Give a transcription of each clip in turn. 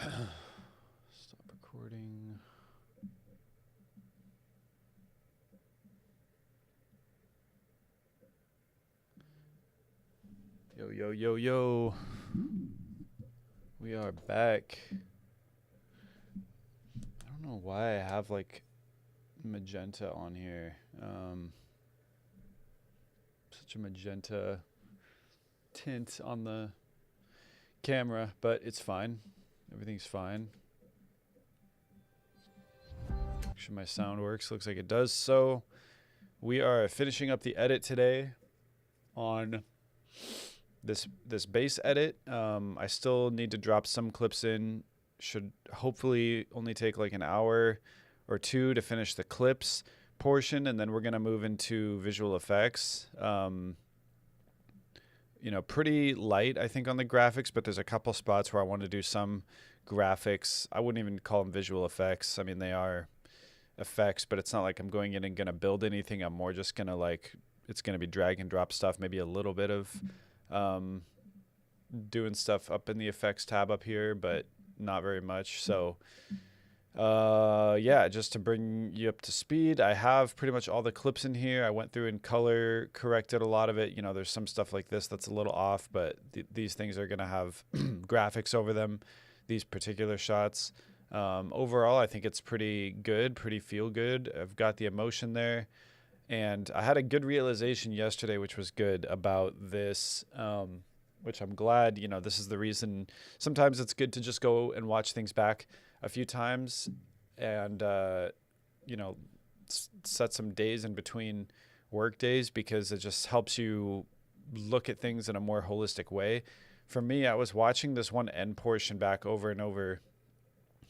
Stop recording. Yo, yo, yo, yo. We are back. I don't know why I have like magenta on here. Such a magenta tint on the camera, but it's fine. Everything's fine. Make sure my sound works. Looks like it does. So we are finishing up the edit today on this bass edit. I still need to drop some clips in. Should hopefully only take like an hour or two to finish the clips portion, and then we're gonna move into visual effects. Pretty light, I think, on the graphics, but there's a couple spots where I want to do some graphics. I wouldn't even call them visual effects. I mean, they are effects, but it's not like I'm going in and gonna build anything. I'm more just gonna it's gonna be drag and drop stuff, maybe a little bit of doing stuff up in the effects tab up here, but not very much. So just to bring you up to speed, I have pretty much all the clips in here. I went through and color corrected a lot of it. There's some stuff like this that's a little off, but these things are gonna have graphics over them, these particular shots. Overall, I think it's pretty good, pretty feel good. I've got the emotion there. And I had a good realization yesterday, which was good, about this, which I'm glad, this is the reason. Sometimes it's good to just go and watch things back a few times and, set some days in between work days, because it just helps you look at things in a more holistic way. For me, I was watching this one end portion back over and over,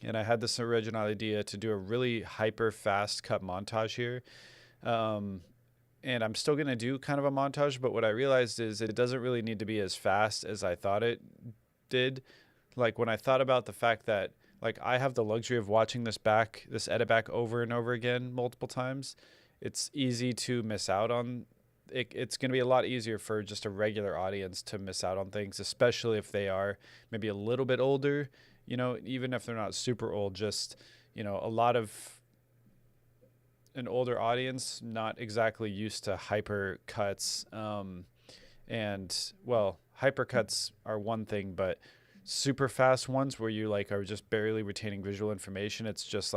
and I had this original idea to do a really hyper fast cut montage here. And I'm still going to do kind of a montage, but what I realized is it doesn't really need to be as fast as I thought it did. Like, when I thought about the fact that, like, I have the luxury of watching this edit back over and over again multiple times, it's easy to miss out on it. It's going to be a lot easier for just a regular audience to miss out on things, especially if they are maybe a little bit older, even if they're not super old, just, a lot of an older audience not exactly used to hyper cuts. Hyper cuts are one thing, but super fast ones where you are just barely retaining visual information, it's just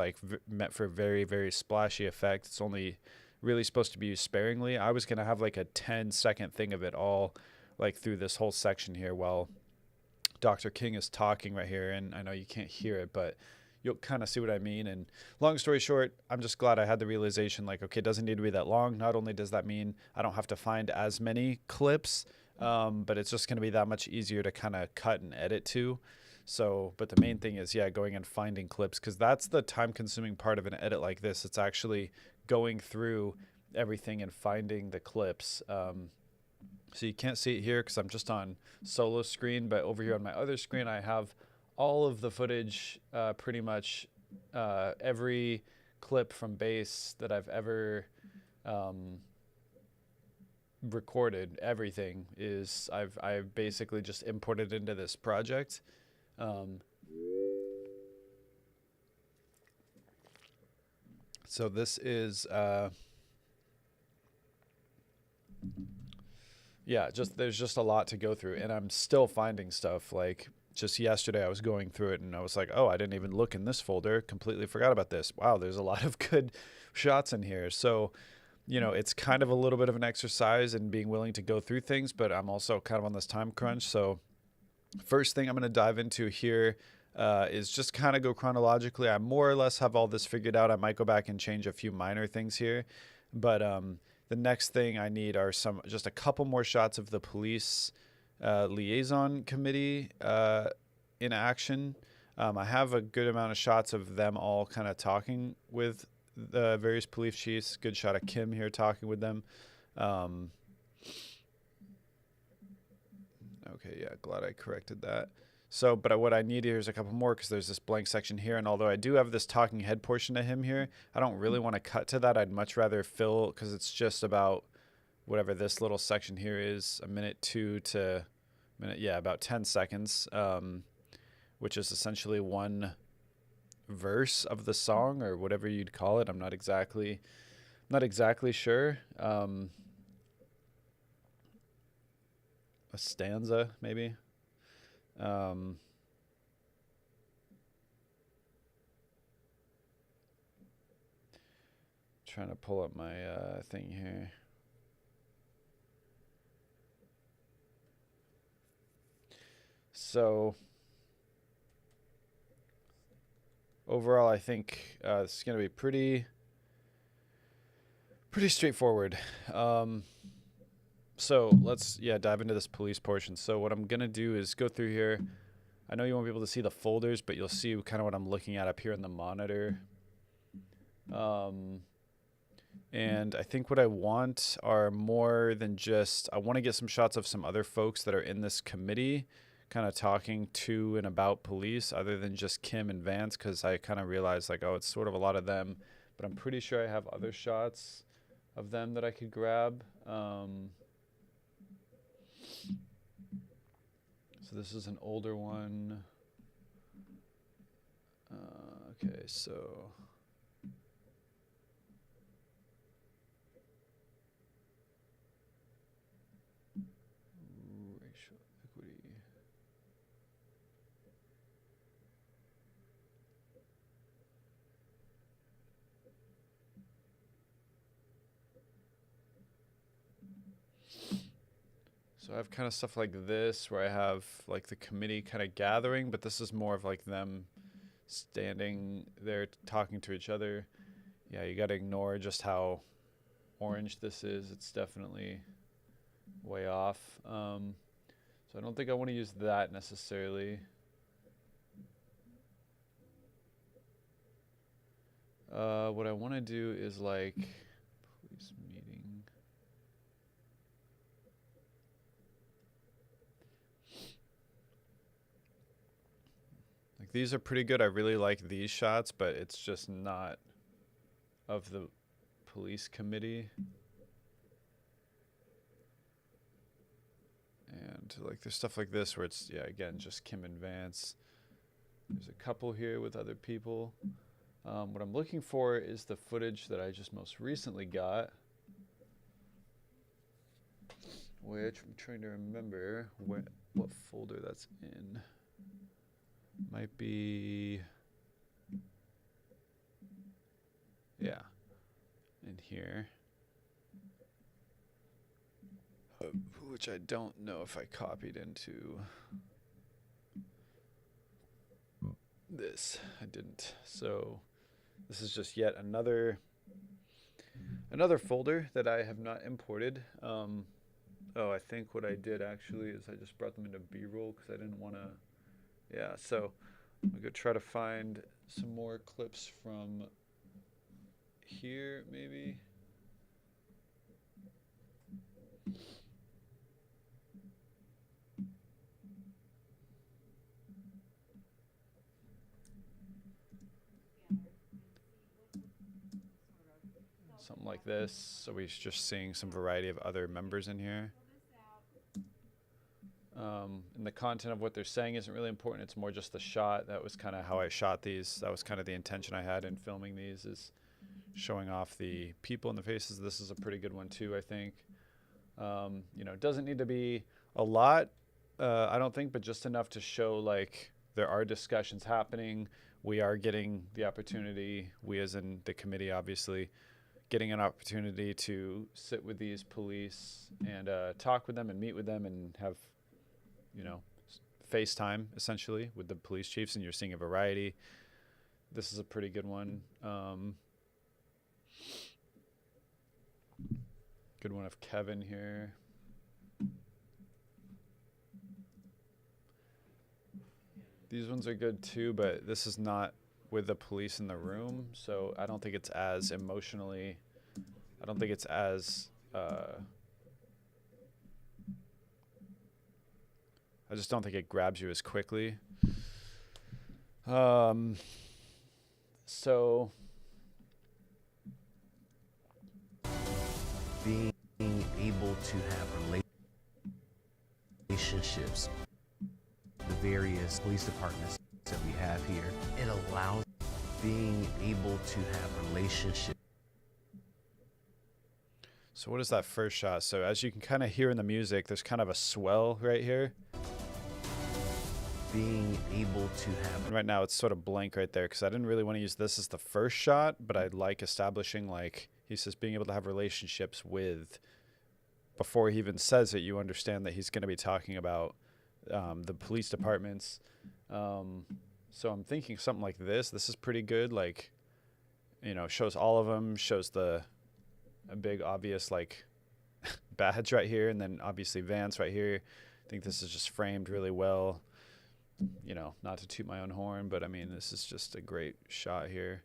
meant for very, very splashy effect. It's only really supposed to be used sparingly. I was gonna have like a 10-second thing of it all, through this whole section here while Dr. King is talking right here, and I know you can't hear it, but you'll kind of see what I mean. And long story short, I'm just glad I had the realization, okay, it doesn't need to be that long. Not only does that mean I don't have to find as many clips, but it's just going to be that much easier to kind of cut and edit to. So, but the main thing is, going and finding clips, because that's the time-consuming part of an edit like this. It's actually going through everything and finding the clips. So you can't see it here because I'm just on solo screen, but over here on my other screen, I have all of the footage, pretty much every clip from bass that I've ever recorded. Everything is I've basically just imported into this project. So this is there's just a lot to go through, and I'm still finding stuff. Just yesterday I was going through it and I was like, oh, I didn't even look in this folder, completely forgot about this. Wow, there's a lot of good shots in here. So, it's kind of a little bit of an exercise in being willing to go through things, but I'm also kind of on this time crunch. So first thing I'm going to dive into here is just kind of go chronologically. I more or less have all this figured out. I might go back and change a few minor things here, but the next thing I need are just a couple more shots of the police liaison committee in action. I have a good amount of shots of them all kind of talking with the various police chiefs. Good shot of Kim here talking with them. Okay, yeah, glad I corrected that. So, but what I need here is a couple more, because there's this blank section here, and although I do have this talking head portion of him here, I don't really want to cut to that. I'd much rather fill, because it's just about whatever this little section here is, a minute 2 to minute, about 10 seconds, which is essentially one verse of the song or whatever you'd call it. I'm not exactly sure. A stanza maybe. Trying to pull up my thing here. So overall, I think this is going to be pretty straightforward. So let's dive into this police portion. So what I'm going to do is go through here. I know you won't be able to see the folders, but you'll see kind of what I'm looking at up here in the monitor. And I think what I want are more than just, I want to get some shots of some other folks that are in this committee kind of talking to and about police other than just Kim and Vance, because I kind of realized like, oh, it's sort of a lot of them, but I'm pretty sure I have other shots of them that I could grab. So this is an older one. Okay, so racial equity. So I have kind of stuff like this where I have like the committee kind of gathering, but this is more of like them standing there talking to each other. Yeah, you got to ignore just how orange this is. It's definitely way off. So I don't think I want to use that necessarily. What I want to do is like police meeting. Like these are pretty good. I really like these shots, but it's just not of the police committee. And like there's stuff like this where it's, yeah, again, just Kim and Vance. There's a couple here with other people. What I'm looking for is the footage that I just most recently got, which I'm trying to remember what folder that's in. Might be, yeah, in here. Which I don't know if I copied into this. I didn't. So this is just yet another folder that I have not imported. Oh, I think what I did actually is I just brought them into B-roll because I didn't want to. Yeah, so I'm going to try to find some more clips from here, maybe. Something like this. So we're just seeing some variety of other members in here. And the content of what they're saying isn't really important. It's more just the shot. That was kind of how I shot these. That was kind of the intention I had in filming these, is showing off the people in the faces. This is a pretty good one too, I think. You know, it doesn't need to be a lot, I don't think, but just enough to show like there are discussions happening. We are getting the opportunity, we as in the committee obviously, getting an opportunity to sit with these police and talk with them and meet with them and have, you know, FaceTime essentially with the police chiefs, and you're seeing a variety. This is a pretty good one. Good one of Kevin here. These ones are good too, but this is not with the police in the room, so I don't think it's as emotionally, I don't think it's as, I just don't think it grabs you as quickly. So being able to have relationships with various police departments being able to have relationships. So what is that first shot? So as you can kind of hear in the music, there's kind of a swell right here. Being able to have. And right now it's sort of blank right there because I didn't really want to use this as the first shot, but I like establishing, like, he says being able to have relationships with, before he even says it, you understand that he's going to be talking about the police departments. So I'm thinking something like this. This is pretty good. Like, you know, shows all of them, shows a big obvious like badge right here, and then obviously Vance right here. I think this is just framed really well. You know, not to toot my own horn, but I mean, this is just a great shot here.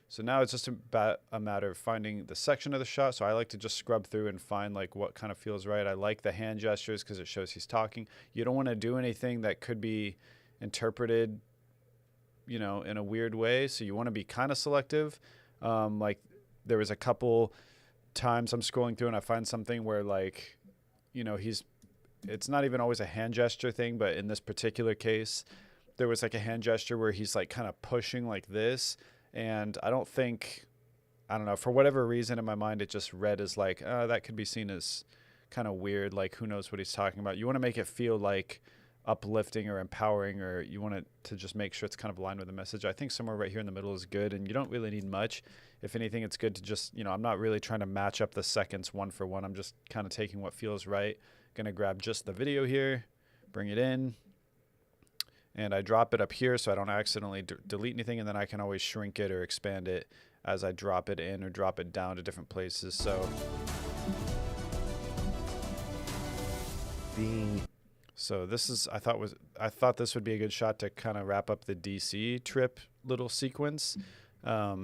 So now it's just a matter of finding the section of the shot. So I like to just scrub through and find like what kind of feels right. I like the hand gestures because it shows he's talking. You don't want to do anything that could be interpreted, you know, in a weird way. So you want to be kind of selective. Like there was a couple times I'm scrolling through and I find something where, like, you know, it's not even always a hand gesture thing, but in this particular case, there was like a hand gesture where he's like kind of pushing like this. And I don't know, for whatever reason in my mind, it just read as like, that could be seen as kind of weird. Like, who knows what he's talking about? You want to make it feel like uplifting or empowering, or you want it to just make sure it's kind of aligned with the message. I think somewhere right here in the middle is good, and you don't really need much. If anything, it's good to just, you know, I'm not really trying to match up the seconds one for one. I'm just kind of taking what feels right. Gonna grab just the video here, bring it in, and I drop it up here so I don't accidentally delete anything, and then I can always shrink it or expand it as I drop it in or drop it down to different places. So this is, I thought this would be a good shot to kind of wrap up the DC trip little sequence. I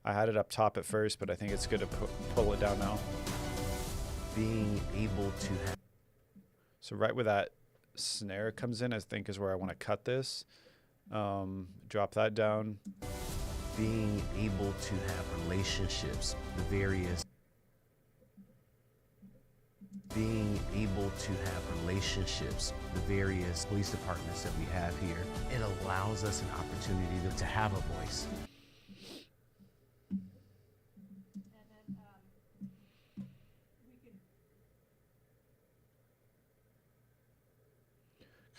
had it up top at first, but I think it's good to pull it down now. Being able to have. So right where that snare comes in, I think is where I want to cut this. Drop that down. Being able to have relationships, being able to have relationships, the various police departments that we have here, it allows us an opportunity to have a voice.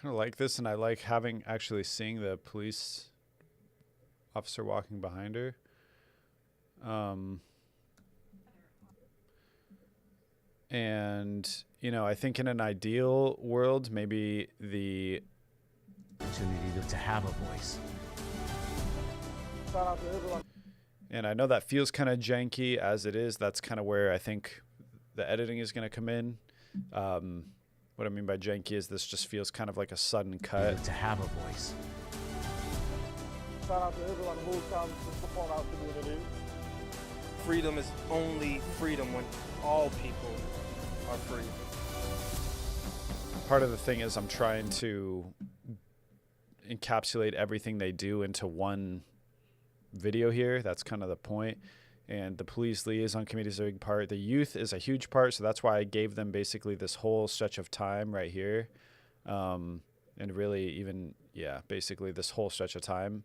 Kind of like this, and I like seeing the police officer walking behind her. And, you know, I think in an ideal world, maybe the opportunity to have a voice. And I know that feels kind of janky as it is. That's kind of where I think the editing is going to come in. What I mean by janky is this just feels kind of like a sudden cut. To have a voice. Shout out to everyone who comes to support our community. Freedom is only freedom when all people are free. Part of the thing is I'm trying to encapsulate everything they do into one video here. That's kind of the point. And the police liaison committee is a big part. The youth is a huge part, so that's why I gave them basically this whole stretch of time right here. And really even, basically this whole stretch of time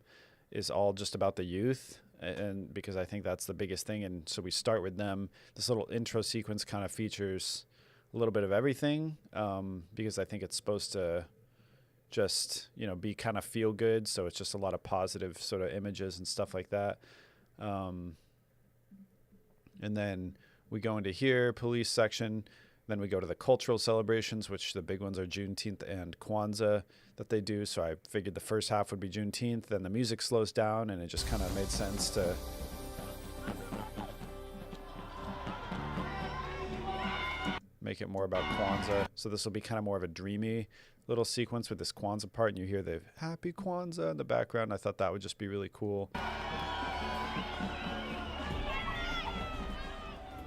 is all just about the youth, and because I think that's the biggest thing. And so we start with them. This little intro sequence kind of features a little bit of everything, because I think it's supposed to just, you know, be kind of feel good. So it's just a lot of positive sort of images and stuff like that. And then we go into here, police section. Then we go to the cultural celebrations, which the big ones are Juneteenth and Kwanzaa that they do. So I figured the first half would be Juneteenth, then the music slows down, and it just kind of made sense to make it more about Kwanzaa. So this will be kind of more of a dreamy little sequence with this Kwanzaa part, and you hear the Happy Kwanzaa in the background. I thought that would just be really cool.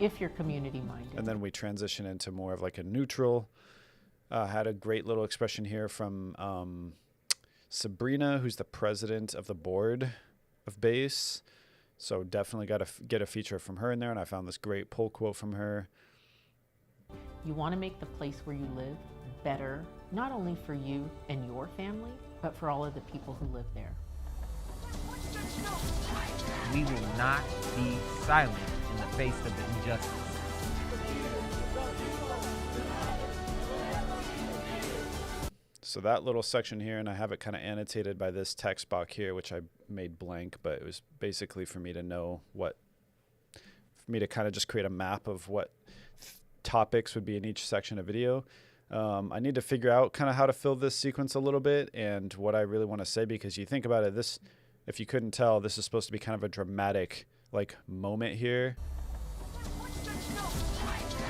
If you're community minded. And then we transition into more of like a neutral. Had a great little expression here from Sabrina, who's the president of the board of BASE. So definitely got to get a feature from her in there. And I found this great pull quote from her. You want to make the place where you live better, not only for you and your family, but for all of the people who live there. not be silent in the face of injustice. So that little section here, and I have it kind of annotated by this text box here, which I made blank, but it was basically for me to know for me to kind of just create a map of what topics would be in each section of video. I need to figure out kind of how to fill this sequence a little bit and what I really want to say, because you think about it, this, if you couldn't tell, this is supposed to be kind of a dramatic like moment here.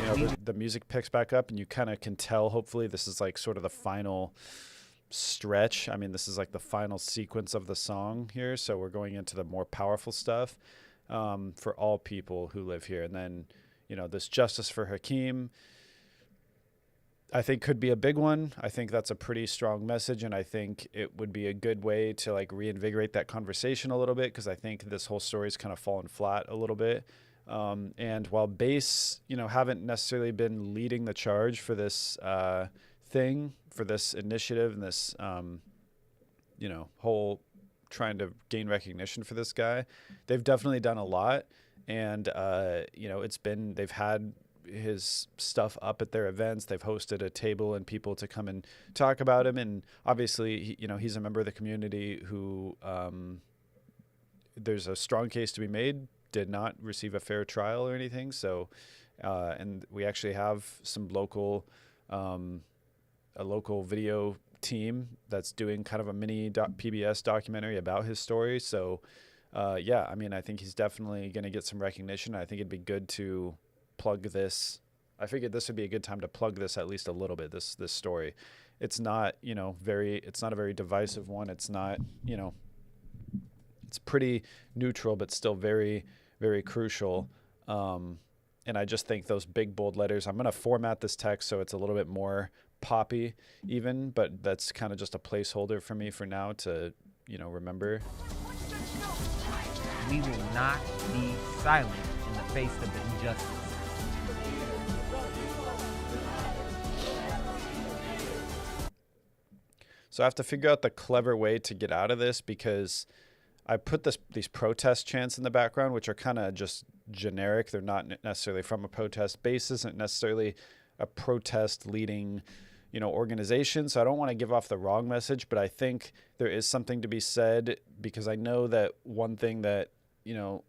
You know, the music picks back up and you kind of can tell, hopefully this is like sort of the final stretch. I mean, this is like the final sequence of the song here. So we're going into the more powerful stuff for all people who live here. And then, you know, this justice for Hakeem, I think could be a big one. I think that's a pretty strong message. And I think it would be a good way to like reinvigorate that conversation a little bit, because I think this whole story's kind of fallen flat a little bit. And while Base, you know, haven't necessarily been leading the charge for this thing, for this initiative and this, you know, whole trying to gain recognition for this guy, they've definitely done a lot. And, you know, they've had his stuff up at their events. They've hosted a table and people to come and talk about him. And obviously, you know, he's a member of the community who there's a strong case to be made, did not receive a fair trial or anything. So, and we actually have some a local video team that's doing kind of a mini PBS documentary about his story. So, yeah, I mean, I think he's definitely going to get some recognition. I think it'd be good to plug this. I figured this would be a good time to plug this at least a little bit, this story. It's not, you know, it's not a very divisive one. It's not, you know, it's pretty neutral, but still very, very crucial. And I just think those big, bold letters, I'm going to format this text so it's a little bit more poppy even, but that's kind of just a placeholder for me for now to, you know, remember. We will not be silent in the face of injustice. So I have to figure out the clever way to get out of this, because I put these protest chants in the background, which are kind of just generic. They're not necessarily from a protest. Base isn't necessarily a protest leading, you know, organization. So I don't want to give off the wrong message, but I think there is something to be said, because I know that one thing that, you know,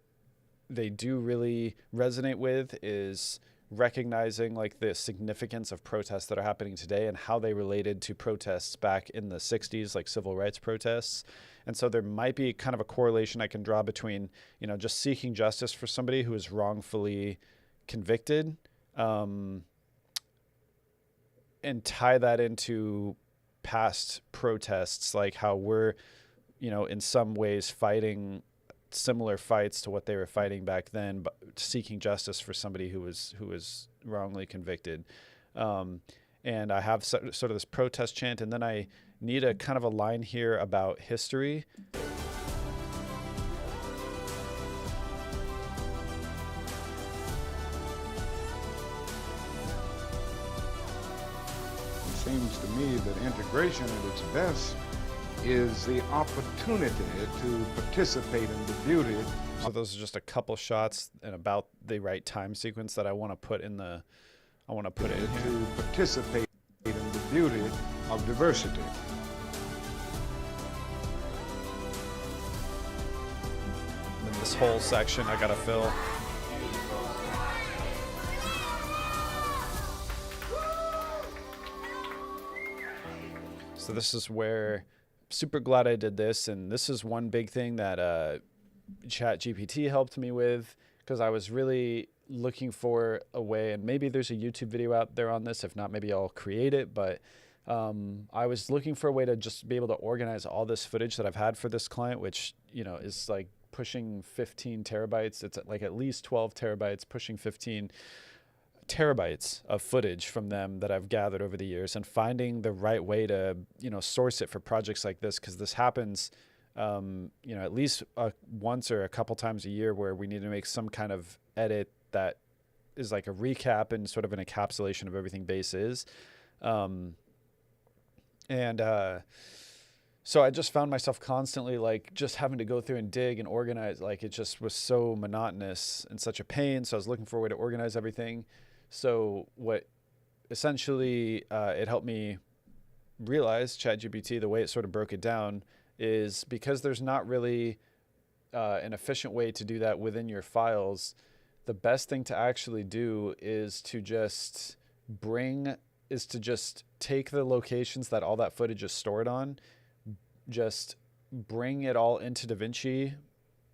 they do really resonate with is recognizing like the significance of protests that are happening today and how they related to protests back in the 60s, like civil rights protests. And so there might be kind of a correlation I can draw between, you know, just seeking justice for somebody who is wrongfully convicted, and tie that into past protests, like how we're, you know, in some ways fighting similar fights to what they were fighting back then, but seeking justice for somebody who was wrongly convicted. And I have sort of this protest chant, and then I need a kind of a line here about history. It seems to me that integration at its best is the opportunity to participate in the beauty. So those are just a couple shots and about the right time sequence that I want to put in the, I want to put it in here. To participate in the beauty of diversity. And then this whole section I gotta fill. So this is where, super glad I did this, and this is one big thing that ChatGPT helped me with, because I was really looking for a way, and maybe there's a YouTube video out there on this. If not, maybe I'll create it, but I was looking for a way to just be able to organize all this footage that I've had for this client, which, you know, is like pushing 15 terabytes. It's like at least 12 terabytes, pushing 15 terabytes of footage from them that I've gathered over the years, and finding the right way to, you know, source it for projects like this, because this happens, you know, at least once or a couple times a year, where we need to make some kind of edit that is like a recap and sort of an encapsulation of everything Base is. So I just found myself constantly like just having to go through and dig and organize. Like it just was so monotonous and such a pain. So I was looking for a way to organize everything. So what essentially it helped me realize, ChatGPT, the way it sort of broke it down is because there's not really an efficient way to do that within your files. The best thing to actually do is to just take the locations that all that footage is stored on, just bring it all into DaVinci,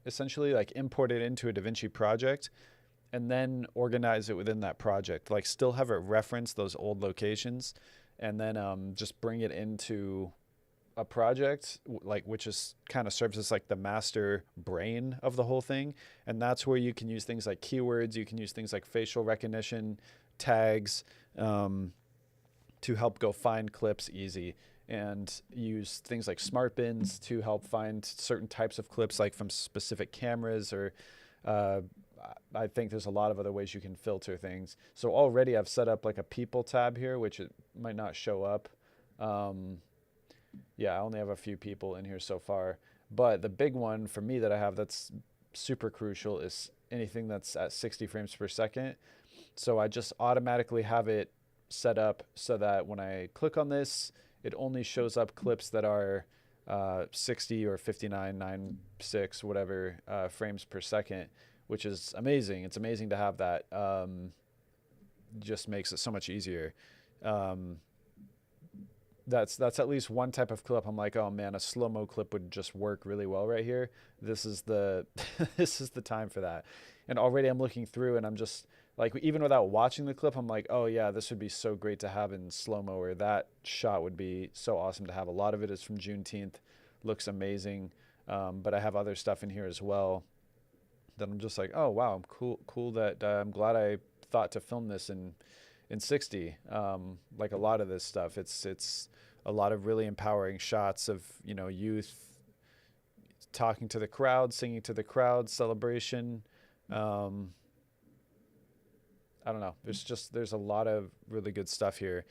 essentially like import it into a DaVinci project, and then organize it within that project. Like still have it reference those old locations, and then just bring it into a project, like which is kind of serves as like the master brain of the whole thing. And that's where you can use things like keywords, you can use things like facial recognition, tags, to help go find clips easy, and use things like smart bins to help find certain types of clips, like from specific cameras, or I think there's a lot of other ways you can filter things. So already I've set up like a people tab here, which it might not show up. Yeah, I only have a few people in here so far, but the big one for me that I have that's super crucial is anything that's at 60 frames per second. So I just automatically have it set up so that when I click on this, it only shows up clips that are 60 or 59.96, whatever, frames per second, which is amazing. It's amazing to have that. Just makes it so much easier. That's at least one type of clip I'm like, oh man, a slow-mo clip would just work really well right here. This is the this is the time for that. And already I'm looking through and I'm just like, even without watching the clip, I'm like, oh yeah, this would be so great to have in slow-mo, or that shot would be so awesome to have. A lot of it is from Juneteenth, looks amazing. But I have other stuff in here as well that I'm just like, oh wow, cool that I'm glad I thought to film this in 60. Like a lot of this stuff, it's a lot of really empowering shots of, you know, youth talking to the crowd, singing to the crowd, celebration. I don't know. There's a lot of really good stuff here.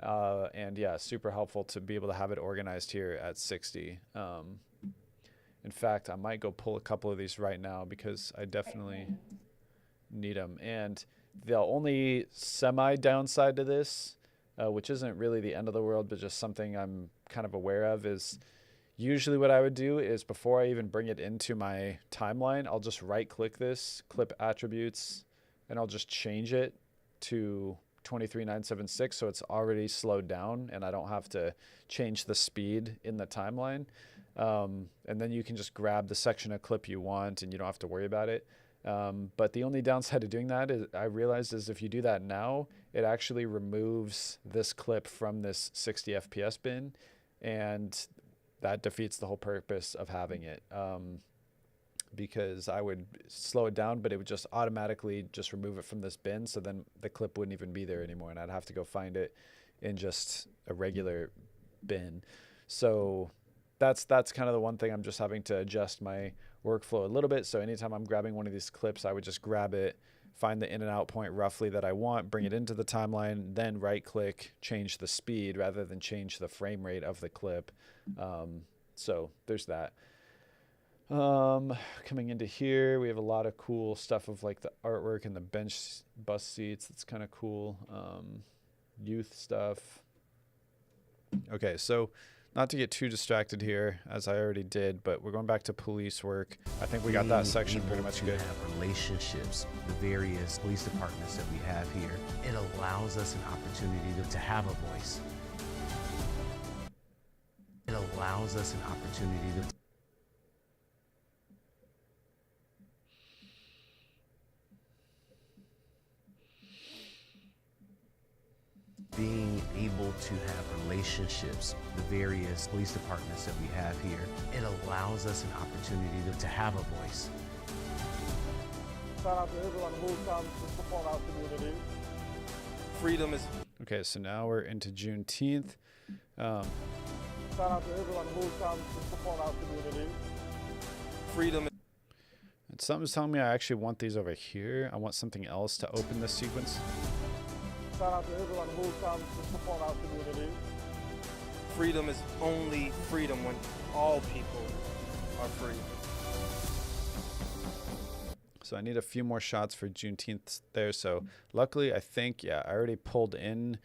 And yeah, super helpful to be able to have it organized here at 60. In fact, I might go pull a couple of these right now because I definitely need them. And the only semi downside to this, which isn't really the end of the world, but just something I'm kind of aware of, is usually what I would do is before I even bring it into my timeline, I'll just right click this, clip attributes, and I'll just change it to 23976 so it's already slowed down and I don't have to change the speed in the timeline. And then you can just grab the section of clip you want and you don't have to worry about it. But the only downside to doing that is I realized is if you do that now, it actually removes this clip from this 60 FPS bin, and that defeats the whole purpose of having it. Because I would slow it down, but it would just automatically just remove it from this bin. So then the clip wouldn't even be there anymore, and I'd have to go find it in just a regular bin. So that's kind of the one thing I'm just having to adjust my workflow a little bit. So anytime I'm grabbing one of these clips, I would just grab it, find the in and out point roughly that I want, bring it into the timeline, then right click, change the speed rather than change the frame rate of the clip. So there's that. Coming into here, we have a lot of cool stuff of like the artwork and the bench bus seats. That's kind of cool. Youth stuff. Okay, so not to get too distracted here, as I already did, but we're going back to police work. I think we got that section pretty much good. Have relationships, the various police departments that we have here. It allows us an opportunity to have a voice. It allows us an opportunity to being able to have relationships, the various police departments that we have here. It allows us an opportunity to have a voice. Shout out to everyone who comes to support our community. Freedom is Okay, so now we're into Juneteenth. Shout out to everyone who comes to support our community. freedom. And something's telling me I actually want these over here. I want something else to open this sequence. Shout out to everyone who comes to support our community. freedom is only freedom when all people are free. So I need a few more shots for Juneteenth there. So luckily, I think, yeah, I already pulled in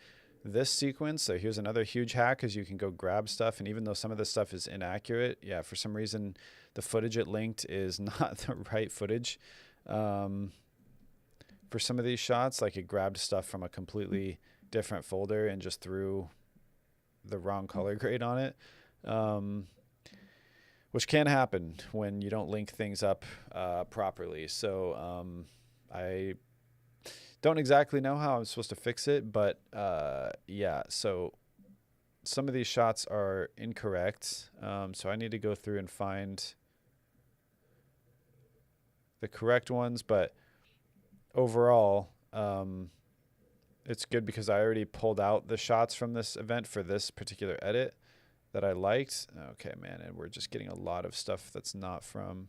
this sequence. So here's another huge hack, is you can go grab stuff. And even though some of this stuff is inaccurate, yeah, for some reason, the footage it linked is not the right footage. For some of these shots, like it grabbed stuff from a completely different folder and just threw the wrong color grade on it. Which can happen when you don't link things up properly. So I don't exactly know how I'm supposed to fix it, but yeah, so some of these shots are incorrect. So I need to go through and find the correct ones, but overall, it's good because I already pulled out the shots from this event for this particular edit that I liked. Okay, man, and we're just getting a lot of stuff that's not from.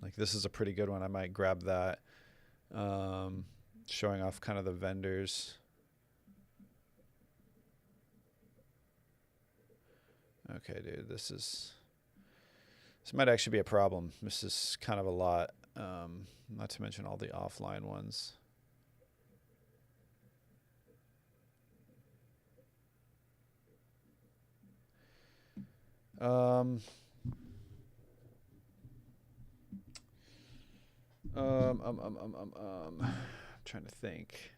Like this is a pretty good one. I might grab that. Showing off kind of the vendors. Okay, dude, this might actually be a problem. This is kind of a lot. Not to mention all the offline ones. I'm trying to think.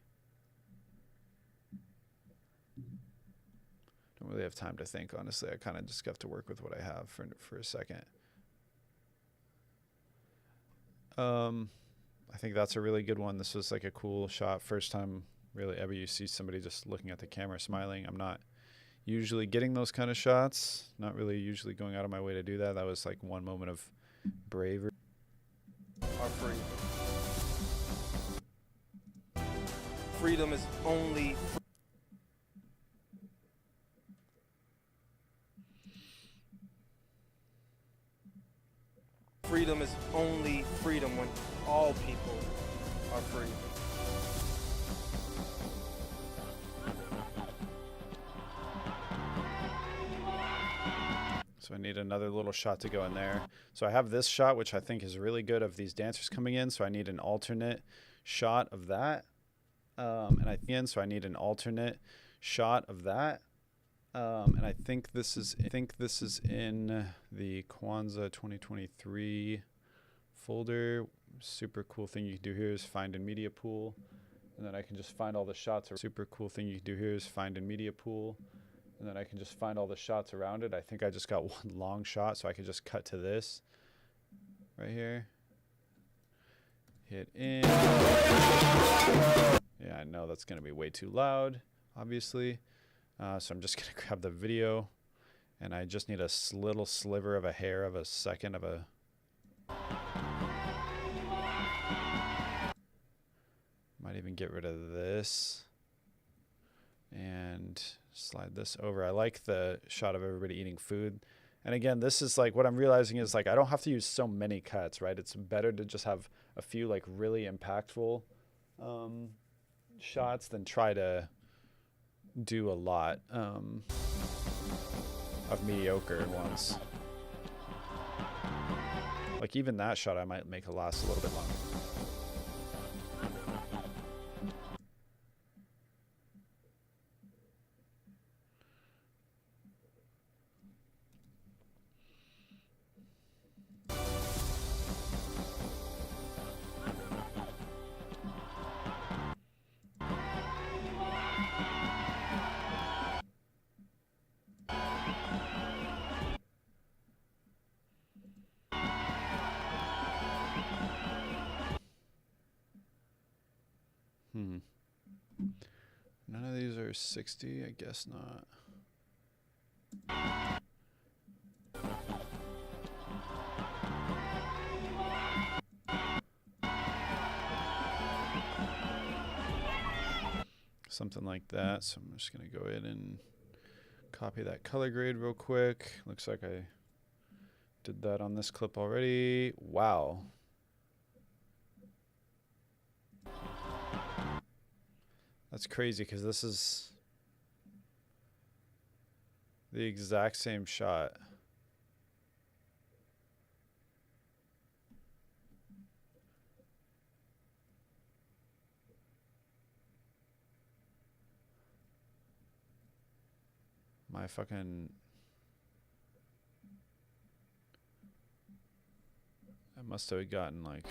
Don't really have time to think, honestly. I kind of just have to work with what I have for a second. I think that's a really good one. This was like a cool shot. First time really ever you see somebody just looking at the camera smiling. I'm not usually getting those kind of shots. Not really usually going out of my way to do that. That was like one moment of bravery. Are free. Freedom is only freedom is only freedom when all people are free. So I need another little shot to go in there. So I have this shot, which I think is really good, of these dancers coming in. So I need an alternate shot of that. And I need an alternate shot of that. And I think this is in the Kwanzaa 2023 folder. Super cool thing you can do here is find in media pool, and then I can just find all the shots. Super cool thing you can do here is find in media pool, and then I can just find all the shots around it. I think I just got one long shot, so I can just cut to this right here. Hit in. Yeah, I know that's gonna be way too loud, obviously. So I'm just going to grab the video, and I just need a little sliver of a hair of a second of a... Might even get rid of this and slide this over. I like the shot of everybody eating food. And again, this is like what I'm realizing is like I don't have to use so many cuts, right? It's better to just have a few like really impactful shots than try to do a lot of mediocre ones. Like even that shot I might make it last a little bit longer. None of these are 60, I guess not. Something like that. So I'm just going to go ahead and copy that color grade real quick. Looks like I did that on this clip already. Wow. That's crazy because this is the exact same shot. My fucking... I must have gotten like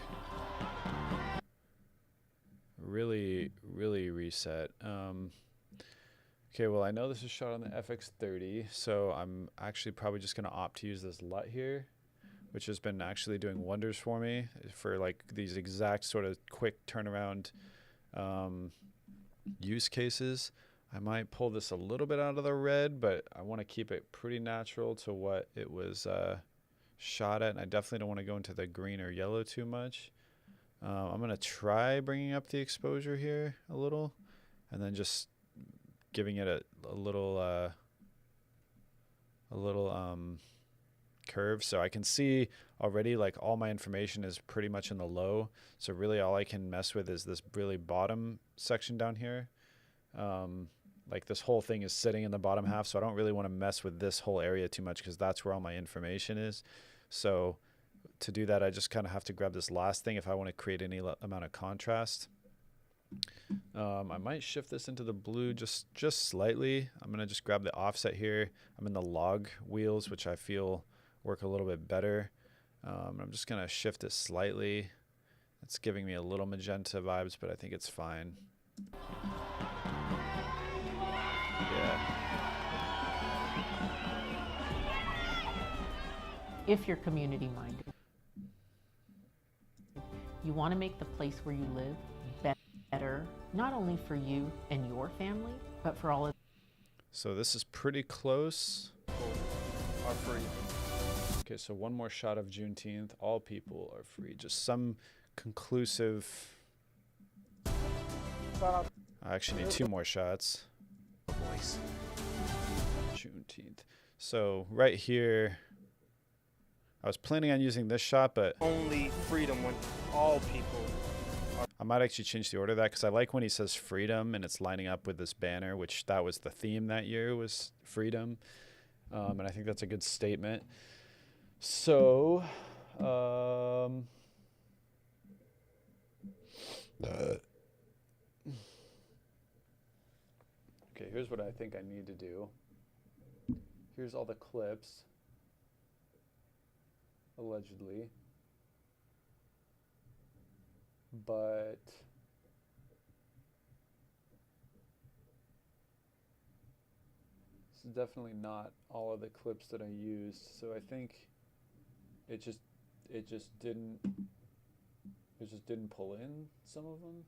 really reset. Okay, well I know this is shot on the FX30, so I'm actually probably just gonna opt to use this LUT here, which has been actually doing wonders for me for like these exact sort of quick turnaround use cases. I might pull this a little bit out of the red, but I want to keep it pretty natural to what it was shot at, and I definitely don't want to go into the green or yellow too much. I'm going to try bringing up the exposure here a little, and then just giving it a little curve, so I can see already like all my information is pretty much in the low, so really all I can mess with is this really bottom section down here. Like this whole thing is sitting in the bottom half, so I don't really want to mess with this whole area too much because that's where all my information is. So to do that, I just kind of have to grab this last thing if I want to create any amount of contrast. I might shift this into the blue just slightly. I'm going to just grab the offset here. I'm in the log wheels, which I feel work a little bit better. I'm just going to shift it slightly. It's giving me a little magenta vibes, but I think it's fine. Yeah. If you're community minded, you want to make the place where you live better, not only for you and your family, but for all of. So this is pretty close. Are free. Okay, so one more shot of Juneteenth. All people are free. Just some conclusive. Shout out I actually need two more shots. Voice. Juneteenth. So right here, I was planning on using this shot, but Only freedom when all people I might actually change the order of that because I like when he says freedom and it's lining up with this banner, which that was the theme that year, was freedom. And I think that's a good statement. So, okay, here's what I think I need to do. Here's all the clips, allegedly. But this is definitely not all of the clips that I used, so I think it just didn't pull in some of them.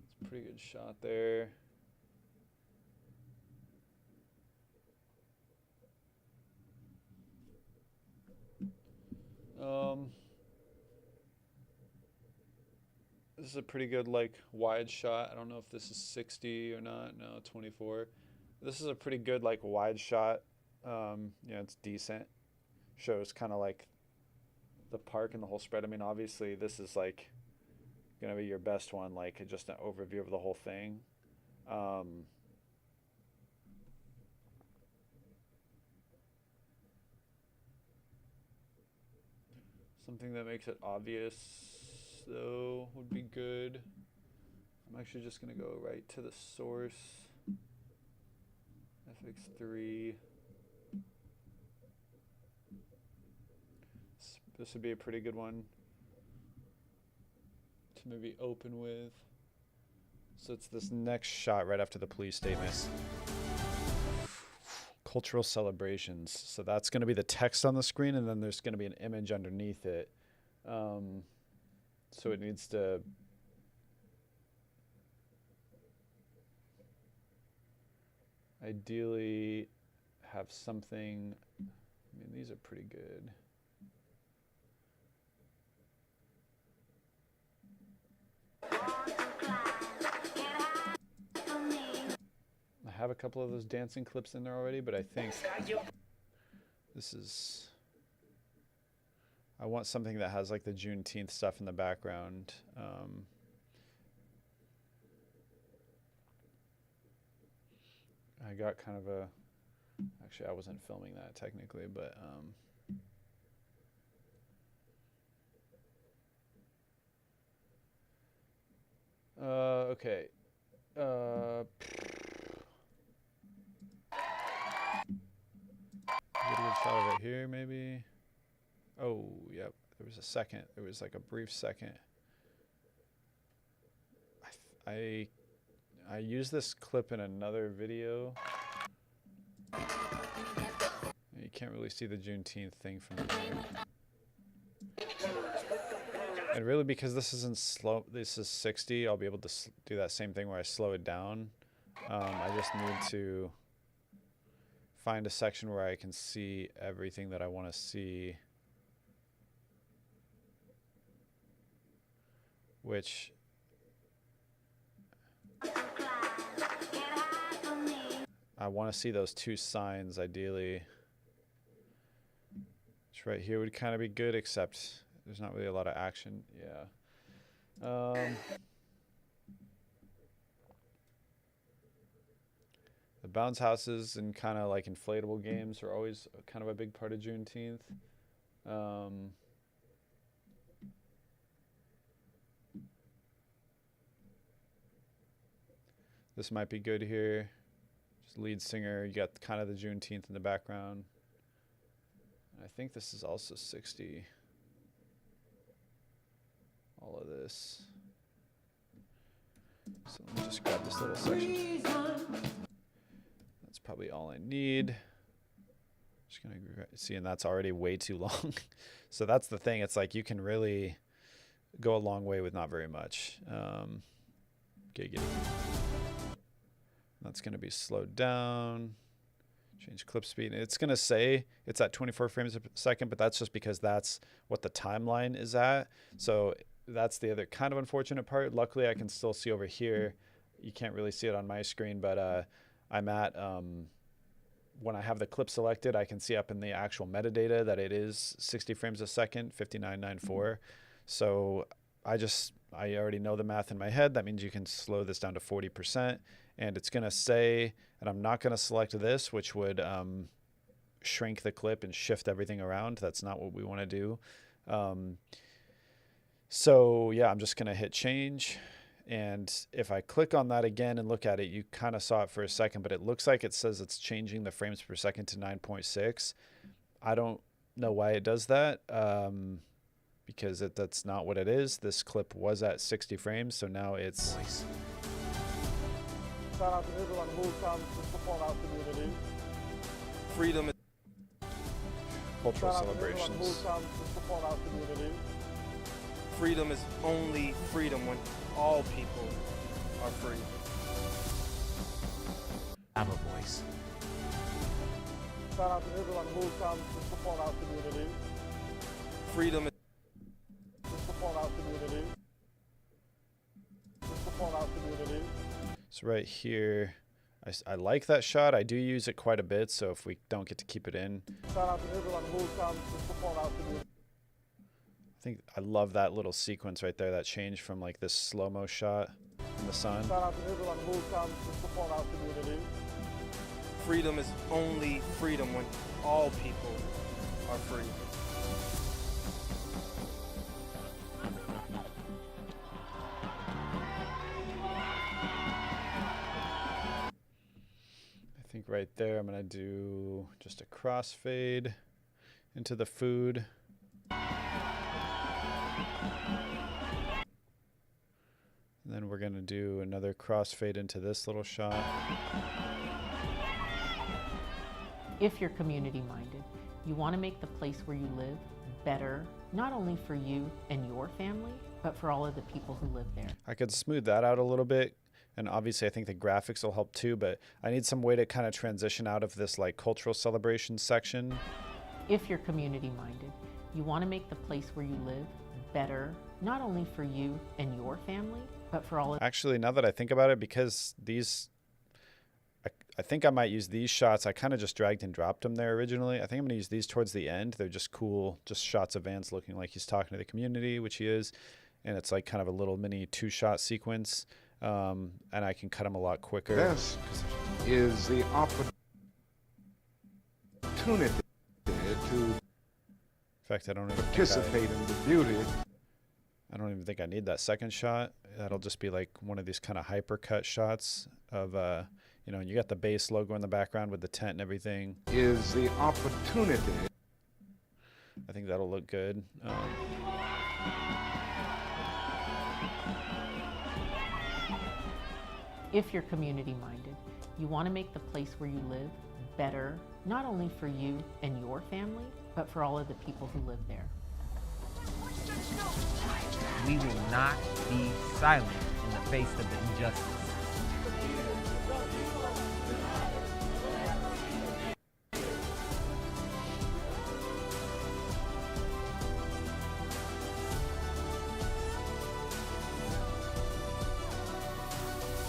It's a pretty good shot there. This is a pretty good like wide shot. I don't know if this is 60 or not. No, 24. This is a pretty good like wide shot. It's decent. Shows kind of like the park and the whole spread. I mean, obviously this is like gonna be your best one, like just an overview of the whole thing. Something that makes it obvious, though, would be good. I'm actually just going to go right to the source. FX3. This would be a pretty good one to maybe open with. So it's this next shot right after the police statement. Cultural celebrations. So that's going to be the text on the screen, and then there's going to be an image underneath it. So it needs to ideally have something. I mean, these are pretty good. I have a couple of those dancing clips in there already, but I think this is I want something that has like the Juneteenth stuff in the background. I got kind of a, actually I wasn't filming that technically, but okay. Get a good shot of it here, maybe. Oh, yep. There was a second. There was like a brief second. I used this clip in another video. You can't really see the Juneteenth thing from there. And really, because this isn't slow, this is 60, I'll be able to do that same thing where I slow it down. I just need to find a section where I can see everything that I want to see. Which I want to see those two signs ideally. Which right here would kind of be good, except there's not really a lot of action. Yeah. The bounce houses and kind of like inflatable games are always kind of a big part of Juneteenth. This might be good here. Just lead singer. You got kind of the Juneteenth in the background. I think this is also 60. All of this. So let me just grab this little section. That's probably all I need. Just gonna see, and that's already way too long. So that's the thing. It's like you can really go a long way with not very much. Okay, that's going to be slowed down. Change clip speed. And it's going to say it's at 24 frames a second, but that's just because that's what the timeline is at. So that's the other kind of unfortunate part. Luckily, I can still see over here. You can't really see it on my screen, but I'm at, when I have the clip selected, I can see up in the actual metadata that it is 60 frames a second, 5994. So I already know the math in my head. That means you can slow this down to 40%. And it's going to say, and I'm not going to select this, which would shrink the clip and shift everything around. That's not what we want to do. So yeah, I'm just going to hit change. And if I click on that again and look at it, you kind of saw it for a second, but it looks like it says it's changing the frames per second to 9.6. I don't know why it does that, because that's not what it is. This clip was at 60 frames, so now it's... Shout out to everyone who comes to support our community. Freedom is Cultural Shout out to everyone who celebrations. comes to support our community. freedom is only freedom when all people are free. Have a voice. Shout out to everyone who comes to support our community. Freedom is To support our community. To support our community. So right here, I like that shot. I do use it quite a bit, so if we don't get to keep it in, Shout out to everyone who comes to support our community. I think I love that little sequence right there, that change from like this slow-mo shot in the sun. Shout out to everyone who comes to support our community. freedom is only freedom when all people are free. I think right there I'm gonna do just a crossfade into the food. And then we're gonna do another crossfade into this little shot. If you're community minded, you want to make the place where you live better, not only for you and your family, but for all of the people who live there. I could smooth that out a little bit. And obviously I think the graphics will help too, but I need some way to kind of transition out of this like cultural celebration section. If you're community minded, you want to make the place where you live better, not only for you and your family, but for all of Actually, now that I think about it, because these, I think I might use these shots. I kind of just dragged and dropped them there originally. I think I'm going to use these towards the end. They're just cool, just shots of Vance looking like he's talking to the community, which he is. And it's like kind of a little mini 2-shot sequence. And I can cut them a lot quicker. This is the opportunity to In fact, I don't even participate in the beauty. I don't even think I need that second shot. That'll just be like one of these kind of hypercut shots of, you know, you got the base logo in the background with the tent and everything. Is the opportunity. I think that'll look good. If you're community minded, you want to make the place where you live better, not only for you and your family, but for all of the people who live there. We will not be silent in the face of injustice.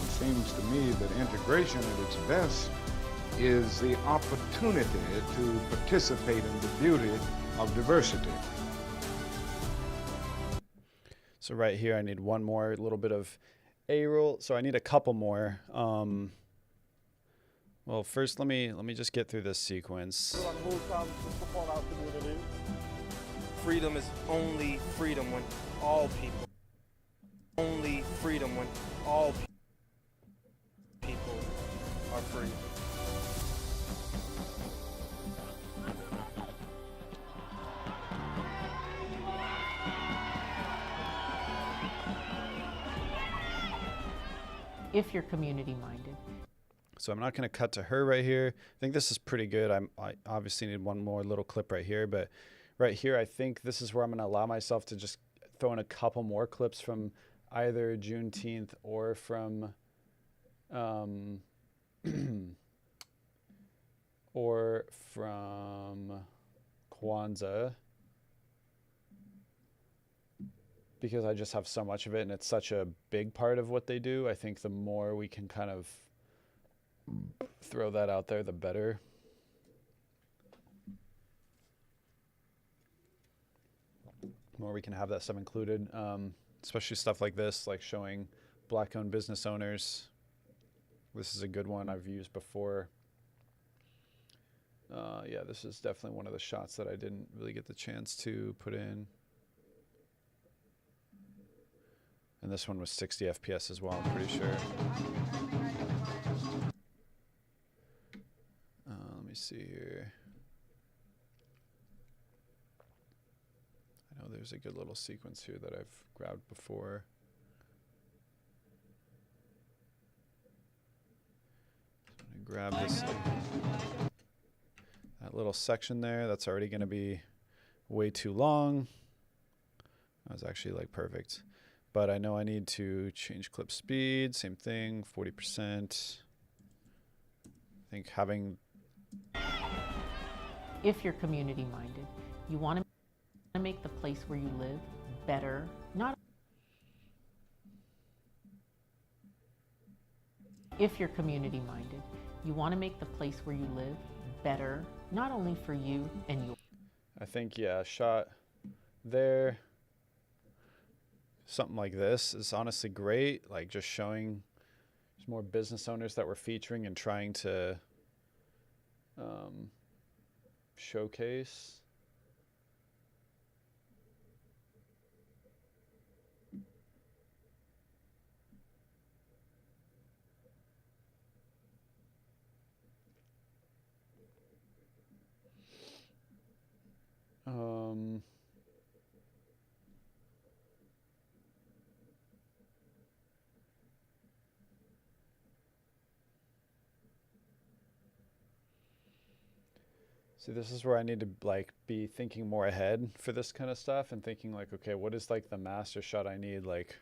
It seems to me that integration at its best is the opportunity to participate in the beauty of diversity. So right here, I need one more little bit of A-roll. So I need a couple more. Well, first, let me just get through this sequence. Everyone who comes to support our community. Freedom is only freedom when all people. Only freedom when all people are free. If you're community minded, So I'm not going to cut to her right here. I think this is pretty good. I obviously need one more little clip right here, but right here, I think this is where I'm going to allow myself to just throw in a couple more clips from either Juneteenth or from, or from Kwanzaa, because I just have so much of it and it's such a big part of what they do. I think the more we can kind of throw that out there, the better. The more we can have that stuff included, especially stuff like this, like showing Black-owned business owners. This is a good one I've used before. Yeah, this is definitely one of the shots that I didn't really get the chance to put in. And this one was 60 FPS as well, I'm pretty sure. Let me see here. I know there's a good little sequence here that I've grabbed before. So I'm gonna grab this, that little section there. That's already gonna be way too long. That was actually like perfect. But I know I need to change clip speed, same thing, 40%. I think having... if you're community minded, you want to make the place where you live better, not if you're community minded, you want to make the place where you live better, not only for you and your... I think, yeah, shot there. Something like this is honestly great. Like just showing there's more business owners that we're featuring and trying to showcase. See, this is where I need to like be thinking more ahead for this kind of stuff and thinking like, okay, what is like the master shot I need? Like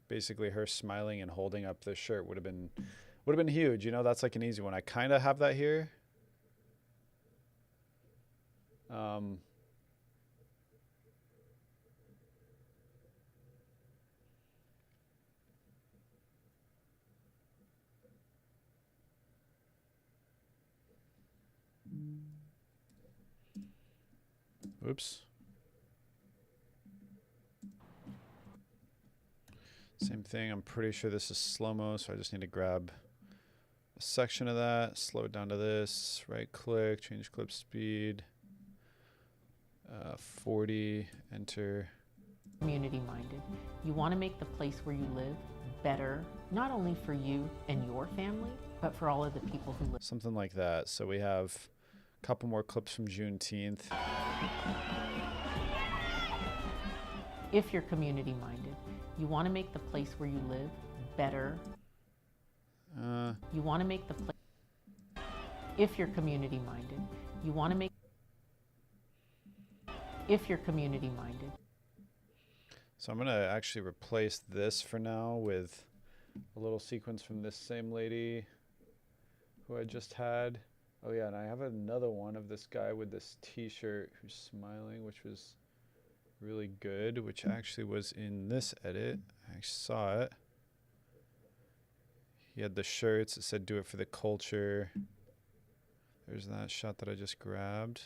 basically her smiling and holding up this shirt would have been huge. You know, that's like an easy one. I kind of have that here. Oops. Same thing. I'm pretty sure this is slow-mo, so I just need to grab a section of that, slow it down to this, right click, change clip speed, 40, enter. Community minded. You want to make the place where you live better, not only for you and your family, but for all of the people who live. Something like that. So we have a couple more clips from Juneteenth. If you're community minded, you want to make the place where you live better. You want to make the place. If you're community minded, you want to make. If you're community minded. So I'm going to actually replace this for now with a little sequence from this same lady who I just had. Oh yeah, and I have another one of this guy with this t-shirt who's smiling, which was really good, which actually was in this edit. I saw it. He had the shirts. It said, "Do it for the culture." There's that shot that I just grabbed.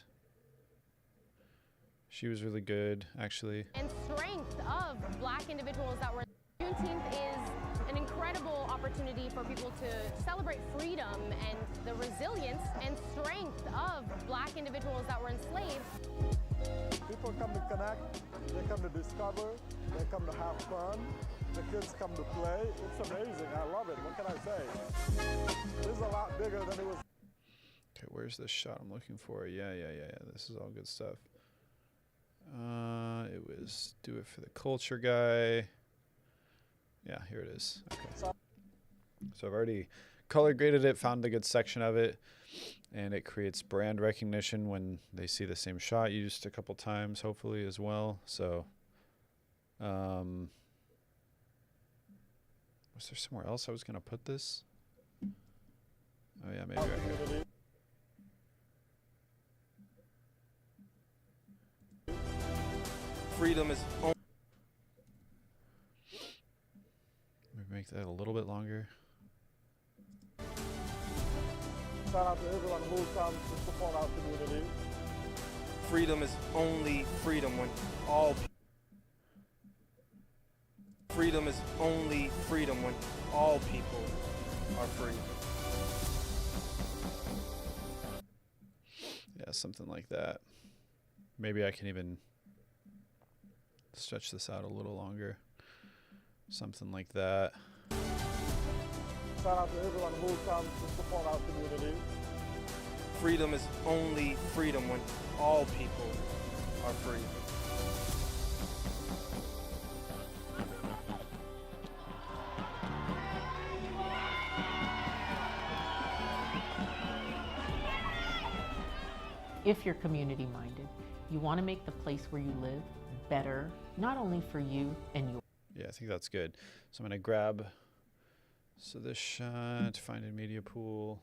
She was really good, actually. And strength of Black individuals that were. Juneteenth is an incredible opportunity for people to celebrate freedom and the resilience and strength of Black individuals that were enslaved. People come to connect, they come to discover, they come to have fun, the kids come to play. It's amazing. I love it. What can I say? This is a lot bigger than it was. Okay, where's the shot I'm looking for? Yeah. This is all good stuff. It was "Do It for the Culture" guy. Yeah, here it is. Okay. So I've already color graded it, found a good section of it, and it creates brand recognition when they see the same shot used a couple times, hopefully, as well. So, was there somewhere else I was going to put this? Oh, yeah, maybe right here. Freedom is only. Maybe make that a little bit longer. Shout out to everyone who comes to support our community. Freedom is only freedom when all. Freedom is only freedom when all people are free. Yeah, something like that. Maybe I can even stretch this out a little longer. Something like that. Shout out to everyone who comes to support our community. Freedom is only freedom when all people are free. If you're community minded, you want to make the place where you live better, not only for you and your. Yeah, I think that's good. So I'm going to grab, so this shot, find in media pool.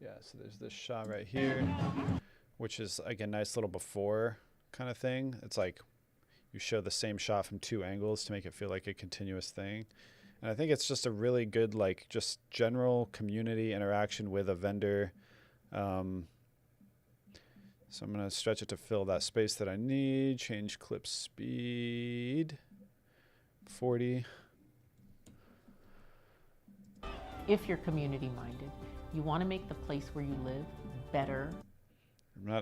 Yeah, so there's this shot right here, which is like a nice little before kind of thing. It's like you show the same shot from two angles to make it feel like a continuous thing. And I think it's just a really good, like, just general community interaction with a vendor. So I'm going to stretch it to fill that space that I need. Change clip speed, 40. If you're community minded, you want to make the place where you live better.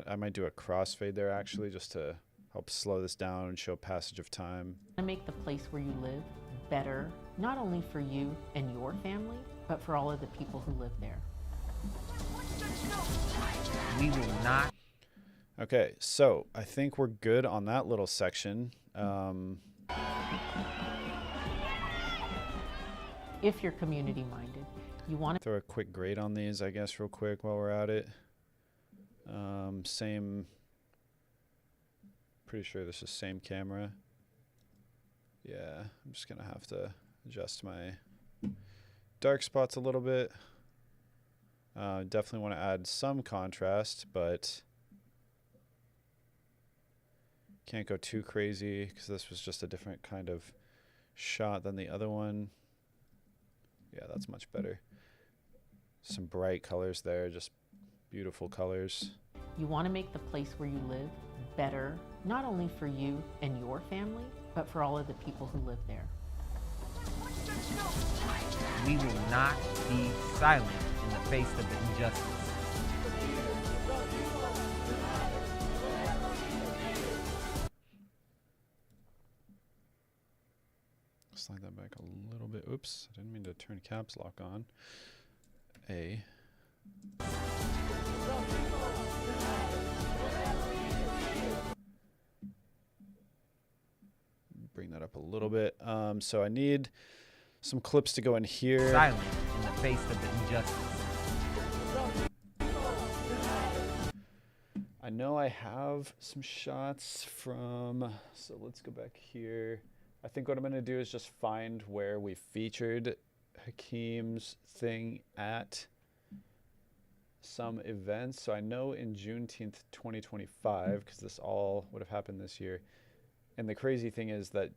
I might do a crossfade there actually, just to help slow this down and show passage of time. To make the place where you live better, not only for you and your family, but for all of the people who live there. We will not. Okay, so I think we're good on that little section. If you're community minded, you want to Throw a quick grade on these, I guess, real quick while we're at it. Same, pretty sure this is same camera. Yeah, I'm just gonna have to adjust my dark spots a little bit. Definitely want to add some contrast, but can't go too crazy because this was just a different kind of shot than the other one. Yeah, that's much better. Some bright colors there, just beautiful colors. You want to make the place where you live better, not only for you and your family, but for all of the people who live there. We will not be silent in the face of injustice. Slide that back a little bit. Oops, I didn't mean to turn caps lock on. A. Bring that up a little bit. So I need some clips to go in here. Silent in the face of injustice. I know I have some shots from, so let's go back here. I think what I'm going to do is just find where we featured Hakeem's thing at some events. So I know in Juneteenth 2025, because this all would have happened this year. And the crazy thing is that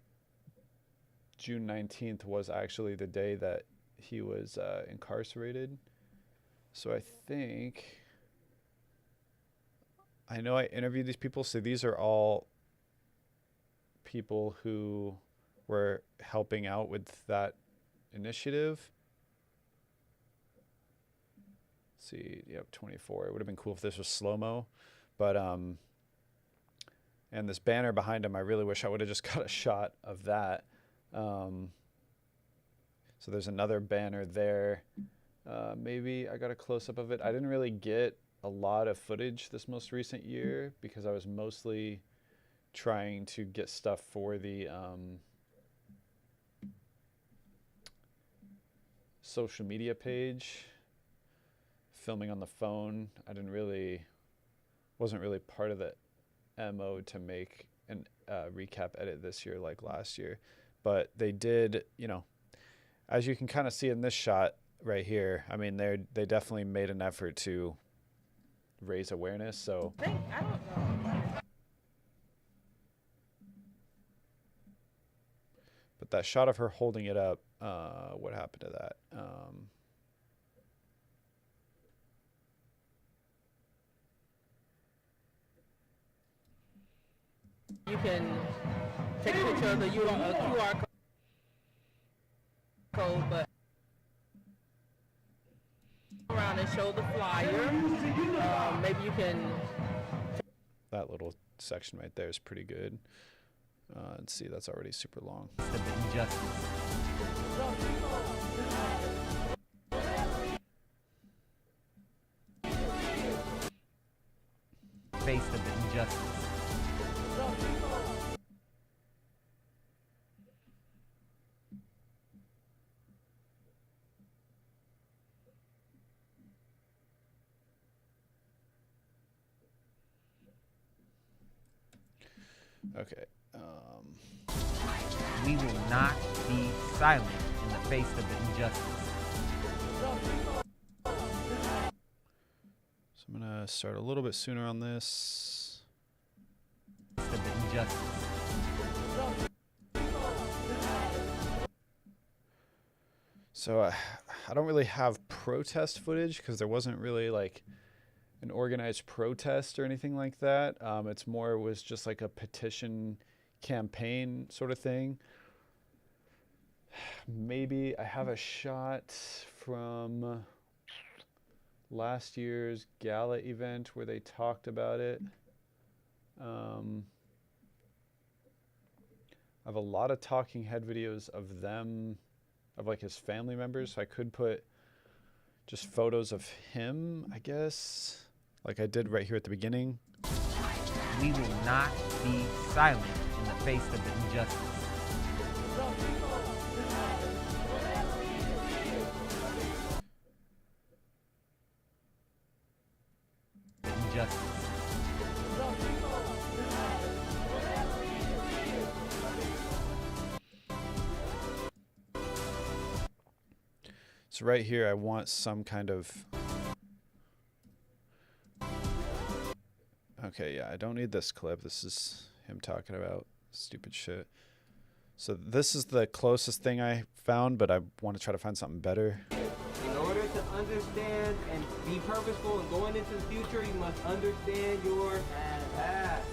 June 19th was actually the day that he was incarcerated. So I think, I know I interviewed these people. So these are all people who were helping out with that initiative. Let's see, yep, 24. It would have been cool if this was slow-mo, but and this banner behind him, I really wish I would have just got a shot of that. So there's another banner there. Maybe I got a close-up of it. I didn't really get a lot of footage this most recent year because I was mostly trying to get stuff for the social media page, filming on the phone. I wasn't really part of the MO to make an recap edit this year like last year, but they did, as you can kind of see in this shot right here. I mean, they definitely made an effort to raise awareness. So I don't know. but that shot of her holding it up, what happened to that? You can take a picture of the QR code, but around and show the flyer. Maybe you can. That little section right there is pretty good. Let's see, that's already super long. Injustice. Face of injustice. Okay. We will not be silent in the face of injustice. So I'm going to start a little bit sooner on this. Of injustice. So I don't really have protest footage because there wasn't really like an organized protest or anything like that. It's more was just like a petition campaign sort of thing. Maybe I have a shot from last year's gala event where they talked about it. I have a lot of talking head videos of them, of like his family members. So I could put just photos of him, I guess, like I did right here at the beginning. We will not be silent in the face of injustice. Injustice. So right here, I want some kind of... Okay, yeah, I don't need this clip. This is him talking about stupid shit. So this is the closest thing I found, but I want to try to find something better. In order to understand and be purposeful, and going into the future, you must understand your past.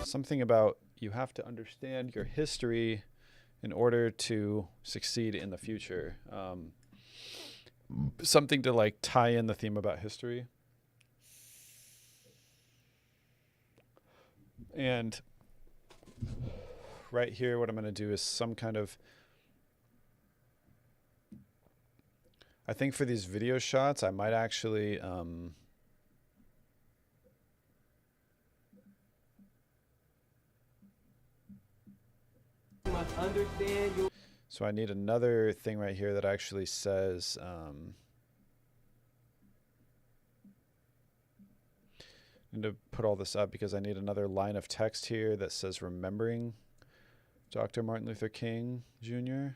Something about you have to understand your history in order to succeed in the future. Something to like tie in the theme about history. And right here, what I'm going to do is some kind of, I think for these video shots, I might actually, You must understand your so I need another thing right here that actually says, need to put all this up because I need another line of text here that says remembering Dr. Martin Luther King Jr.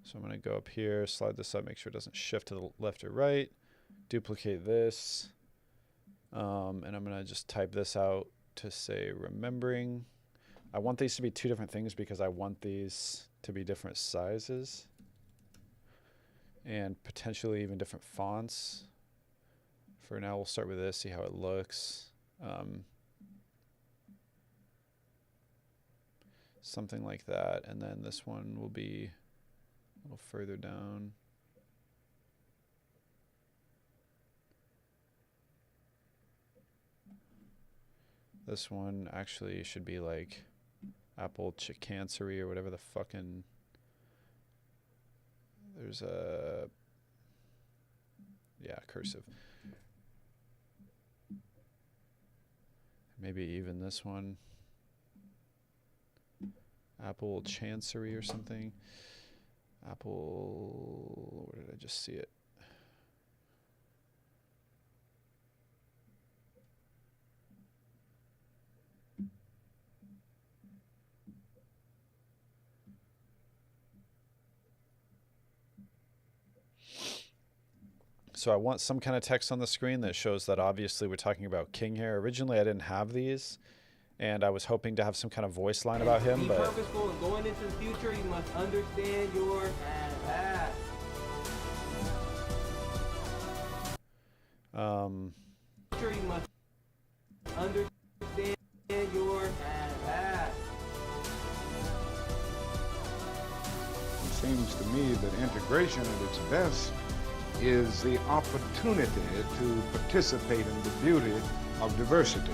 So I'm going to go up here, slide this up, make sure it doesn't shift to the left or right, duplicate this, and I'm going to just type this out to say remembering. I want these to be two different things because I want these to be different sizes and potentially even different fonts. For now, we'll start with this, see how it looks. Something like that. And then this one will be a little further down. This one actually should be like Apple Chicancery or whatever the fucking... There's a... Yeah, cursive. Maybe even this one. Apple Chancery or something. Apple... Where did I just see it? So I want some kind of text on the screen that shows that obviously we're talking about King here. Originally, I didn't have these, and I was hoping to have some kind of voice line about him. Be But purposeful, and going into the future, you must understand your past. You must understand your past. It seems to me that integration at its best is the opportunity to participate in the beauty of diversity.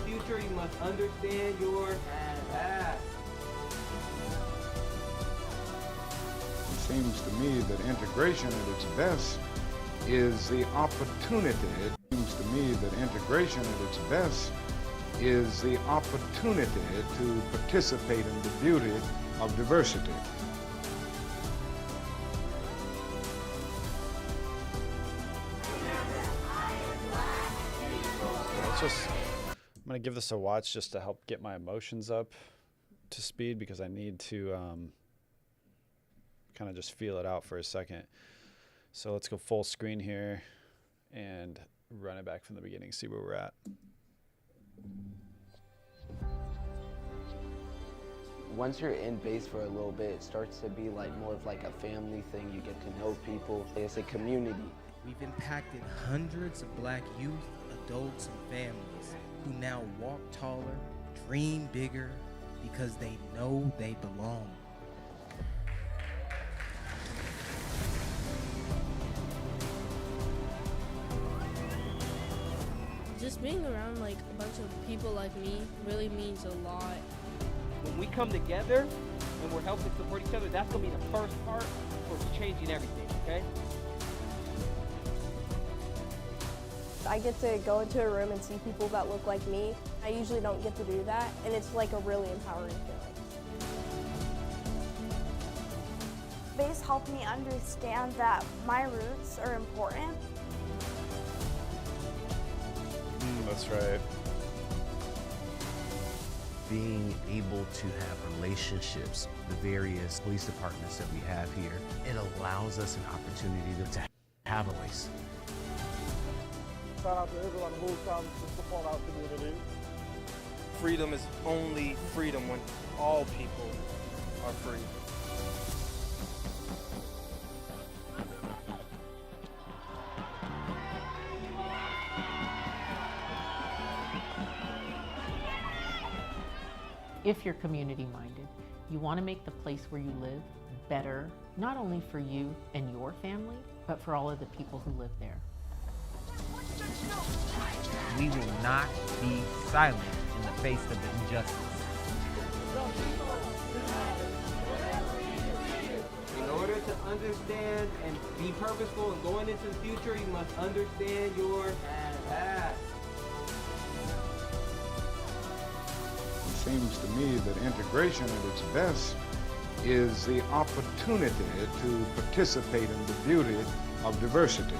Future, you must understand your past. It seems to me that integration at its best is the opportunity. It seems to me that integration at its best is the opportunity to participate in the beauty of diversity. I'm going to give this a watch just to help get my emotions up to speed because I need to kind of just feel it out for a second. So let's go full screen here and run it back from the beginning, see where we're at. Once you're in base for a little bit, it starts to be like more of like a family thing. You get to know people. It's a community. We've impacted hundreds of black youth, adults, and families who now walk taller, dream bigger, because they know they belong. Just being around like a bunch of people like me really means a lot. When we come together and we're helping support each other, that's gonna be the first part for changing everything, okay? I get to go into a room and see people that look like me. I usually don't get to do that, and it's like a really empowering feeling. Base helped me understand that my roots are important. That's right. Being able to have relationships, the various police departments that we have here, it allows us an opportunity to have a voice. Shout out to everyone who comes to support our community. Freedom is only freedom when all people are free. If you're community minded, you want to make the place where you live better, not only for you and your family, but for all of the people who live there. We will not be silent in the face of injustice. In order to understand and be purposeful and going into the future, you must understand your past. It seems to me that integration at its best is the opportunity to participate in the beauty of diversity.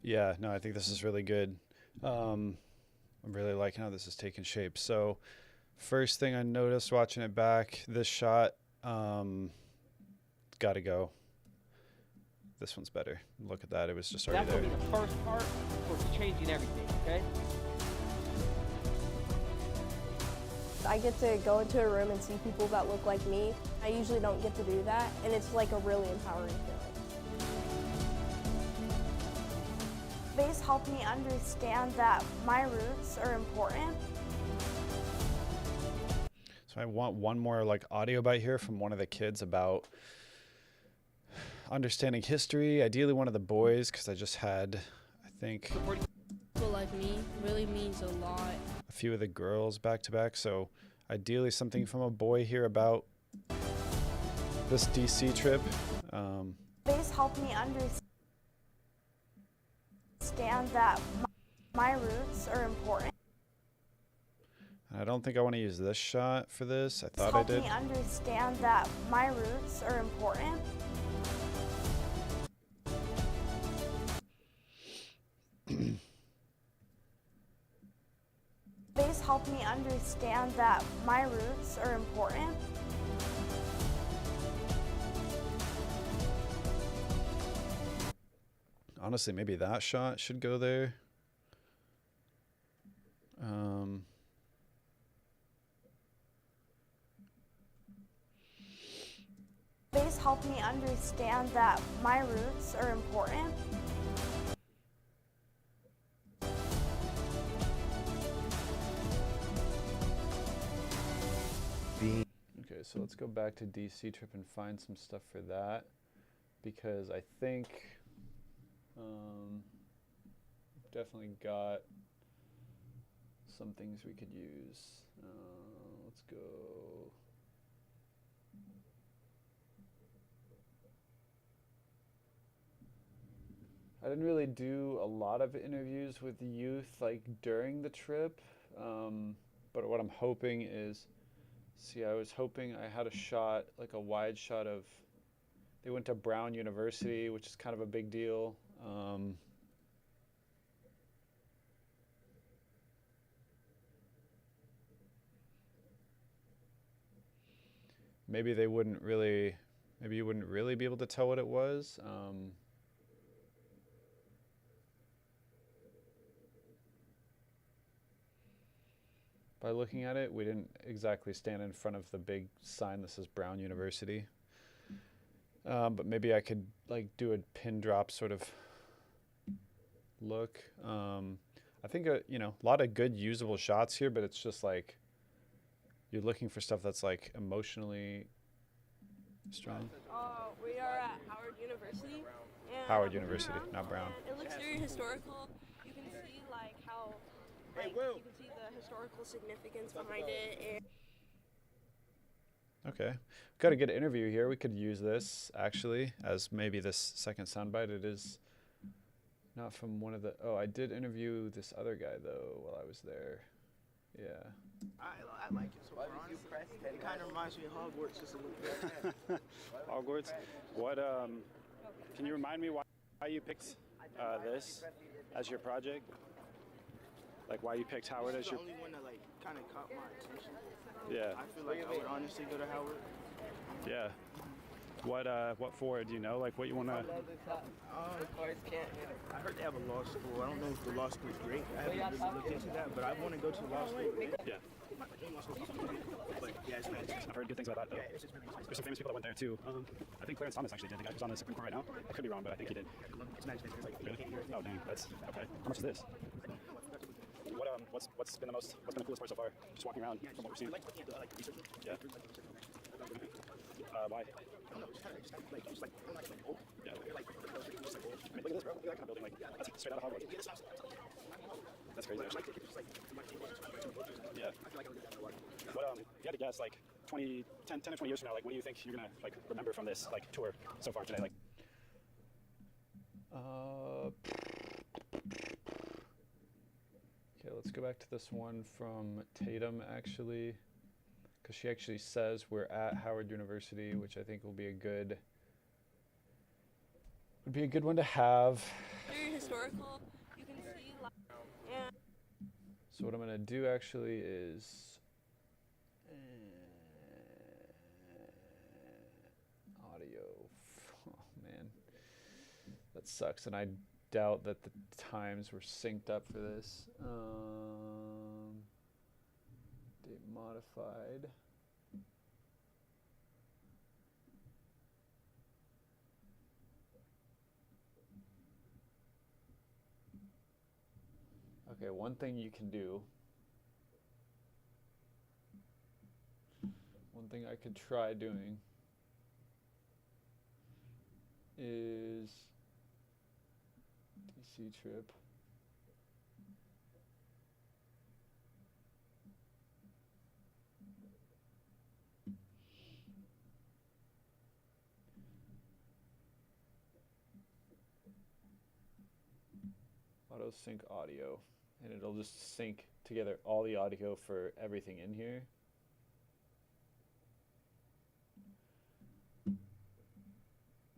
Yeah, no, I think this is really good. I'm really liking how this is taking shape. So first thing I noticed watching it back, this shot, gotta go. This one's better. Look at that, it was just already That's there. gonna be the first part for changing everything, okay? I get to go into a room and see people that look like me. I usually don't get to do that, and it's like a really empowering feeling. Base helped me understand that my roots are important. So I want one more like audio bite here from one of the kids about understanding history, ideally one of the boys, because I just had, I think, People like me really means a lot. a few of the girls back to back. So ideally something from a boy here about this DC trip. Base helped me understand that my roots are important. I don't think I want to use this shot for this. I Base thought I helped did. me understand that my roots are important. Base helped me understand that my roots are important. Honestly, maybe that shot should go there. Base helped me understand that my roots are important. Okay, so let's go back to DC trip and find some stuff for that, because I think definitely got some things we could use. Let's go. I didn't really do a lot of interviews with youth like during the trip, but what I'm hoping is, see, I was hoping I had a shot, like a wide shot of, they went to Brown University, which is kind of a big deal. maybe they wouldn't really, maybe you wouldn't really be able to tell what it was. By looking at it, we didn't exactly stand in front of the big sign that says Brown University. But maybe I could like do a pin drop sort of look. I think, you know, a lot of good usable shots here, but it's just like you're looking for stuff that's like emotionally strong. We are at Howard University. And Howard University, not Brown. It looks very historical. You can see like how, like, you can see the historical significance behind it. And Okay, got a good interview here. We could use this actually as maybe this second soundbite. It is not from one of the. Oh, I did interview this other guy though while I was there. Yeah. I like it so far, honestly. It kind of reminds me of Hogwarts just a little bit. Hogwarts. What? Can you remind me why you picked this as your project? Like why you picked Howard as your? It's the only one that like kind of caught my attention. Yeah. I feel like I would honestly go to Howard. Yeah. What for? Do you know like what you want to? I heard they have a law school. I don't know if the law school is great. I haven't really looked into that, but I want to go to law school. Yeah. I've heard good things about that. There's some famous people that went there too. I think Clarence Thomas actually did. The guy who's on the Supreme Court right now. I could be wrong, but I think he did. Really? Oh dang, that's okay. How much is this? What's been the coolest part so far? Just walking around from what we're seeing. Yeah. Why? Yeah. I mean, look at this, bro. Look at that kind of building. Like, that's straight out of Hogwarts. That's crazy, actually. Yeah. What, if you had to guess, like, 10 or 20 years from now, like, what do you think you're gonna, like, remember from this, like, tour so far today? Like, Okay, let's go back to this one from Tatum, actually, because she actually says we're at Howard University, which I think will be a good one to have. very historical. You can see and So what I'm gonna do actually is audio. Oh man, that sucks, and I doubt that the times were synced up for this. Date modified. Okay, one thing you can do. One thing I could try doing is DC trip. Auto sync audio, and it'll just sync together all the audio for everything in here.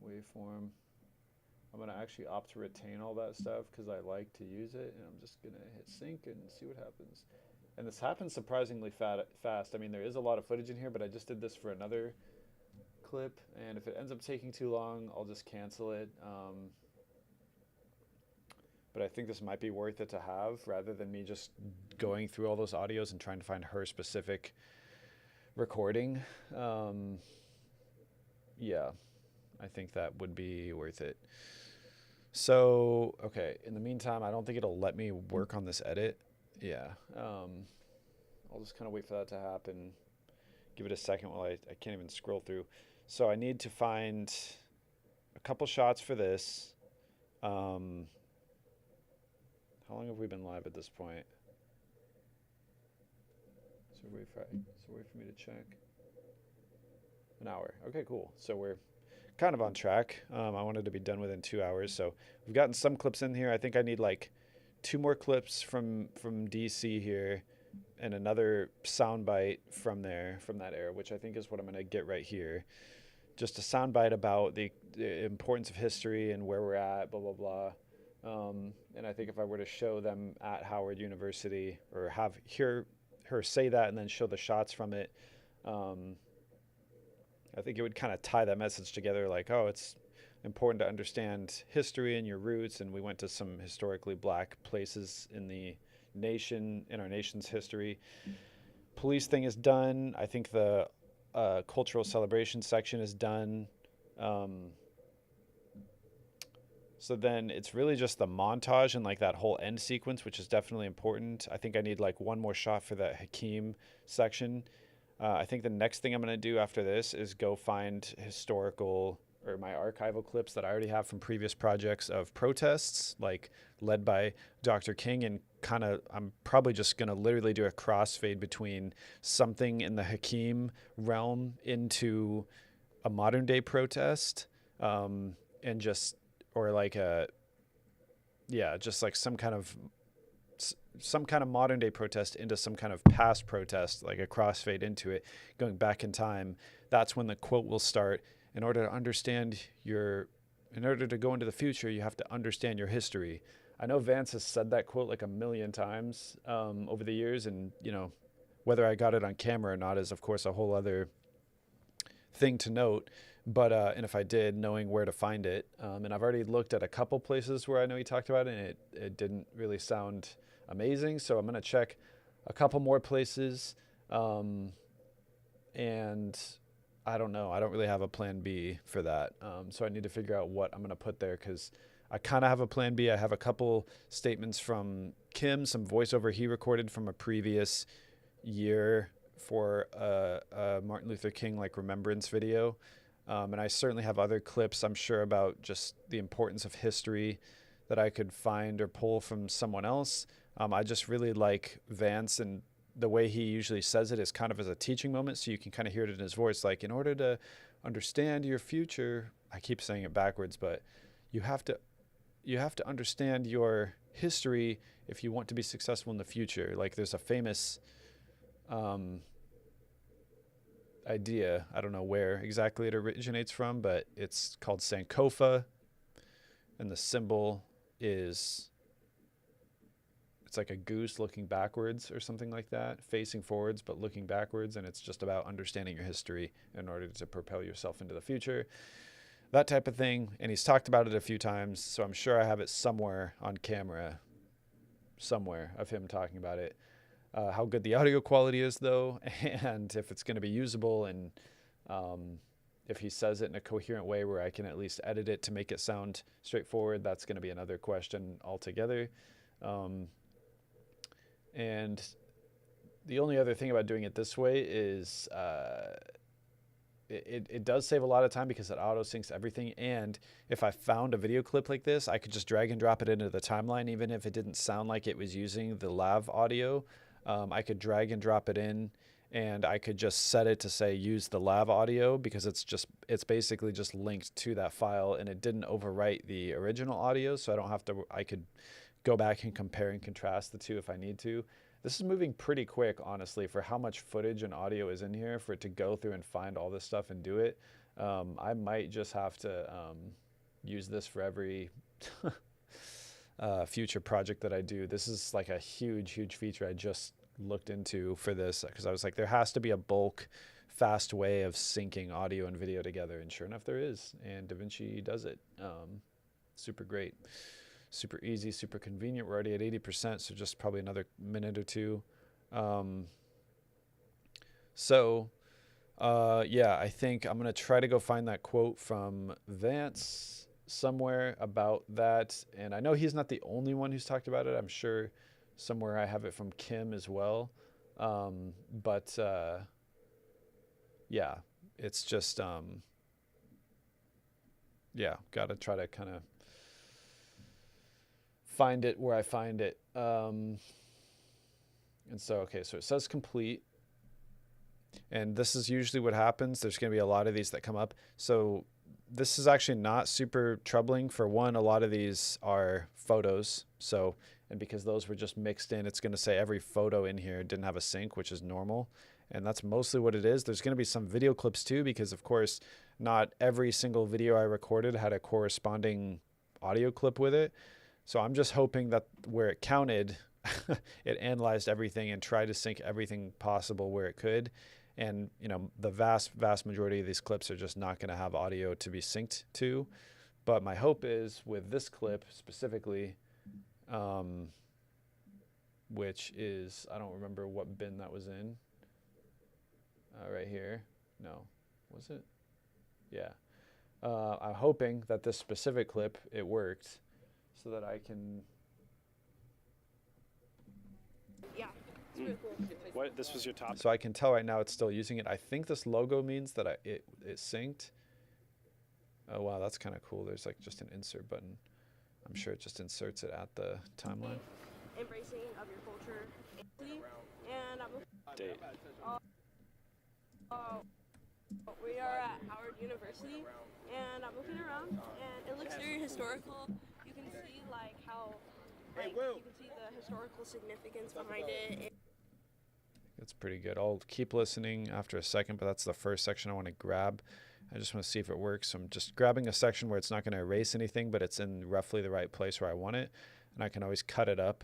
Waveform. I'm gonna actually opt to retain all that stuff because I like to use it, and I'm just gonna hit sync and see what happens. And this happens surprisingly fast. I mean, there is a lot of footage in here, but I just did this for another clip, and if it ends up taking too long, I'll just cancel it. But I think this might be worth it to have rather than me just going through all those audios and trying to find her specific recording. Yeah, I think that would be worth it. So, okay, in the meantime, I don't think it'll let me work on this edit. Yeah, I'll just kind of wait for that to happen. Give it a second while I can't even scroll through. So I need to find a couple shots for this. How long have we been live at this point? So wait for me to check. An hour. Okay, cool. So we're kind of on track. I wanted to be done within 2 hours. So we've gotten some clips in here. I think I need like 2 more clips from DC here and another soundbite from that era, which I think is what I'm going to get right here. Just a soundbite about the importance of history and where we're at, blah, blah, blah. And I think if I were to show them at Howard University or hear her say that and then show the shots from it, I think it would kind of tie that message together, like, oh, it's important to understand history and your roots. And we went to some historically black places in the nation, in our nation's history. Police thing is done. I think the cultural celebration section is done. So then it's really just the montage and like that whole end sequence, which is definitely important. I think I need like one more shot for that Hakeem section. I think the next thing I'm going to do after this is go find historical or my archival clips that I already have from previous projects of protests, like led by Dr. King, and kind of, I'm probably just going to literally do a crossfade between something in the Hakeem realm into a modern day protest, and just, or like just like some kind of modern day protest into some kind of past protest, like a crossfade into it, going back in time. That's when the quote will start. In order to go into the future, you have to understand your history. I know Vance has said that quote like a million times over the years, and you know, whether I got it on camera or not is of course a whole other thing to note. But and if I did, knowing where to find it, and I've already looked at a couple places where I know he talked about it, and it didn't really sound amazing. So I'm gonna check a couple more places, and I don't know. I don't really have a plan B for that. So I need to figure out what I'm gonna put there, because I kind of have a plan B. I have a couple statements from Kim, some voiceover he recorded from a previous year for a Martin Luther King like remembrance video. And I certainly have other clips, I'm sure, about just the importance of history that I could find or pull from someone else. I just really like Vance, and the way he usually says it is kind of as a teaching moment, so you can kind of hear it in his voice. Like, in order to understand your future, I keep saying it backwards, but you have to understand your history if you want to be successful in the future. Like, there's a famous idea, I don't know where exactly it originates from, but it's called Sankofa, and the symbol is, it's like a goose looking backwards or something like that, facing forwards but looking backwards, and it's just about understanding your history in order to propel yourself into the future, that type of thing. And he's talked about it a few times, so I'm sure I have it somewhere on camera, somewhere, of him talking about it. How good the audio quality is, though, and if it's going to be usable, and if he says it in a coherent way where I can at least edit it to make it sound straightforward, that's going to be another question altogether. And the only other thing about doing it this way is it does save a lot of time, because it auto syncs everything. And if I found a video clip like this, I could just drag and drop it into the timeline, even if it didn't sound like it was using the lav audio. I could drag and drop it in, and I could just set it to say use the lav audio, because it's basically just linked to that file, and it didn't overwrite the original audio, so I could go back and compare and contrast the two if I need to. This is moving pretty quick, honestly, for how much footage and audio is in here, for it to go through and find all this stuff and do it. I might just have to use this for every future project that I do. This is like a huge feature I just looked into for this, because I was like, there has to be a bulk, fast way of syncing audio and video together, and sure enough there is, and DaVinci does it. Super great, super easy, super convenient. We're already at 80%, so just probably another minute or two. Yeah, I think I'm gonna try to go find that quote from Vance somewhere about that, and I know he's not the only one who's talked about it. I'm sure somewhere I have it from Kim as well, yeah, it's just gotta try to kind of find it where I find it. And so, okay, so it says complete, and this is usually what happens. There's going to be a lot of these that come up, so this is actually not super troubling. For one, a lot of these are photos, so, and because those were just mixed in, it's going to say every photo in here didn't have a sync, which is normal, and that's mostly what it is. There's going to be some video clips too, because of course not every single video I recorded had a corresponding audio clip with it. So I'm just hoping that where it counted, it analyzed everything and tried to sync everything possible where it could. And, you know, the vast majority of these clips are just not going to have audio to be synced to. But my hope is with this clip specifically, which is, I don't remember what bin that was in. Right here. No, was it? Yeah. I'm hoping that this specific clip, it worked so that I can... Yeah, it's really cool. What? This was your top? So I can tell right now it's still using it. I think this logo means that it synced. Oh, wow, that's kind of cool. There's like just an insert button. I'm sure it just inserts it at the timeline. Embracing of your culture, and Date. We are at Howard University, and I'm looking around, and it looks very historical. You can see like how, like, you can see the historical significance behind it. It's pretty good. I'll keep listening after a second, but that's the first section I want to grab. I just want to see if it works. So I'm just grabbing a section where it's not going to erase anything, but it's in roughly the right place where I want it. And I can always cut it up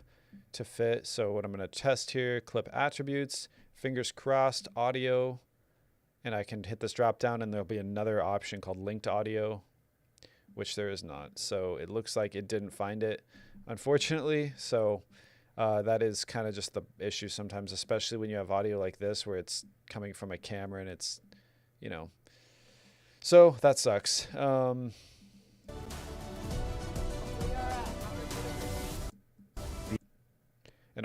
to fit. So what I'm going to test here, clip attributes, fingers crossed, audio, and I can hit this drop down and there'll be another option called linked audio, which there is not. So it looks like it didn't find it, unfortunately. So that is kind of just the issue sometimes, especially when you have audio like this where it's coming from a camera and it's, you know, so that sucks. And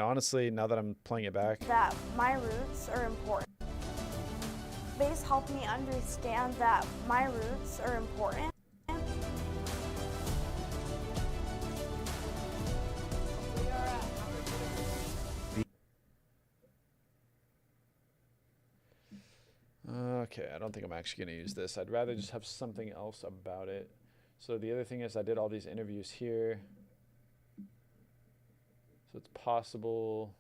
honestly, now that I'm playing it back, that my roots are important. Bass helped me understand that my roots are important. Okay, I don't think I'm actually going to use this. I'd rather just have something else about it. So the other thing is I did all these interviews here. So it's possible.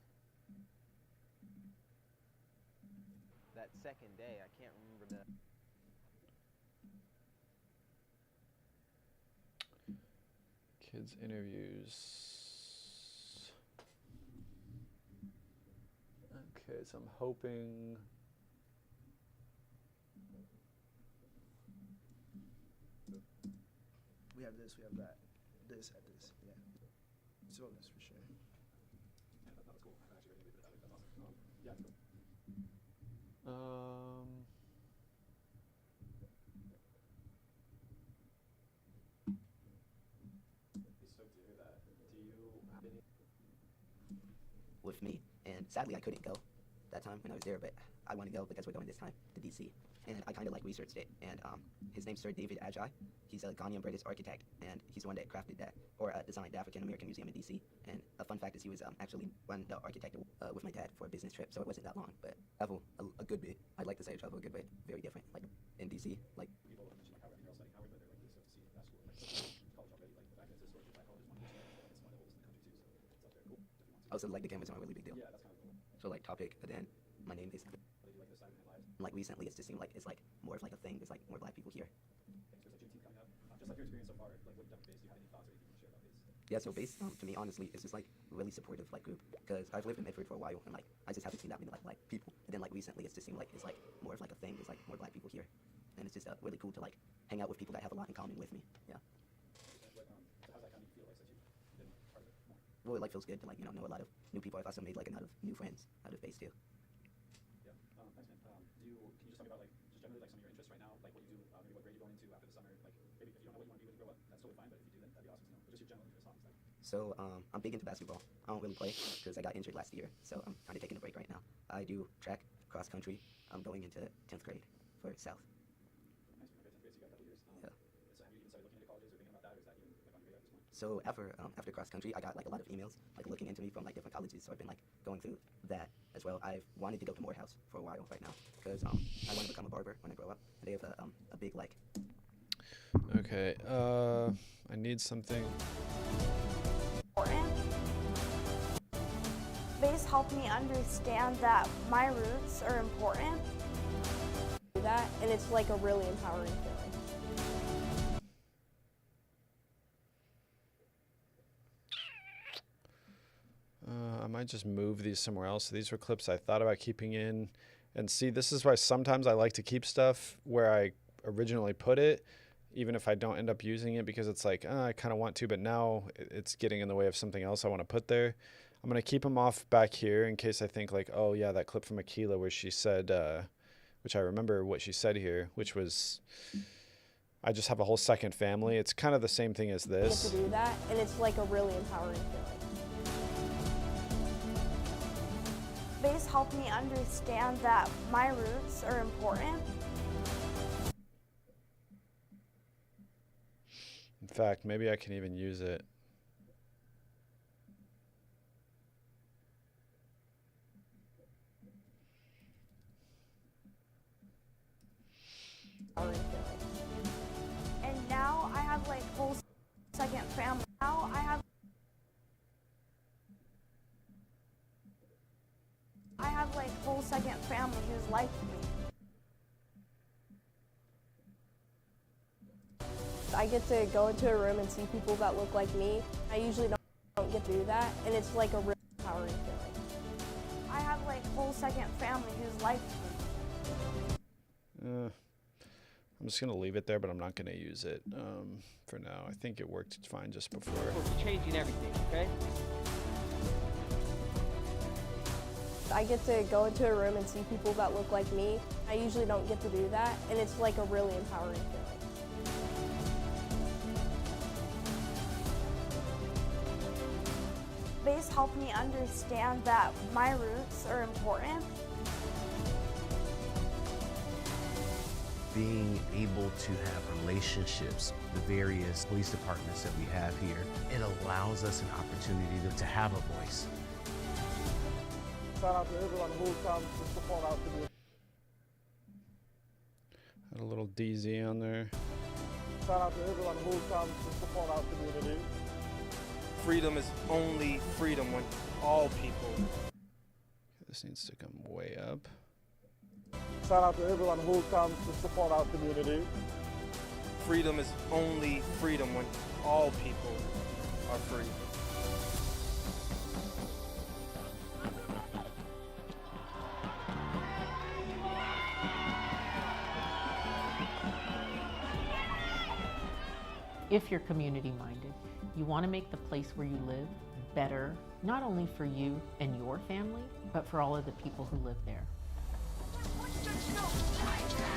That second day, I can't remember the... Kids interviews. Okay, so I'm hoping... We have this, we have that. This, at this, yeah. So that's for sure. With me, and sadly I couldn't go that time when I was there, but I want to go because we're going this time to DC, and I kind of like researched it, and his name's Sir David Adjaye. He's a Ghanaian British architect, and he's the one that crafted that, or designed the African American Museum in DC. And a fun fact is he was actually the architect with my dad for a business trip, so it wasn't that long, but travel a good bit. I'd like to say I travel a good bit, very different, like in DC, like. Also, like the cameras are a really big deal. So like topic, and then my name is. Like recently, it's just seemed like it's like more of like a thing. There's like more Black people here. Yeah, so Bass, to me, honestly, it's just like really supportive like group, because I've lived in Medford for a while, and like I just haven't seen that many like Black people. And then like recently, it's just seemed like it's like more of like a thing. There's like more Black people here, and it's just really cool to like hang out with people that have a lot in common with me. Yeah. Well, it like feels good to like know a lot of new people. I've also made like a lot of new friends out of Bass too. Yeah. Thanks, man. Can you just tell me about like just generally like some of your interests right now, like what you do, maybe what grade you're going into after the summer, like maybe if you don't know what you want to be when you grow up, that's totally fine. But if you do, then that'd be awesome to know. But just your general interests, hobbies. So I'm big into basketball. I don't really play because I got injured last year, so I'm kind of taking a break right now. I do track, cross country. I'm going into 10th grade for South. Nice, man. Okay, 10th grade, so you got a couple years. Yeah. So have you even started looking into colleges or thinking about that, or is that even like on your radar at this point? So after cross country, I got like a lot of emails like looking into me from like different colleges. So I've been like going through that as well. I've wanted to go to Morehouse for a while right now because I want to become a barber when I grow up. They have a big like. Okay, I need something. Bass helped me understand that my roots are important. That, and it's like a really empowering feeling. I might just move these somewhere else. So these were clips I thought about keeping in, And see, this is why sometimes I like to keep stuff where I originally put it, even if I don't end up using it, because it's like, I kind of want to, but now it's getting in the way of something else I want to put there. I'm going to keep them off back here in case I think like, oh yeah, that clip from Akilah where she said, which I remember what she said here, which was, I just have a whole second family. It's kind of the same thing as this. Get to do that, and it's like a really empowering feeling. Base helped me understand that my roots are important. In fact, maybe I can even use it. And now I have like whole second family. Now I have like whole second family who's like me. I get to go into a room and see people that look like me. I usually don't get to do that, and it's like a really empowering feeling. I have like whole second family who's like me. I'm just going to leave it there, but I'm not going to use it for now. I think it worked fine just before. It's changing everything, okay? I get to go into a room and see people that look like me. I usually don't get to do that, and it's like a really empowering feeling. Base helped me understand that my roots are important. Being able to have relationships, the various police departments that we have here, it allows us an opportunity to have a voice. Shout out to everyone who comes to support our community. Had a little DZ on there. Shout out to everyone who comes to support our community. Freedom is only freedom when all people. This needs to come way up. Shout out to everyone who comes to support our community. Freedom is only freedom when all people are free. If you're community minded, you want to make the place where you live better, not only for you and your family, but for all of the people who live there.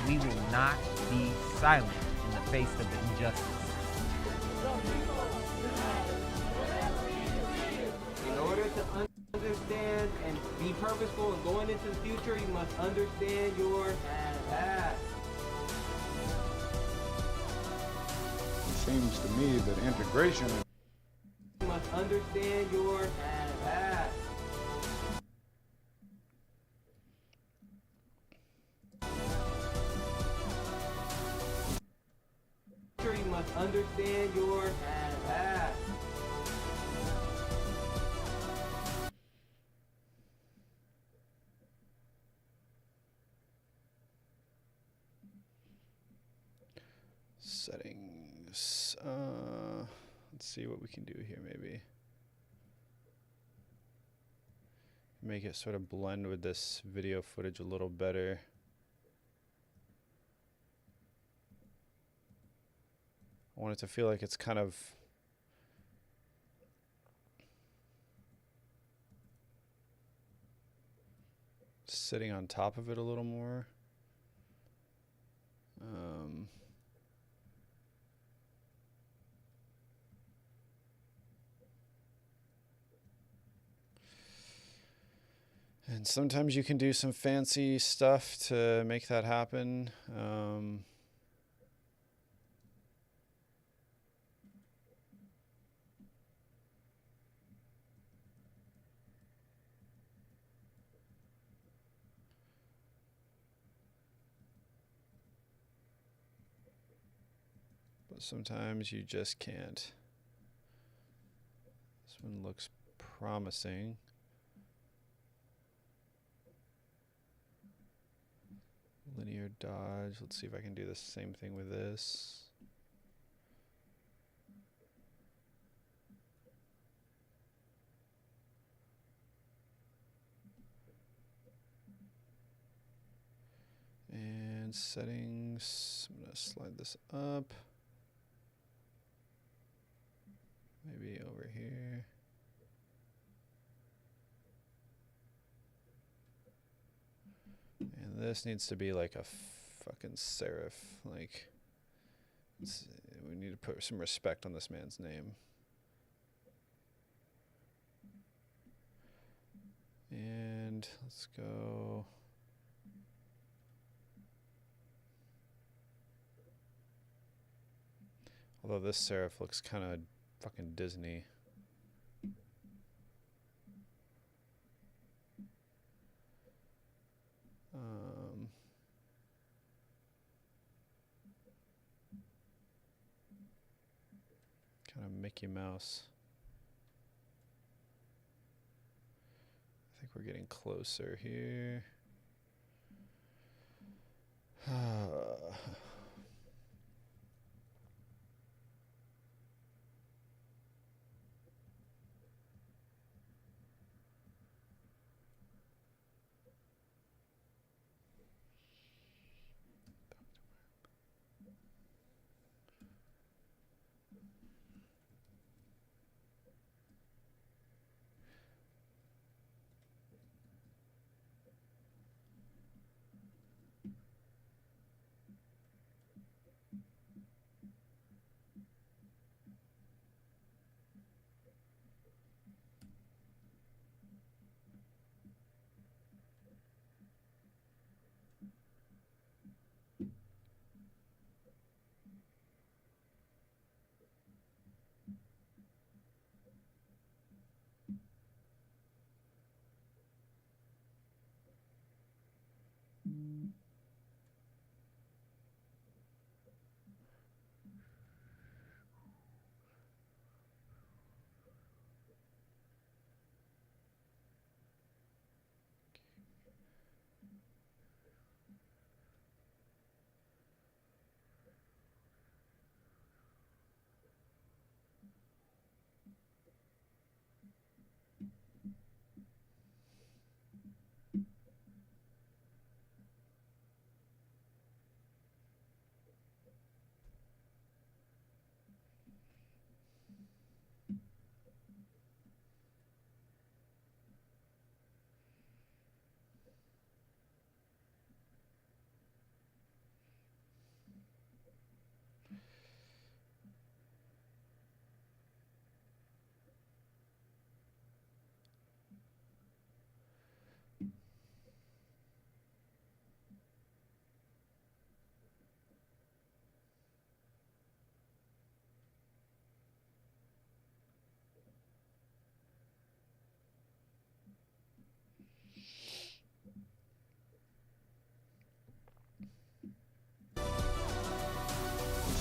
We will not be silent in the face of injustice. In order to understand and be purposeful and going into the future, you must understand your past. It seems to me that integration. You must understand your past. You must understand your past. Settings. Let's see what we can do here maybe. Make it sort of blend with this video footage a little better. I want it to feel like it's kind of sitting on top of it a little more. And sometimes you can do some fancy stuff to make that happen. But sometimes you just can't. This one looks promising. Linear dodge. Let's see if I can do the same thing with this. And settings, I'm gonna slide this up. Maybe over here. And this needs to be like a fucking serif. Like, we need to put some respect on this man's name. And let's go. Although this serif looks kind of fucking Disney. Kind of Mickey Mouse. I think we're getting closer here.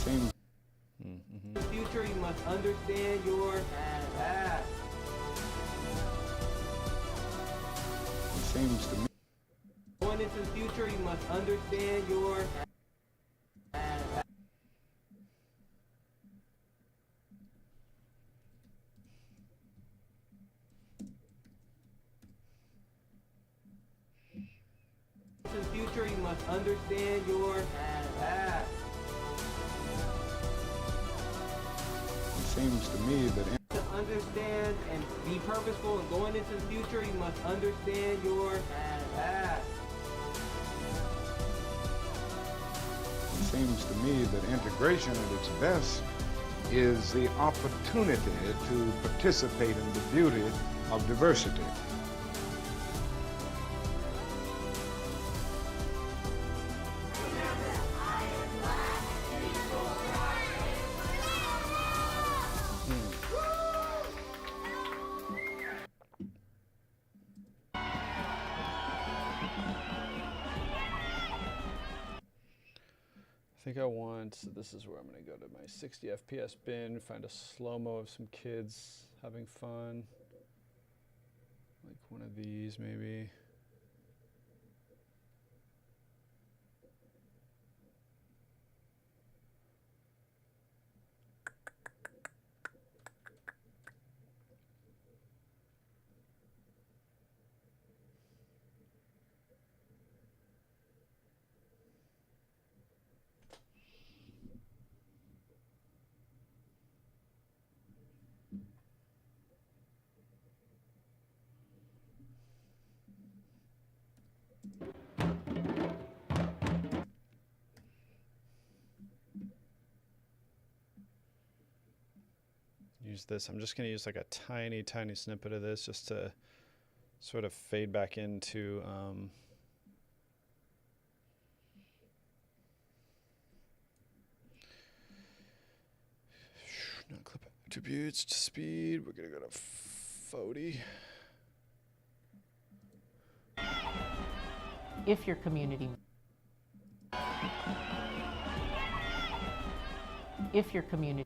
Seems. In the future, you must understand your past. Seems to me. Going into the future, you must understand your past. In the future, you must understand your past. Seems to me that To understand and be purposeful and going into the future, you must understand your past. seems to me that integration at its best is the opportunity to participate in the beauty of diversity. I think I want, so this is where I'm going to go to my 60 FPS bin, find a slow-mo of some kids having fun. Like one of these maybe. use this. I'm just going to use like a tiny snippet of this just to sort of fade back into not clip attributes to speed. We're going to go to 40. If your community if your community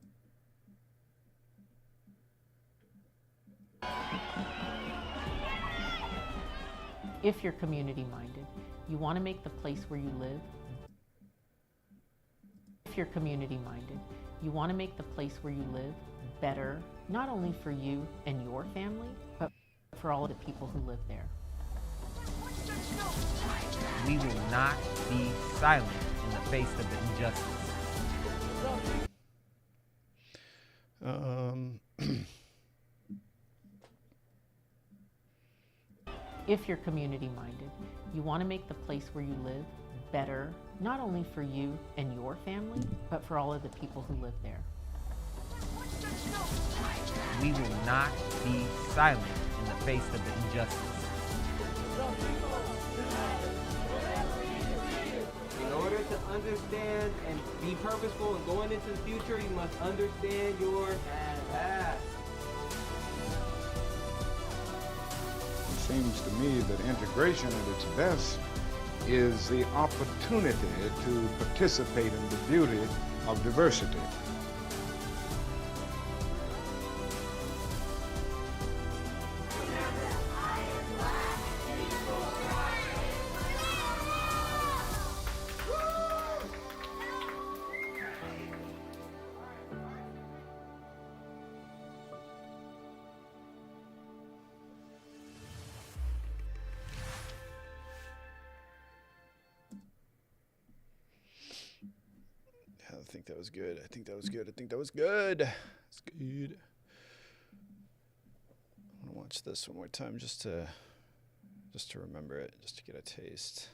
if you're community minded, you want to make the place where you live. If you're community minded, you want to make the place where you live better, not only for you and your family, but for all of the people who live there. We will not be silent in the face of the injustice. If you're community minded, you want to make the place where you live better, not only for you and your family, but for all of the people who live there. We will not be silent in the face of the injustice. In order to understand and be purposeful and going into the future, you must understand your past. It seems to me that integration at its best is the opportunity to participate in the beauty of diversity. I think that was good. I think that was good. I think that was good. It's good. I want to watch this one more time just to remember it, just to get a taste.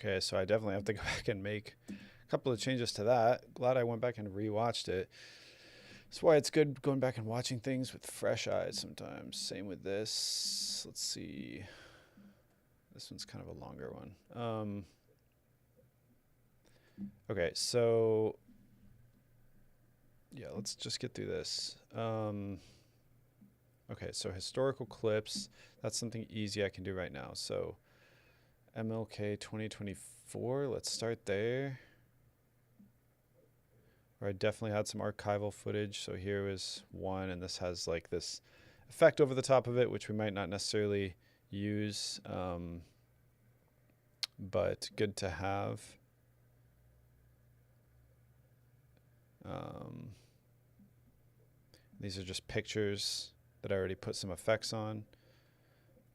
Okay, so I definitely have to go back and make a couple of changes to that. Glad I went back and rewatched it. That's why it's good going back and watching things with fresh eyes sometimes. Same with this. Let's see. This one's kind of a longer one. Okay, so yeah, let's just get through this. Okay, so historical clips. That's something easy I can do right now. So MLK 2024, let's start there. Where I definitely had some archival footage. So here was one, and this has like this effect over the top of it, which we might not necessarily use, but good to have. These are just pictures that I already put some effects on.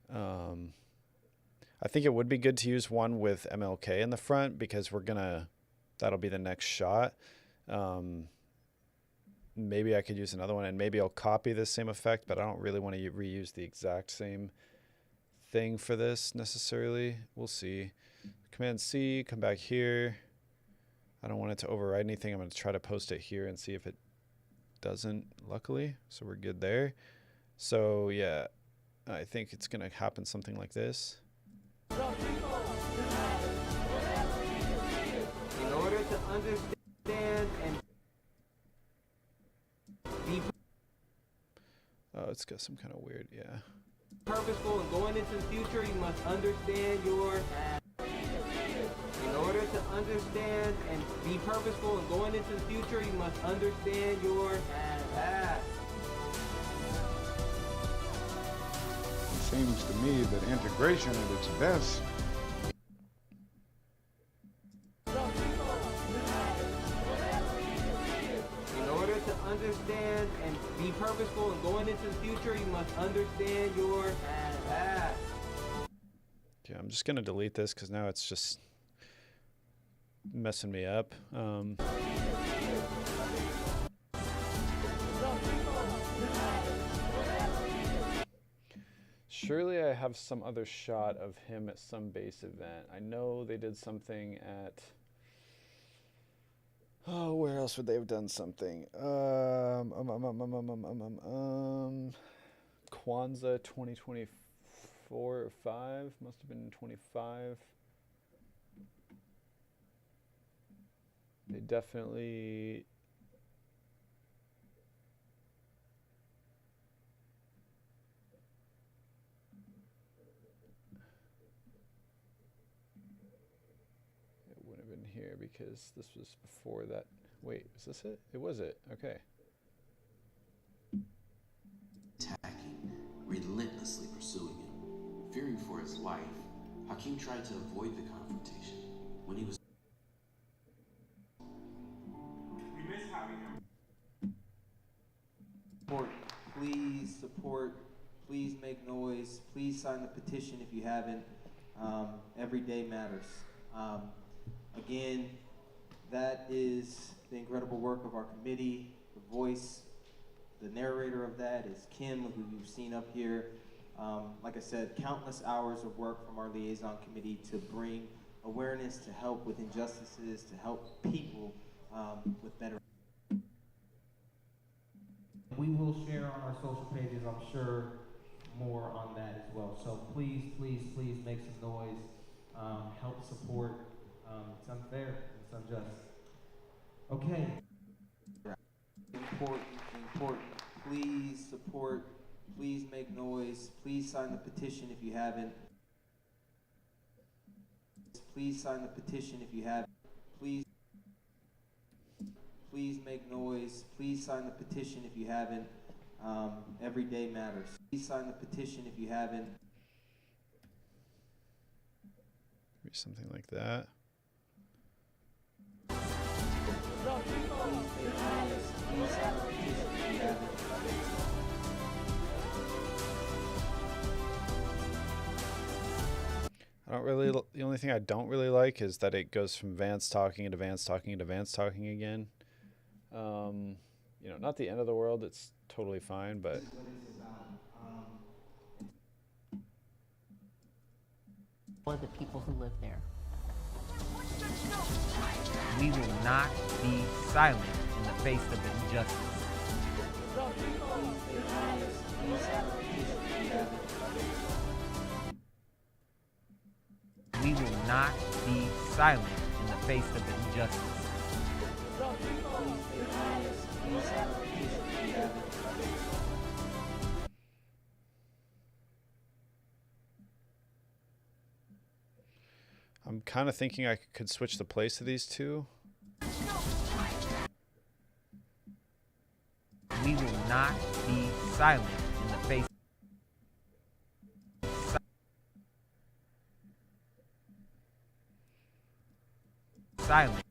I think it would be good to use one with MLK in the front because that'll be the next shot. Maybe I could use another one, and maybe I'll copy the same effect, but I don't really want to reuse the exact same thing for this necessarily. We'll see. Command C, come back here. I don't want it to override anything. I'm going to try to post it here and see if it doesn't, luckily. So we're good there. So yeah, I think it's going to happen something like this. In order to understand and be Oh, it's got some kind of weird, yeah. purposeful and going into the future, you must understand your past. In order to understand and be purposeful and going into the future, you must understand your past. It seems to me that integration at its best In order to understand and be purposeful and going into the future, you must understand your past. Yeah, I'm just going to delete this because now it's just messing me up. Surely I have some other shot of him at some base event. I know they did something at... Oh, where else would they have done something? Kwanzaa 2024 or 5 must have been 25. They definitely it wouldn't have been here because this was before that. Wait, is this it? It was it. Okay. Attacking, relentlessly pursuing him. Fearing for his life, Hakeem tried to avoid the confrontation. When he was Support, please make noise, please sign the petition if you haven't. Every day matters. Again, that is the incredible work of our committee. The voice, the narrator of that is Kim, who you've seen up here. Like I said, countless hours of work from our liaison committee to bring awareness, to help with injustices, to help people with better. We will share on our social pages, I'm sure, more on that as well. So please, please, please make some noise, help support. It's unfair, it's unjust. Okay. Important. Please support, please make noise, please sign the petition if you haven't. Please sign the petition if you haven't. Please make noise. Please sign the petition if you haven't. Every day matters. Please sign the petition if you haven't. Maybe something like that. Please make noise. Please sign the petition if you haven't. I don't really. The only thing I don't really like is that it goes from Vance talking into Vance talking into Vance talking again. You know, not the end of the world. It's totally fine, but For the people who live there. We will not be silent in the face of injustice. We will not be silent in the face of injustice. I'm kind of thinking I could switch the place of these two. We will not be silent in the face. Silent.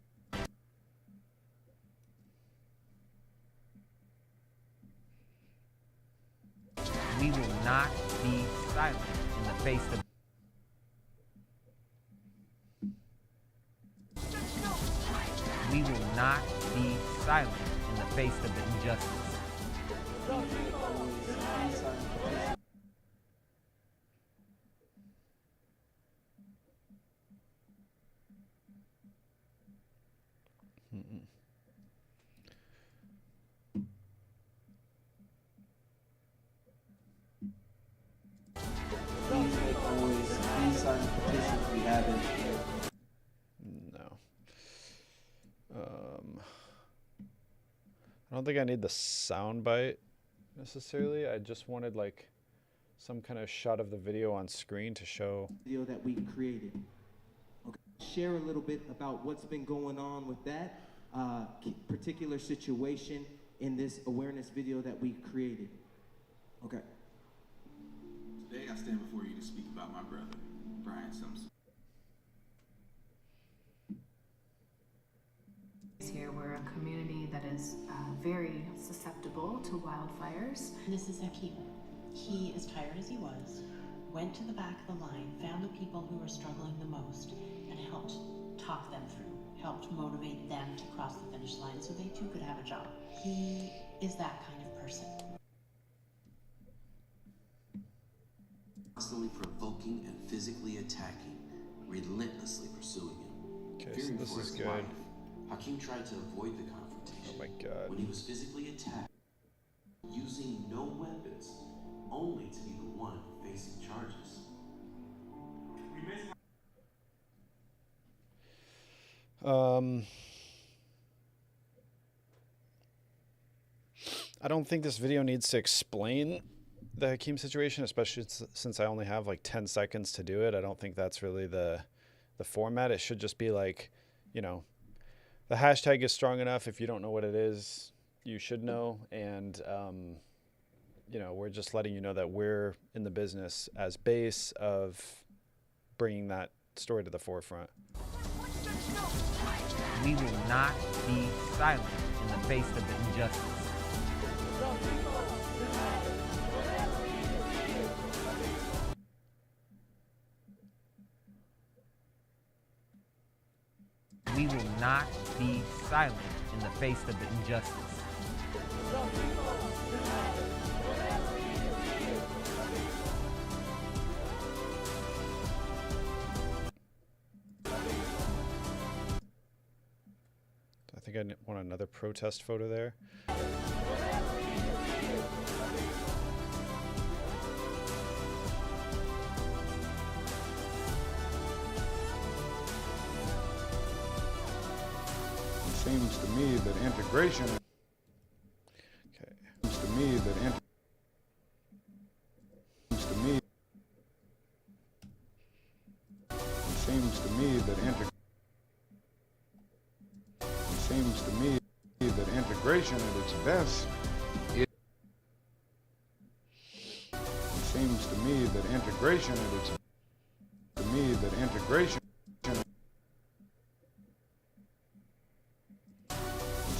We will not be silent in the face of. We will not be silent in the face of injustice. Please make noise. Please sign the petition if you haven't. No. I don't think I need the sound bite necessarily. I just wanted like some kind of shot of the video on screen to show. Video that we created. Okay. Share a little bit about what's been going on with that particular situation in this awareness video that we created. Okay. Today I stand before you to speak about my brother, Brian Simpson. Here we're a community that is very susceptible to wildfires. This is Hakeem. He, as tired as he was, went to the back of the line, found the people who were struggling the most, and helped talk them through, helped motivate them to cross the finish line so they too could have a job. He is that kind of person. Constantly provoking and physically attacking, relentlessly pursuing him. Okay, so Fearing this for is his good. life, Hakeem tried to avoid the confrontation. Oh my God. When he was physically attacked, using no weapons, only to be the one facing charges. I don't think this video needs to explain the Hakeem situation, especially since I only have like 10 seconds to do it. I don't think that's really the format. It should just be like, you know, the hashtag is strong enough. If you don't know what it is, you should know. And, you know, we're just letting you know that we're in the business as base of bringing that story to the forefront. We will not be silent in the face of injustice. We will not be silent in the face of injustice. I think I want another protest photo there. Seems to me that integration. Okay. Seems to me that seems to me that integration at its best. Seems to me that integration at its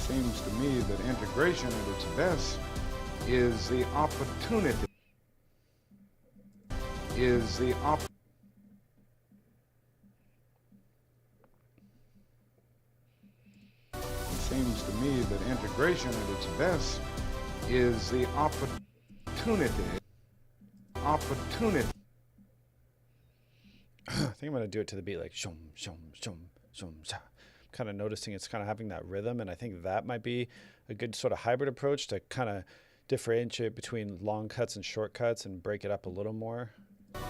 seems to me that integration at its best is the opportunity. Seems to me that integration at its best is the opportunity. I think I'm gonna do it to the beat, like shum shum shum shum sha. I'm kind of noticing it's kind of having that rhythm, and I think that might be a good sort of hybrid approach to kind of differentiate between long cuts and short cuts and break it up a little more. It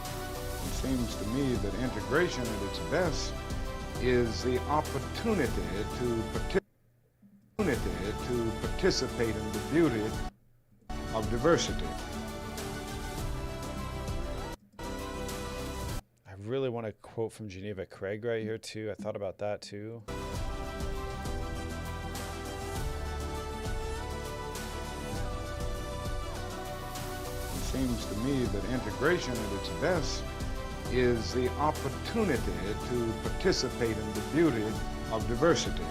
seems to me that integration at its best is the opportunity to participate in the beauty of diversity. I really want to quote from Geneva Craig right here too. I thought about that too. It seems to me that integration at its best is the opportunity to participate in the beauty of diversity.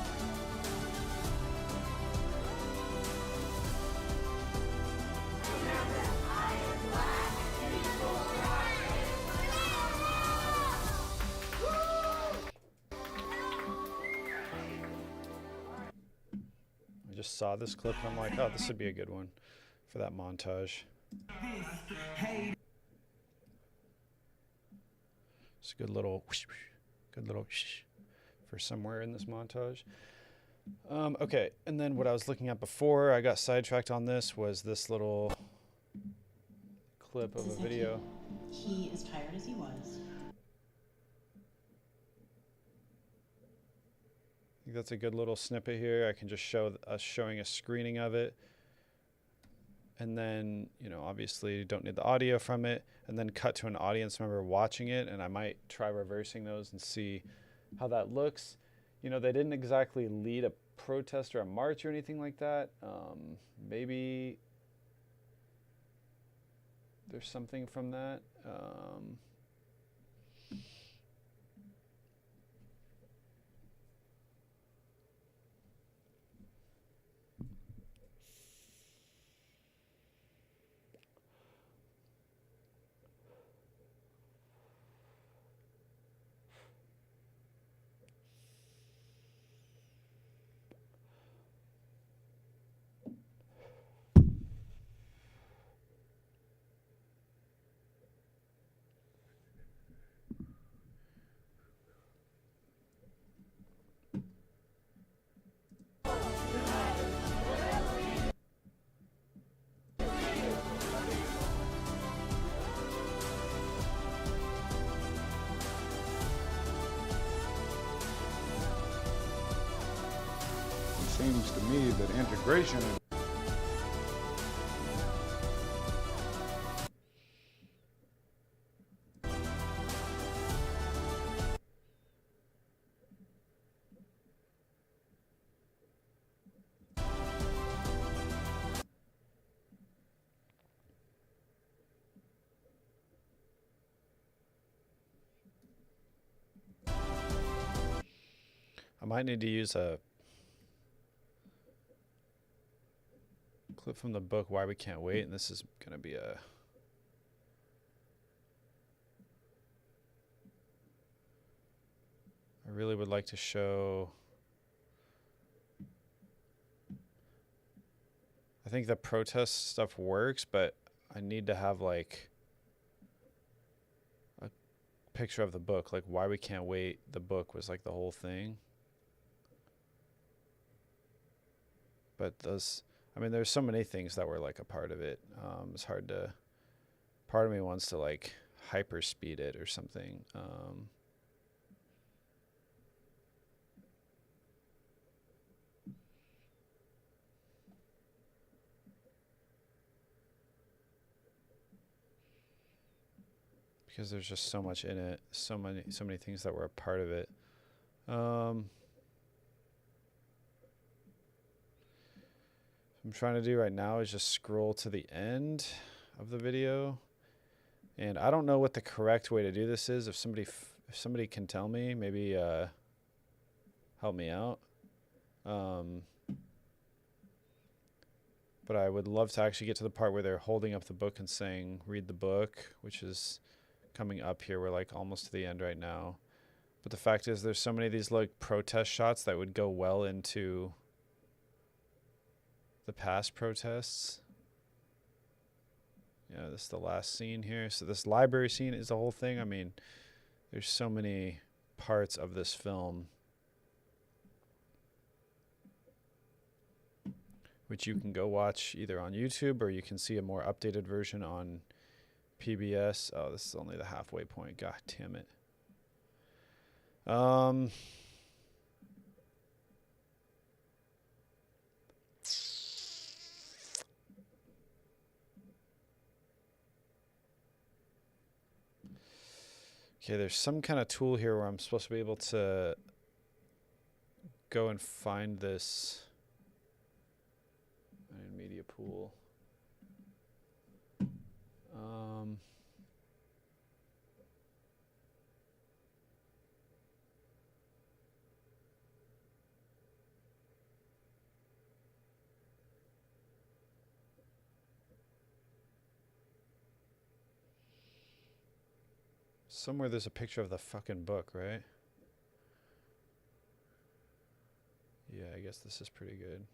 I just saw this clip and I'm like, oh, this would be a good one for that montage. It's a good little for somewhere in this montage. Okay, and then what I was looking at before I got sidetracked on this was this little clip of a video. He is tired as he was. I think that's a good little snippet here. I can just show us showing a screening of it. And then, you know, obviously you don't need the audio from it, and then cut to an audience member watching it, and I might try reversing those and see how that looks. You know, they didn't exactly lead a protest or a march or anything like that. Maybe there's something from that. Seems to me that integration I might need to use a clip from the book Why We Can't Wait, and this is going to be a I really would like to show I think the protest stuff works, but I need to have like a picture of the book, like Why We Can't Wait. The book was like the whole thing. But those, I mean, there's so many things that were like a part of it. It's hard to, part of me wants to like hyper speed it or something. Because there's just so much in it, so many things that were a part of it. I'm trying to do right now is just scroll to the end of the video, and I don't know what the correct way to do this is. If somebody can tell me, maybe help me out. But I would love to actually get to the part where they're holding up the book and saying, read the book, which is coming up here. We're like almost to the end right now. But the fact is there's so many of these like protest shots that would go well into the past protests. Yeah, this is the last scene here. So this library scene is the whole thing. I mean, there's so many parts of this film. which you can go watch either on YouTube or you can see a more updated version on PBS. Oh, this is only the halfway point. God damn it. Okay, there's some kind of tool here where I'm supposed to be able to go and find this media pool. Somewhere there's a picture of the fucking book, right? Yeah, I guess this is pretty good.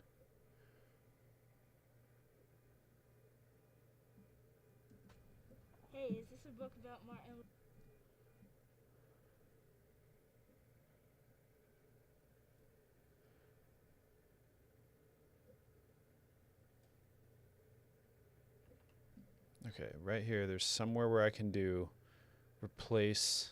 Hey, is this a book about Martin? Okay, right here, there's somewhere where I can do replace.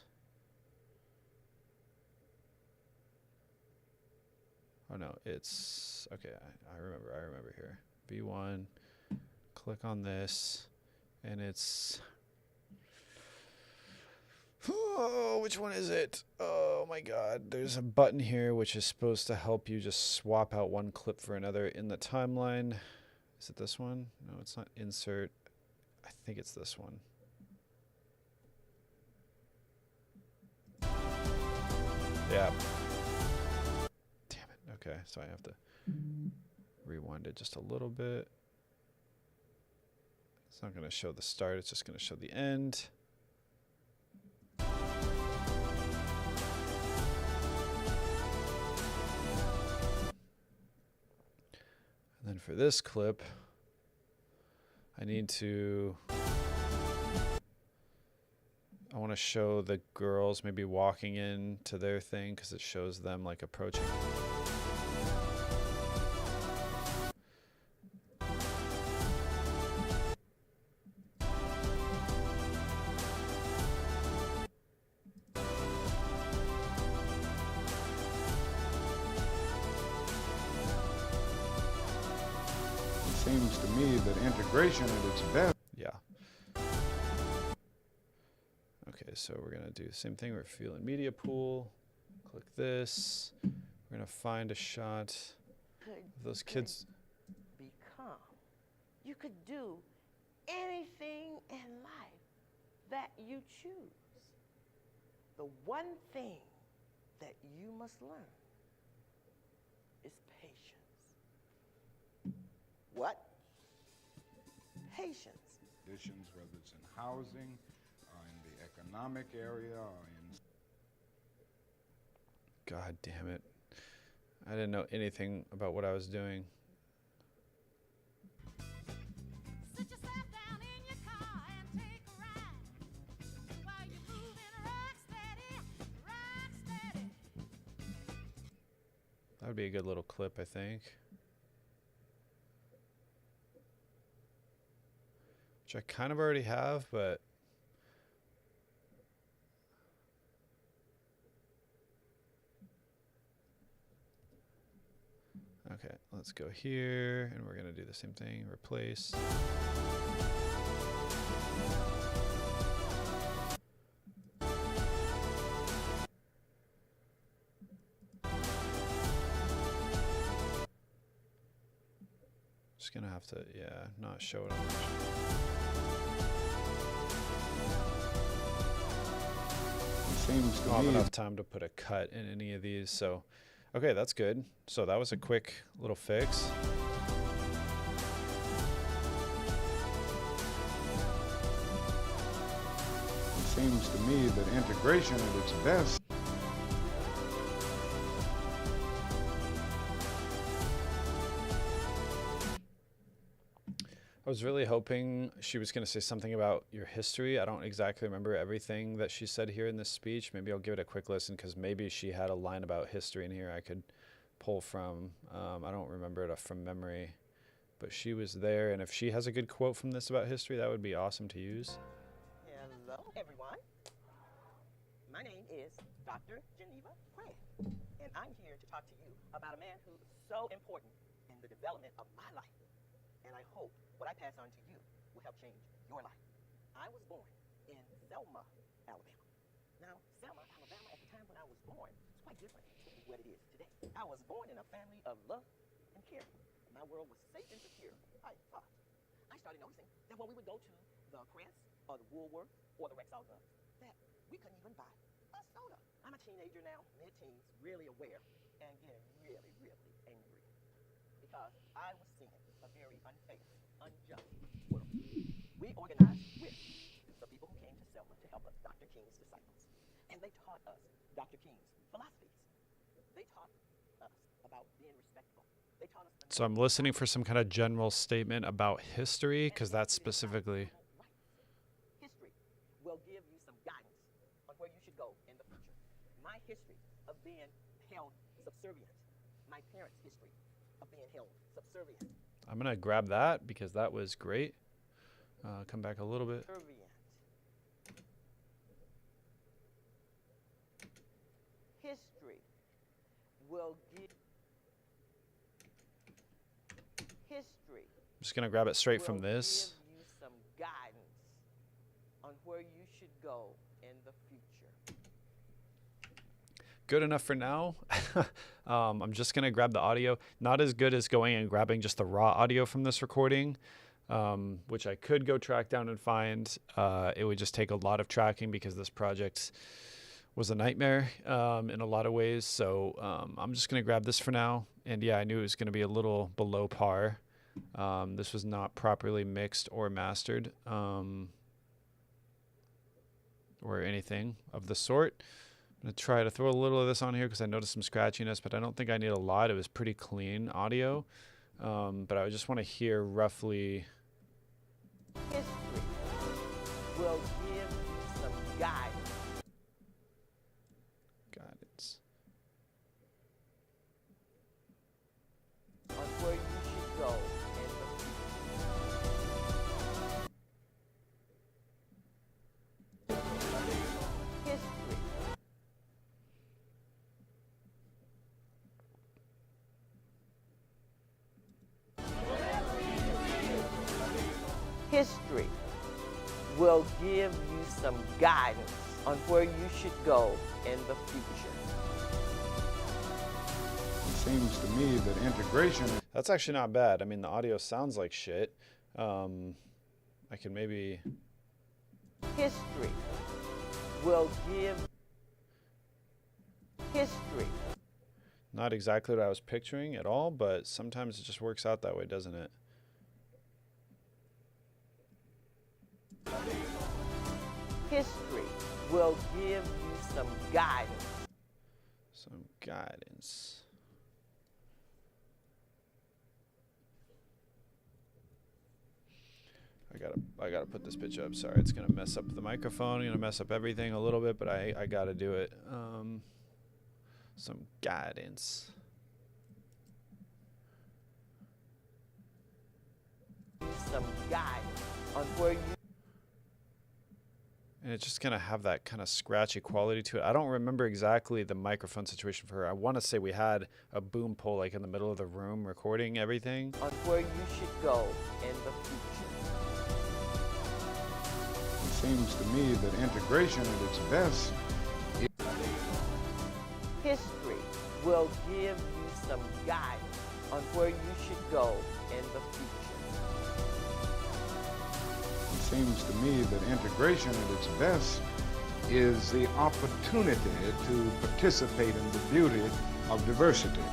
Oh no, it's okay. I remember here. V1, click on this, and it's. Oh, which one is it? Oh my God. There's a button here which is supposed to help you just swap out one clip for another in the timeline. Is it this one? No, it's not insert. I think it's this one. Yeah. Damn it. Okay, so I have to rewind it just a little bit. It's not going to show the start, it's just going to show the end. And then for this clip, I need to... I want to show the girls maybe walking into their thing because it shows them like approaching. It seems to me that integration at its best. Yeah. Okay, so we're going to do the same thing. We're feeling media pool. Click this. We're going to find a shot of those kids. Become. You could do anything in life that you choose. The one thing that you must learn is patience. What? Patience. Conditions, whether it's in housing, in the economic area, or in... God damn it. I didn't know anything about what I was doing. That would be a good little clip, I think. Which I kind of already have, but... Okay, let's go here, and we're going to do the same thing, replace. Just going to have to, yeah, not show it on the Seems to I don't have me enough time to put a cut in any of these, so okay, that's good. So that was a quick little fix. it seems to me that integration at its best. I was really hoping she was going to say something about your history. I don't exactly remember everything that she said here in this speech. Maybe I'll give it a quick listen because maybe she had a line about history in here I could pull from. I don't remember it from memory. but she was there, and if she has a good quote from this about history, that would be awesome to use. Hello, everyone. My name is Dr. Geneva Craig, and I'm here to talk to you about a man who is so important in the development of my life. And I hope what I pass on to you will help change your life. I was born in Selma, Alabama. Now, Selma, Alabama, at the time when I was born, was quite different from what it is today. I was born in a family of love and care. My world was safe and secure, I thought. I started noticing that when we would go to the Crest or the Woolworth or the Rexall, that we couldn't even buy a soda. I'm a teenager now, mid-teens, really aware, and getting really, really angry. Because I was seeing a very unfair, unjust world. We organized with the people who came to Selma to help us, Dr. King's disciples. And they taught us Dr. King's philosophies. They taught us about being respectful. They taught us. So I'm listening for some kind of general statement about history, because that's specifically. History will give you some guidance on where you should go in the future. My history of being held subservient. My parents' history of being held subservient. I'm going to grab that because that was great. Come back a little bit. History will give. History. I'm just going to grab it straight from this. Give you some guidance on where you should go in the future. Good enough for now. I'm just going to grab the audio. Not as good as going and grabbing just the raw audio from this recording, which I could go track down and find. It would just take a lot of tracking because this project was a nightmare in a lot of ways. So I'm just going to grab this for now. And yeah, I knew it was going to be a little below par. This was not properly mixed or mastered or anything of the sort. I'm going to try to throw a little of this on here because I noticed some scratchiness, but I don't think I need a lot. It was pretty clean audio. But I just want to hear roughly. History will give you some guidance. On where you should go in the History will give you some guidance on where you should go in the future. It seems to me that integration. That's actually not bad. I mean, the audio sounds like shit. I can maybe. History will give. History. Not exactly what I was picturing at all, but sometimes it just works out that way, doesn't it? History will give you some guidance. Some guidance. I gotta put this pitch up. Sorry, it's gonna mess up the microphone, gonna mess up everything a little bit, but I gotta do it. Some guidance. Some guidance on where you. And it's just gonna have that kind of scratchy quality to it. I don't remember exactly the microphone situation for her. I want to say we had a boom pole like in the middle of the room recording everything. On where you should go in the future. It seems to me that integration at its best. History will give you some guidance on where you should go in the future. It seems to me that integration at its best is the opportunity to participate in the beauty of diversity.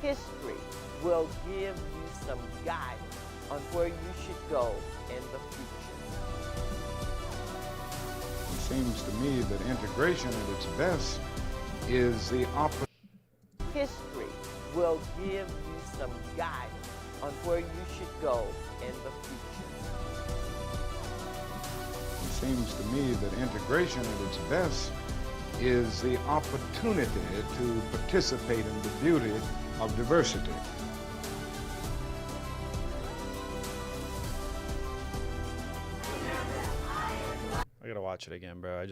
History will give you some guidance on where you should go in the future. It seems to me that integration at its best is the opportunity. History will give you some guidance on where you should go in the future. It seems to me that integration at its best is the opportunity to participate in the beauty of diversity. I gotta watch it again, bro.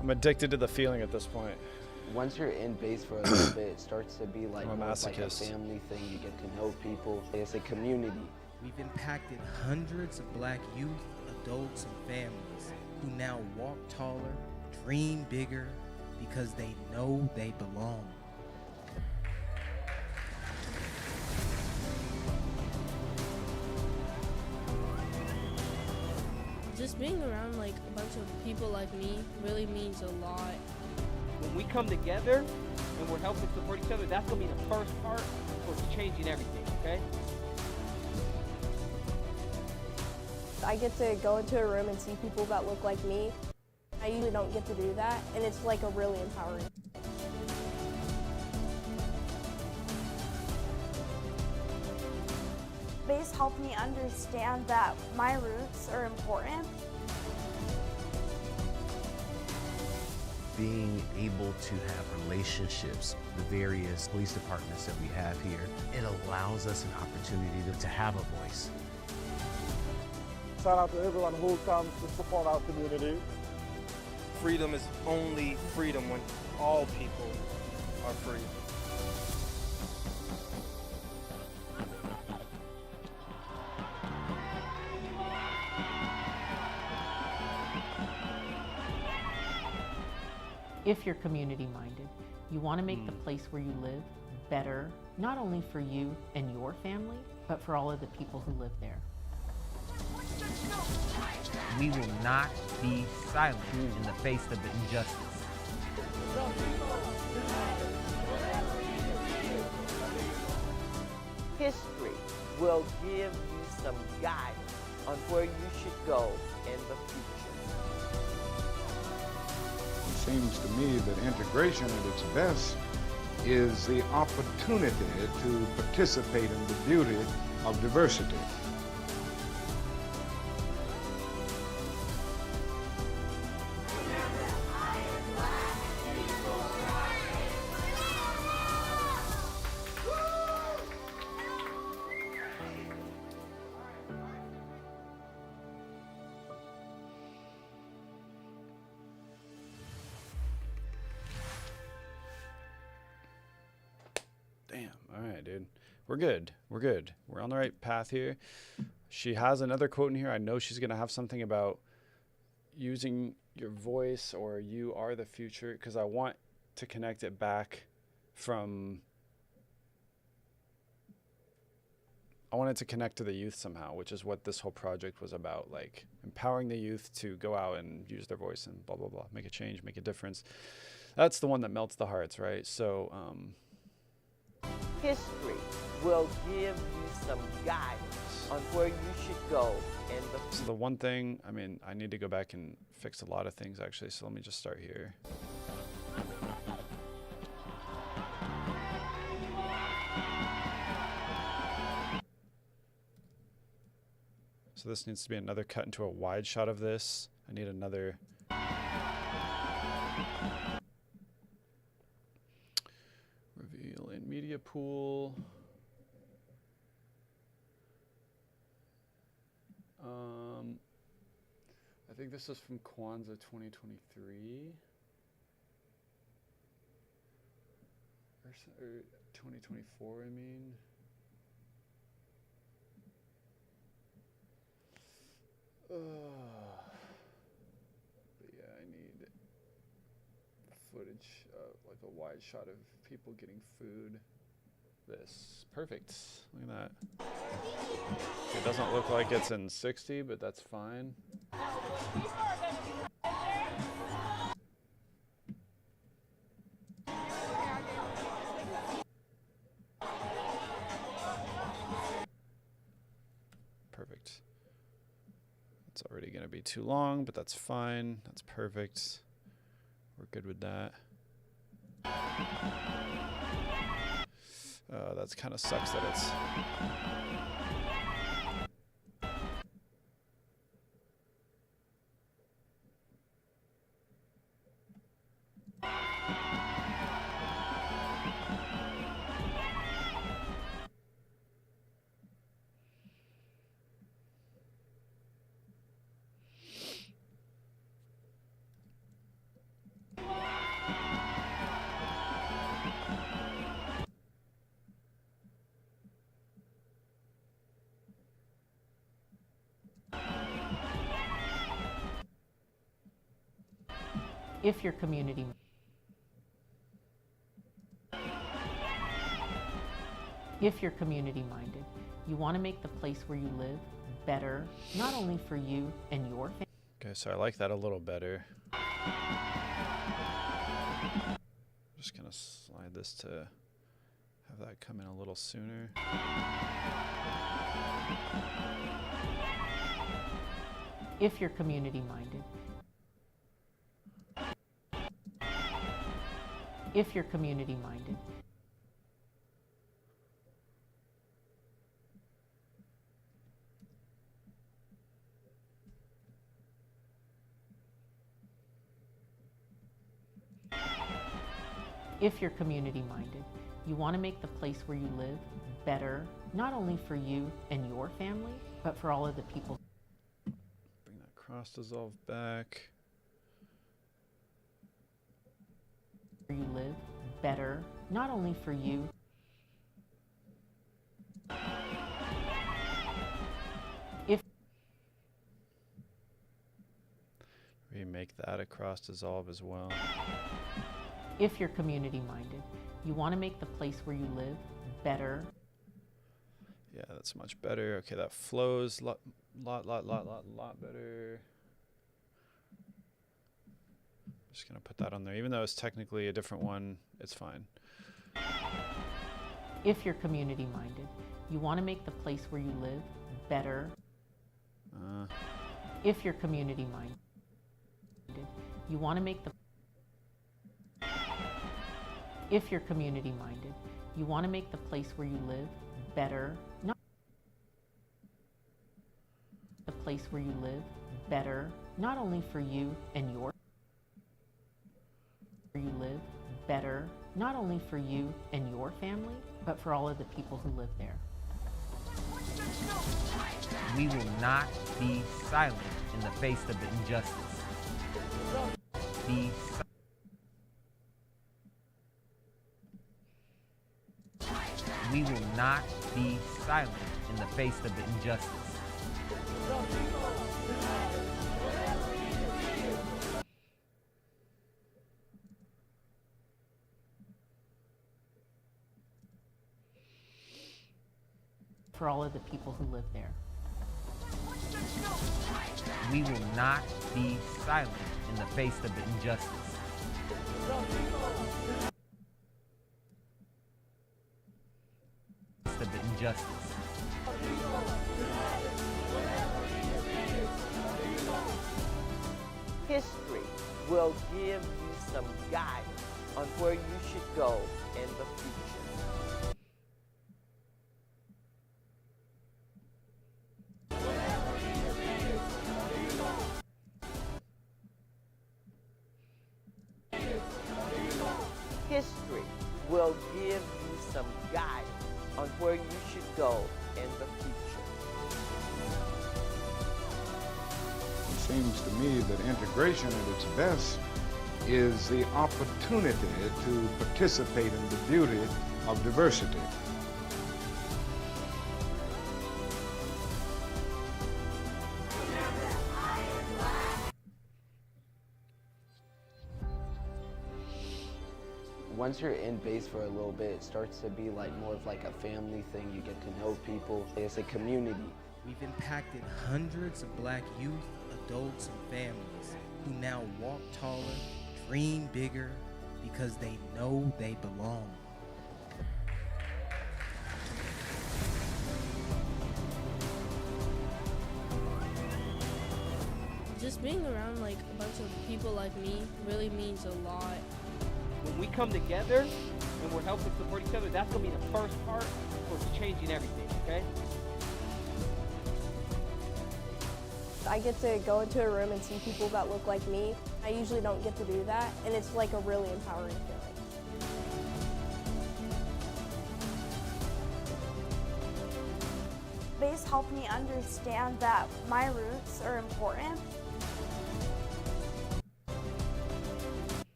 I'm addicted to the feeling at this point. Once you're in base for a little bit, it starts to be like I'm a more of like a masochist. family thing. You get to know people. It's a community. We've impacted hundreds of black youth, adults, and families who now walk taller, dream bigger, because they know they belong. Just being around like a bunch of people like me really means a lot. When we come together and we're helping support each other, that's gonna be the first part towards changing everything, okay? I get to go into a room and see people that look like me. I usually don't get to do that, and it's like a really empowering. Base helped me understand that my roots are important. Being able to have relationships, the various police departments that we have here, it allows us an opportunity to have a voice. Shout out to everyone who comes to support our community. Freedom is only freedom when all people are free. If you're community minded, you want to make the place where you live better, not only for you and your family, but for all of the people who live there. We will not be silent in the face of injustice. History will give you some guidance on where you should go in the future. It seems to me that integration at its best is the opportunity to participate in the beauty of diversity. Damn. All right, dude. We're good. We're good. We're on the right path here. She has another quote in here. I know she's going to have something about using your voice or you are the future, because I want to connect it back from... I wanted to connect to the youth somehow, which is what this whole project was about, like empowering the youth to go out and use their voice and blah, blah, blah, make a change, make a difference. That's the one that melts the hearts, right? So, History will give you some guidance on where you should go in the future. so the one thing, I mean, I need to go back and fix a lot of things actually, so let me just start here. So this needs to be another cut into a wide shot of this. I need another... reveal in media pool. I think this is from Kwanzaa 2023. Or 2024, I mean. But yeah, I need footage of like a wide shot of people getting food. This. Perfect. Look at that. It doesn't look like it's in 60, but that's fine. Perfect. It's already going to be too long, but that's fine. That's perfect. We're good with that. That's kind of sucks that it's... If your community If you're community minded, you want to make the place where you live better, not only for you and your family. Okay, so I like that a little better. Just gonna slide this to have that come in a little sooner. If you're community minded. If you're community minded. If you're community minded, you want to make the place where you live better, not only for you and your family, but for all of the people. Bring that cross dissolve back. Where you live better, not only for you. If remake that a cross dissolve as well. If you're community minded, you want to make the place where you live better. Yeah, that's much better. Okay, that flows lot better. Just gonna put that on there, even though it's technically a different one. It's fine. If you're community minded, you want to make the place where you live better. If you're community minded, you want to make the If you're community minded, you want to make the place where you live better, not the place where you live better, not only for you and your where you live better, not only for you and your family, but for all of the people who live there. We will not be silent in the face of the injustice. Be We will not be silent in the face of the injustice. For all of the people who live there. We will not be silent in the face of the injustice. Of the injustice. History will give you some guidance on where you should go in the future. History will give you some guidance on where you should go in the future. It seems to me that integration at its best is the opportunity to participate in the beauty of diversity. Once you're in base for a little bit, it starts to be like more of like a family thing. You get to know people. It's a community. We've impacted hundreds of black youth, adults, and families who now walk taller, dream bigger, because they know they belong. Just being around like a bunch of people like me really means a lot. When we come together and we're helping support each other, that's going to be the first part for changing everything, okay? I get to go into a room and see people that look like me. I usually don't get to do that, and it's like a really empowering feeling. Base helped me understand that my roots are important.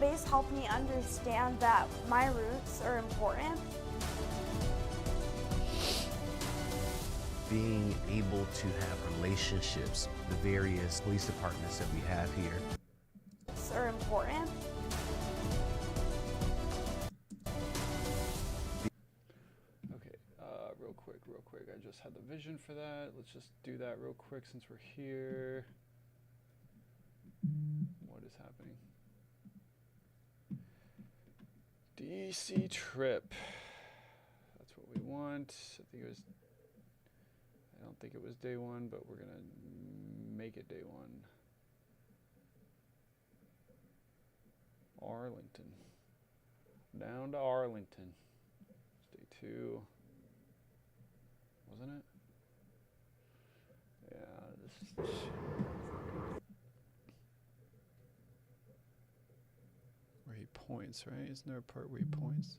space helped me understand that my roots are important. Being able to have relationships, the various police departments that we have here, Are important. Okay, real quick. I just had the vision for that. Let's just do that real quick since we're here. What is happening? DC trip. That's what we want. I don't think it was day one, but we're gonna make it day one. Arlington. Down to Arlington. It's day 2. Wasn't it? Yeah, this is the shit. Where he points, right? Isn't there a part where he points?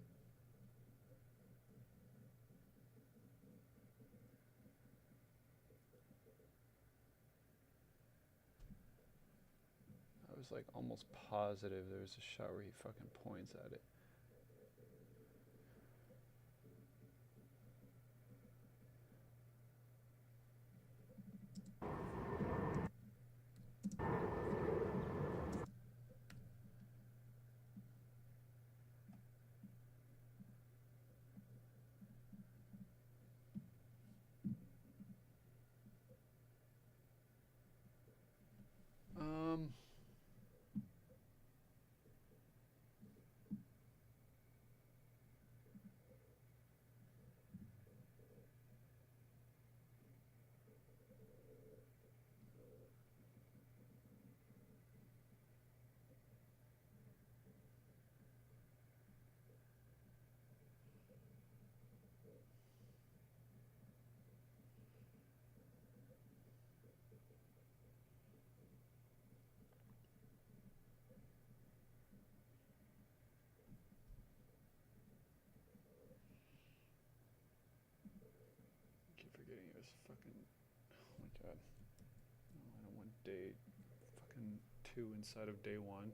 I was like almost positive there was a shot where he fucking points at it. Forgetting it was fucking, oh my god, no, I don't want day fucking 2 inside of day 1.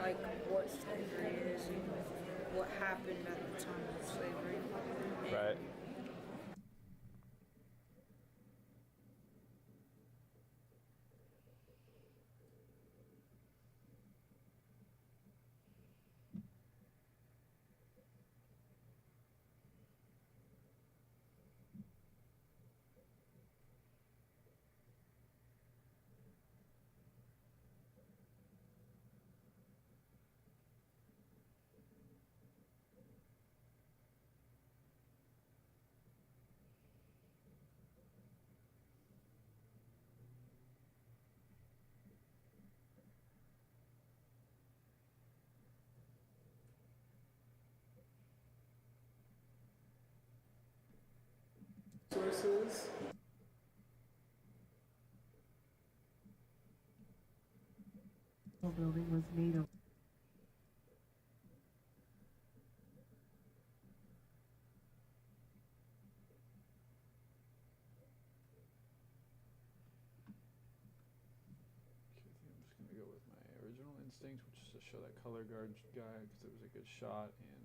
Like what slavery is and what happened at the time of slavery. Right. Sources. The building was made of Instincts, which is to show that color guard guy because it was a good shot, and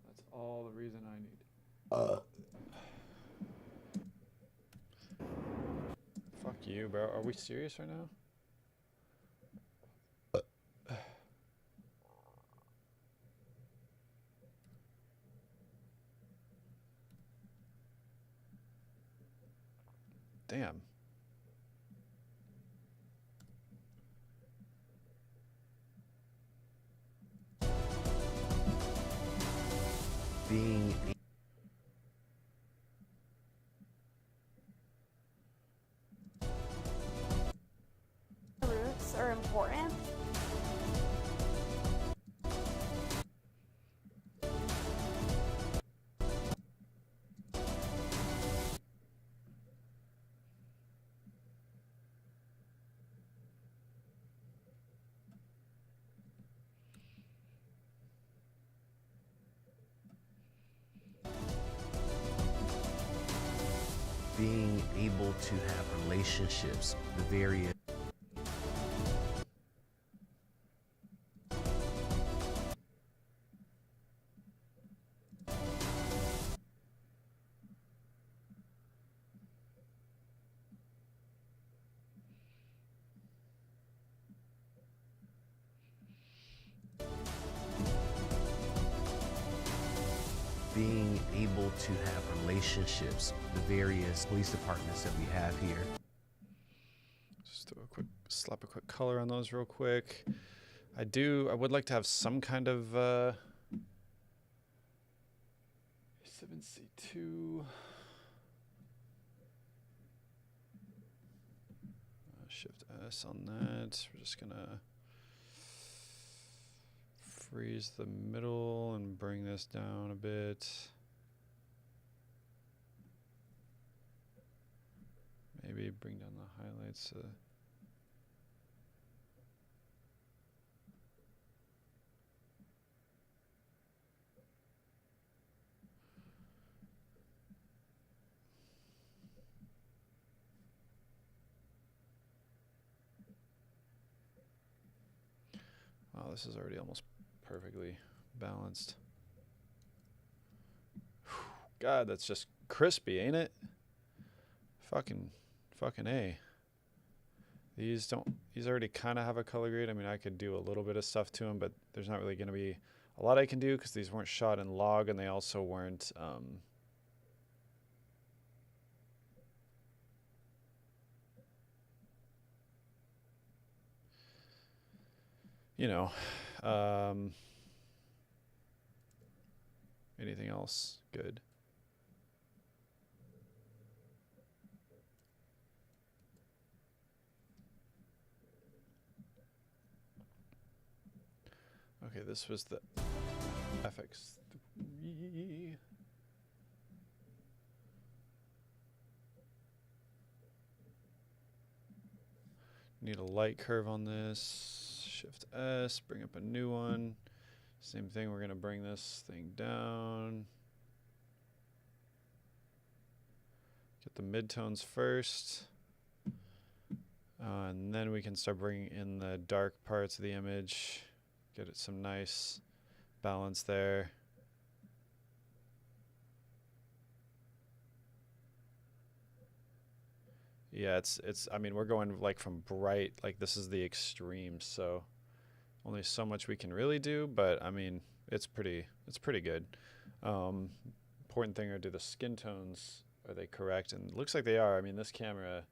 that's all the reason I need. Fuck you, bro. Are we serious right now? Damn. being roots are important. being able to have relationships, the various being able to have relationships, the various police departments that we have here. Just do a quick slap a quick color on those real quick. I would like to have some kind of 7C2 Shift S on that. We're just gonna freeze the middle and bring this down a bit. Maybe bring down the highlights. Wow, this is already almost perfectly balanced. God, that's just crispy, ain't it? Fucking A. These already kind of have a color grade. I mean, I could do a little bit of stuff to them, but there's not really going to be a lot I can do because these weren't shot in log and they also weren't you know, anything else good. Okay, this was the FX3. Need a light curve on this. Shift S, bring up a new one. Same thing, we're gonna bring this thing down. Get the midtones first. And then we can start bringing in the dark parts of the image. Get it some nice balance there. Yeah, I mean, we're going like from bright, like this is the extreme, so only so much we can really do, but I mean, it's pretty good. Important thing are, do the skin tones, are they correct? And it looks like they are. I mean, this camera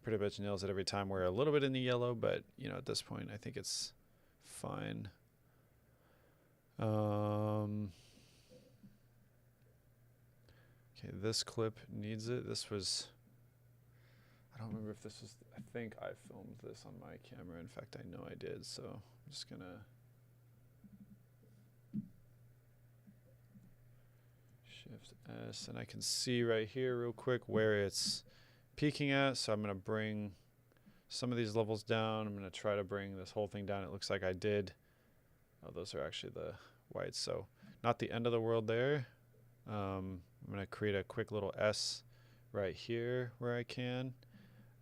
pretty much nails it every time. We're a little bit in the yellow, but you know, at this point, I think it's fine. Okay, this clip needs it. This was, I don't remember if this was, I think I filmed this on my camera. In fact, I know I did, so I'm just gonna Shift S, and I can see right here real quick where it's peaking at, so I'm gonna bring some of these levels down. I'm gonna try to bring this whole thing down. It looks like I did. Oh, those are actually the whites, so not the end of the world there. I'm gonna create a quick little S right here where I can.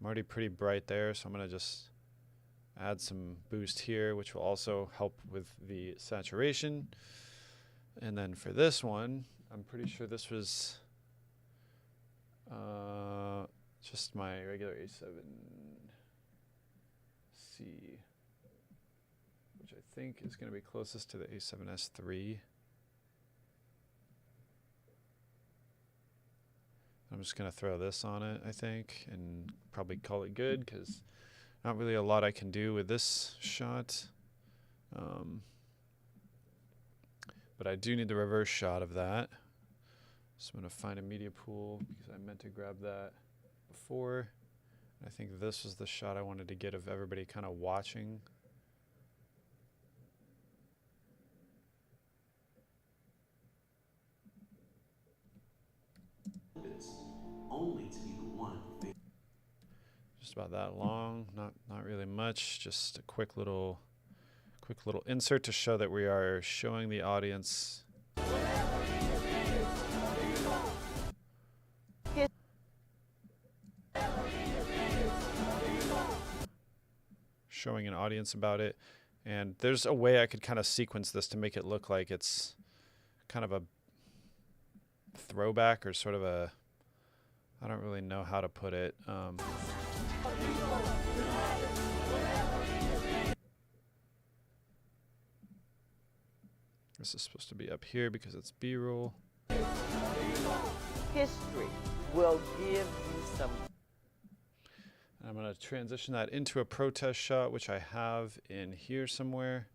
I'm already pretty bright there, so I'm gonna just add some boost here, which will also help with the saturation. And then for this one, I'm pretty sure this was just my regular A7C, which I think is going to be closest to the A7S3. I'm just going to throw this on it, I think, and probably call it good, because not really a lot I can do with this shot. But I do need the reverse shot of that, So I'm going to find a media pool because I meant to grab that before. I think this was the shot I wanted to get of everybody kind of watching. Only to be the one. Just about that long, not really much, just a quick little insert to show that we are showing the audience showing an audience about it. And there's a way I could kind of sequence this to make it look like it's kind of a throwback or sort of a, I don't really know how to put it. This is supposed to be up here because it's B-roll. History will give you some. I'm going to transition that into a protest shot, which I have in here somewhere.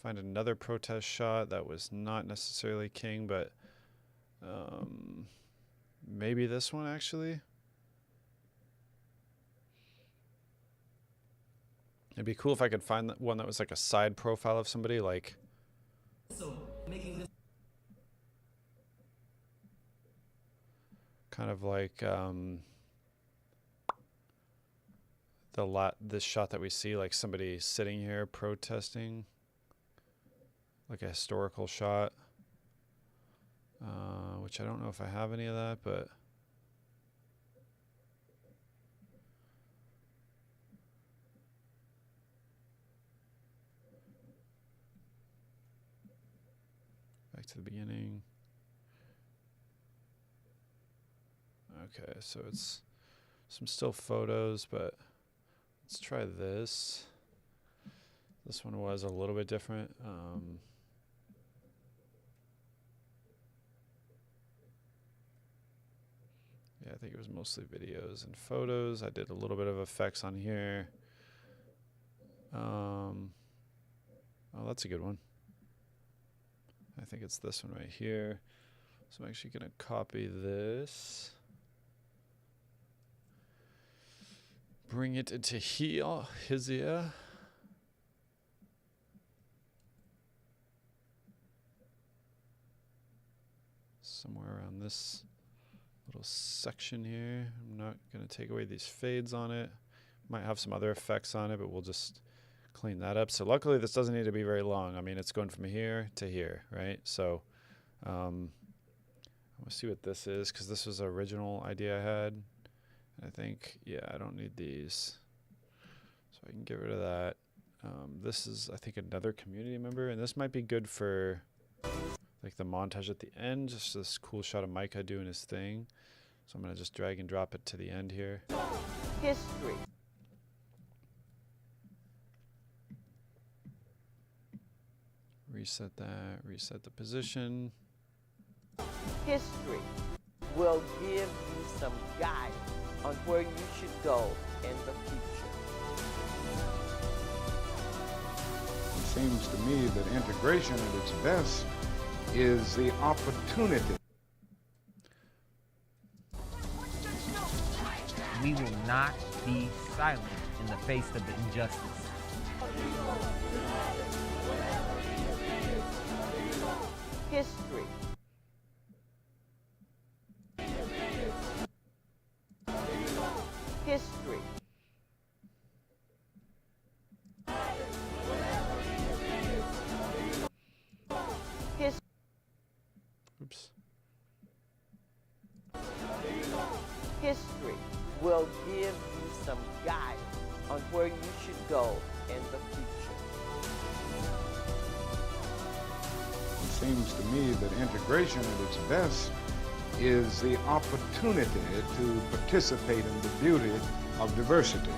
Find another protest shot that was not necessarily King, but maybe this one actually. It'd be cool if I could find one that was like a side profile of somebody, like. So making this kind of like this shot that we see, like somebody sitting here protesting, like a historical shot, which I don't know if I have any of that, but back to the beginning. Okay, so it's some still photos, but let's try this. This one was a little bit different. Yeah, I think it was mostly videos and photos. I did a little bit of effects on here. Oh, that's a good one. I think it's this one right here. So I'm actually going to copy this. Bring it into here, his ear. Somewhere around this little section here. I'm not going to take away these fades on it. Might have some other effects on it, but we'll just clean that up. So luckily this doesn't need to be very long. I mean, it's going from here to here, right? So I'm going to see what this is, because this was the original idea I had. I think, yeah, I don't need these. So I can get rid of that. This is, I think, another community member, and this might be good for like the montage at the end, just this cool shot of Micah doing his thing. So I'm going to just drag and drop it to the end here. History. Reset that, reset the position. History will give you some guidance on where you should go in the future. It seems to me that integration at its best is the opportunity. We will not be silent in the face of injustice. History. History. Oops. History will give you some guidance on where you should go in the future. It seems to me that integration at its best is the opportunity to participate in the beauty of diversity.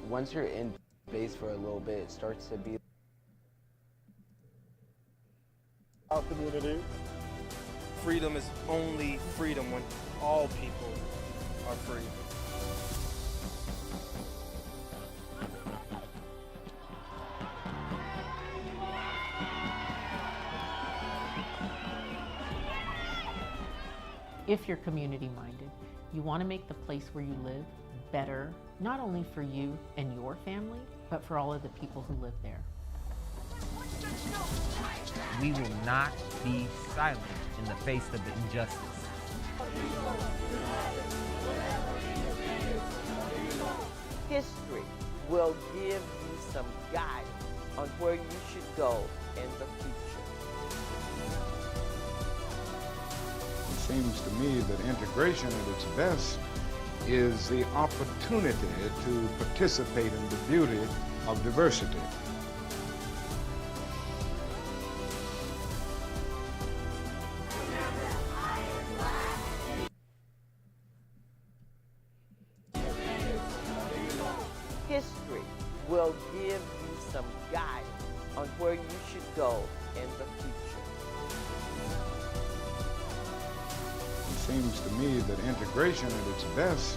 Once you're in base for a little bit, it starts to be our community. Freedom is only freedom when all people are free. If you're community minded, you want to make the place where you live better, not only for you and your family, but for all of the people who live there. We will not be silent in the face of injustice. History will give you some guidance on where you should go in the future. It seems to me that integration at its best is the opportunity to participate in the beauty of diversity. History will give you some guidance on where you should go in the future. It seems to me that integration at its best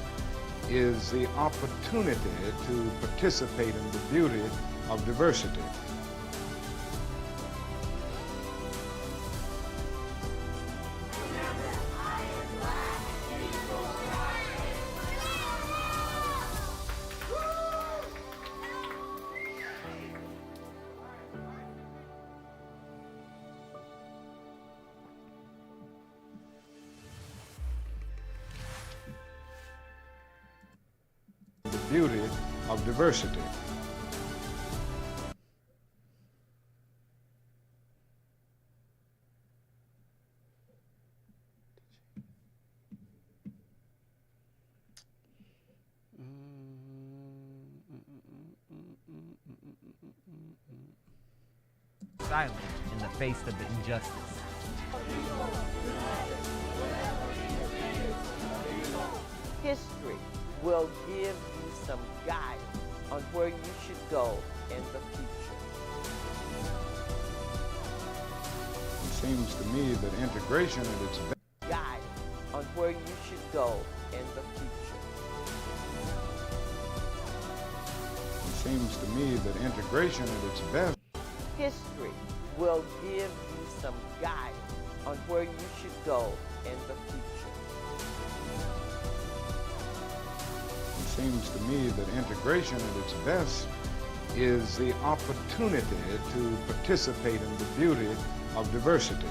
is the opportunity to participate in the beauty of diversity. The beauty of diversity. Silent in the face of injustice. History will give you some guidance on where you should go in the future. It seems to me that integration at its best Guidance on where you should go in the future. It seems to me that integration at its best History will give you some guidance on where you should go in the future. It seems to me that integration at its best is the opportunity to participate in the beauty of diversity.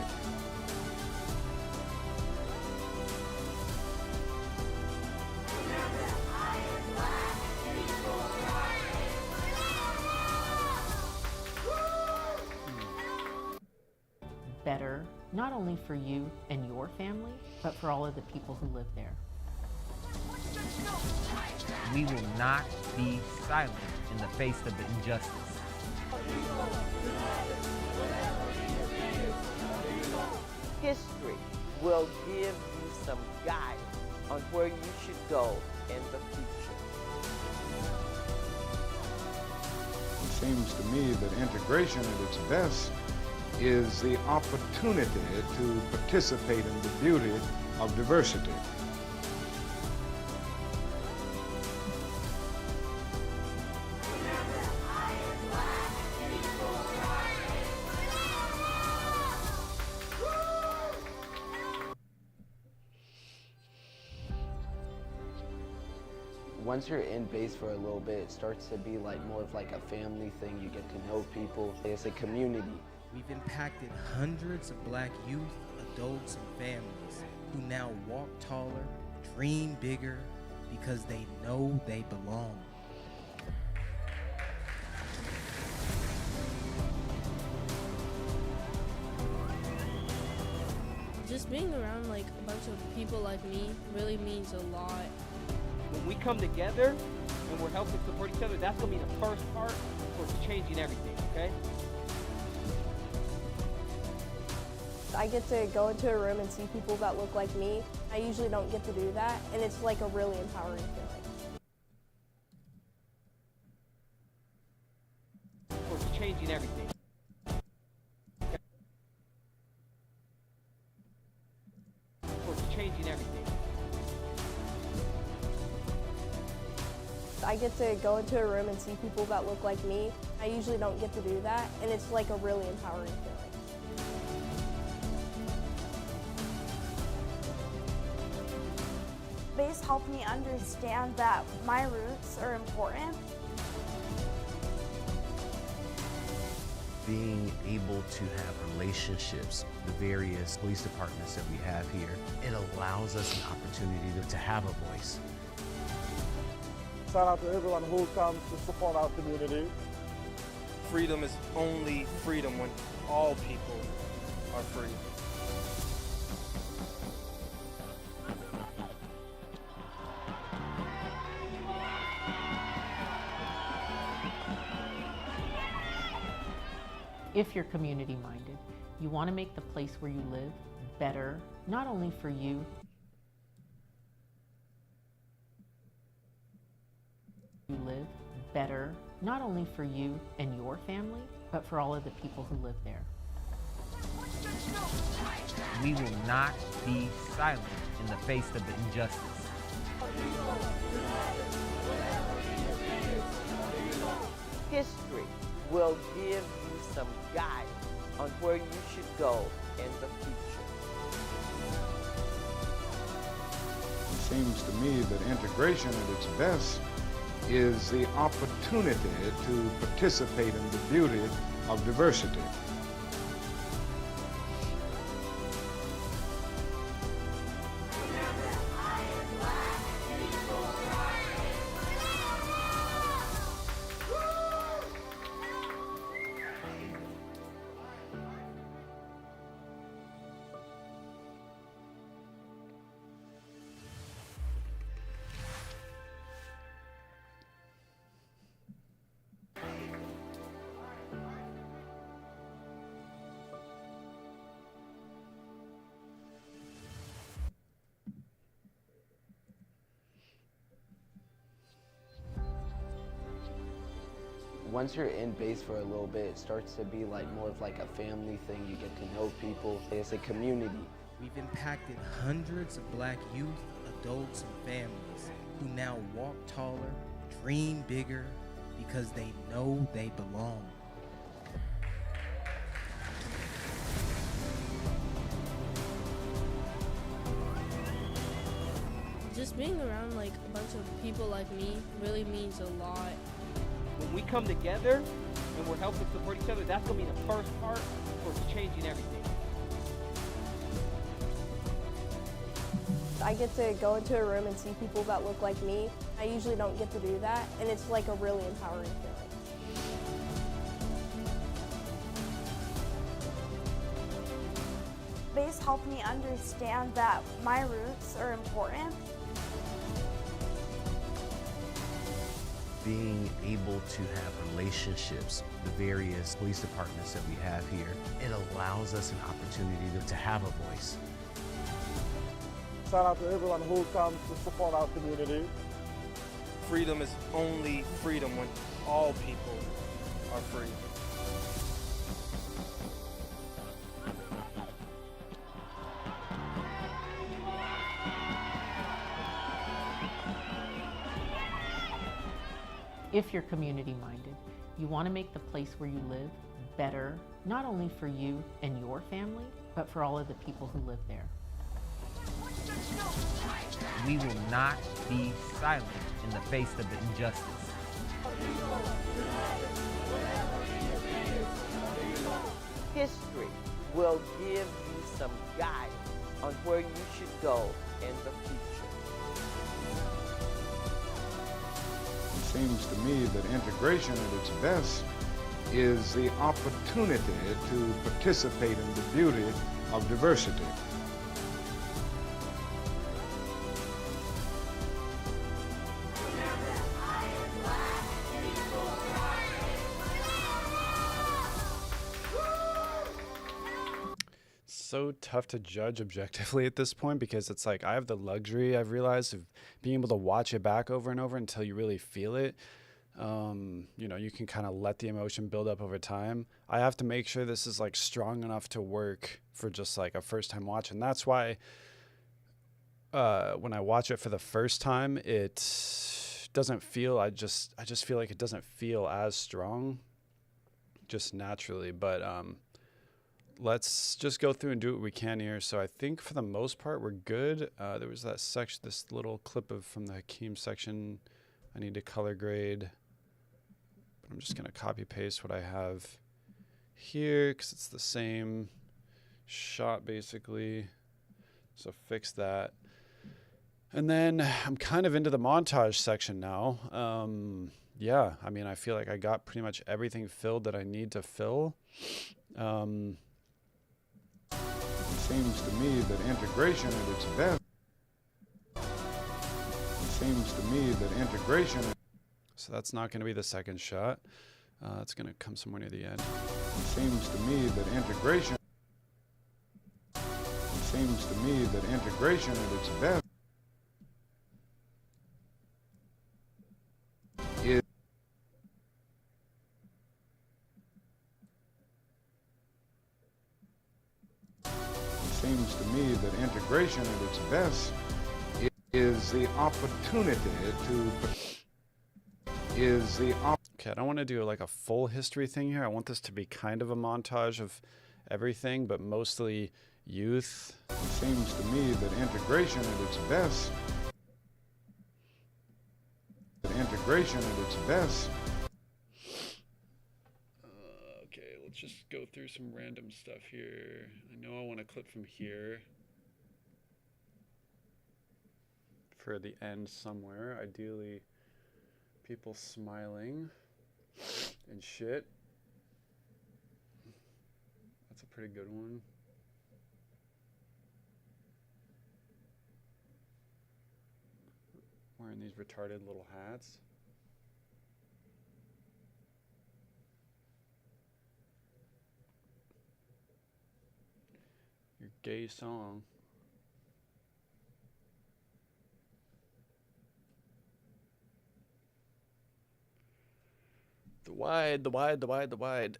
Better, not only for you and your family, but for all of the people who live there. We will not be silent in the face of injustice. History will give you some guidance on where you should go in the future. It seems to me that integration at its best is the opportunity to participate in the beauty of diversity. once you're in base for a little bit, it starts to be like more of like a family thing. You get to know people. It's a community. We've impacted hundreds of black youth, adults, and families who now walk taller, dream bigger, because they know they belong. Just being around like a bunch of people like me really means a lot. When we come together and we're helping support each other, that's gonna be the first part towards changing everything, okay? I get to go into a room and see people that look like me. I usually don't get to do that, and it's like a really empowering feeling. changing everything. Towards changing everything. I get to go into a room and see people that look like me. I usually don't get to do that, and it's like a really empowering feeling. Space helped me understand that my roots are important. Being able to have relationships, the various police departments that we have here, it allows us an opportunity to have a voice. Shout out to everyone who comes to support our community. Freedom is only freedom when all people are free. If you're community minded, you want to make the place where you live better, not only for you, not only for you and your family, but for all of the people who live there. We will not be silent in the face of injustice. History will give you some guidance on where you should go in the future. It seems to me that integration at its best is the opportunity to participate in the beauty of diversity. Once you're in base for a little bit, it starts to be like more of like a family thing. You get to know people. It's a community. We've impacted hundreds of black youth, adults, and families who now walk taller, dream bigger, because they know they belong. Just being around like a bunch of people like me really means a lot. When we come together and we're helping support each other, that's going to be the first part towards changing everything. I get to go into a room and see people that look like me. I usually don't get to do that, and it's like a really empowering feeling. Space helped me understand that my roots are important. Being able to have relationships, the various police departments that we have here, it allows us an opportunity to have a voice. Shout out to everyone who comes to support our community. Freedom is only freedom when all people are free. If you're community minded, you want to make the place where you live better, not only for you and your family, but for all of the people who live there. We will not be silent in the face of injustice. History will give you some guidance on where you should go in the future. It seems to me that integration at its best is the opportunity to participate in the beauty of diversity. So tough to judge objectively at this point, because it's like I have the luxury, I've realized, of being able to watch it back over and over until you really feel it. You know, you can kind of let the emotion build up over time. I have to make sure this is like strong enough to work for just like a first time watch. And that's why when I watch it for the first time, it doesn't feel, I just feel like it doesn't feel as strong just naturally. But let's just go through and do what we can here. So I think for the most part, we're good. There was that section, this little clip of from the Hakeem section. I need to color grade. But I'm just going to copy paste what I have here because it's the same shot basically. So fix that. And then I'm kind of into the montage section now. Yeah, I mean, I feel like I got pretty much everything filled that I need to fill. It seems to me that integration at its best. It seems to me that integration. So that's not going to be the second shot. It's going to come somewhere near the end. It seems to me that integration. It seems to me that integration at its best is. Seems to me that integration at its best is the opportunity to Okay, I don't want to do like a full history thing here. I want this to be kind of a montage of everything, but mostly youth. Seems to me that integration at its best. Integration at its best. Okay, let's just go through some random stuff here. I know I want a clip from here for the end somewhere. Ideally, people smiling and shit. That's a pretty good one. Wearing these retarded little hats. Your gay song. The wide, the wide, the wide, the wide.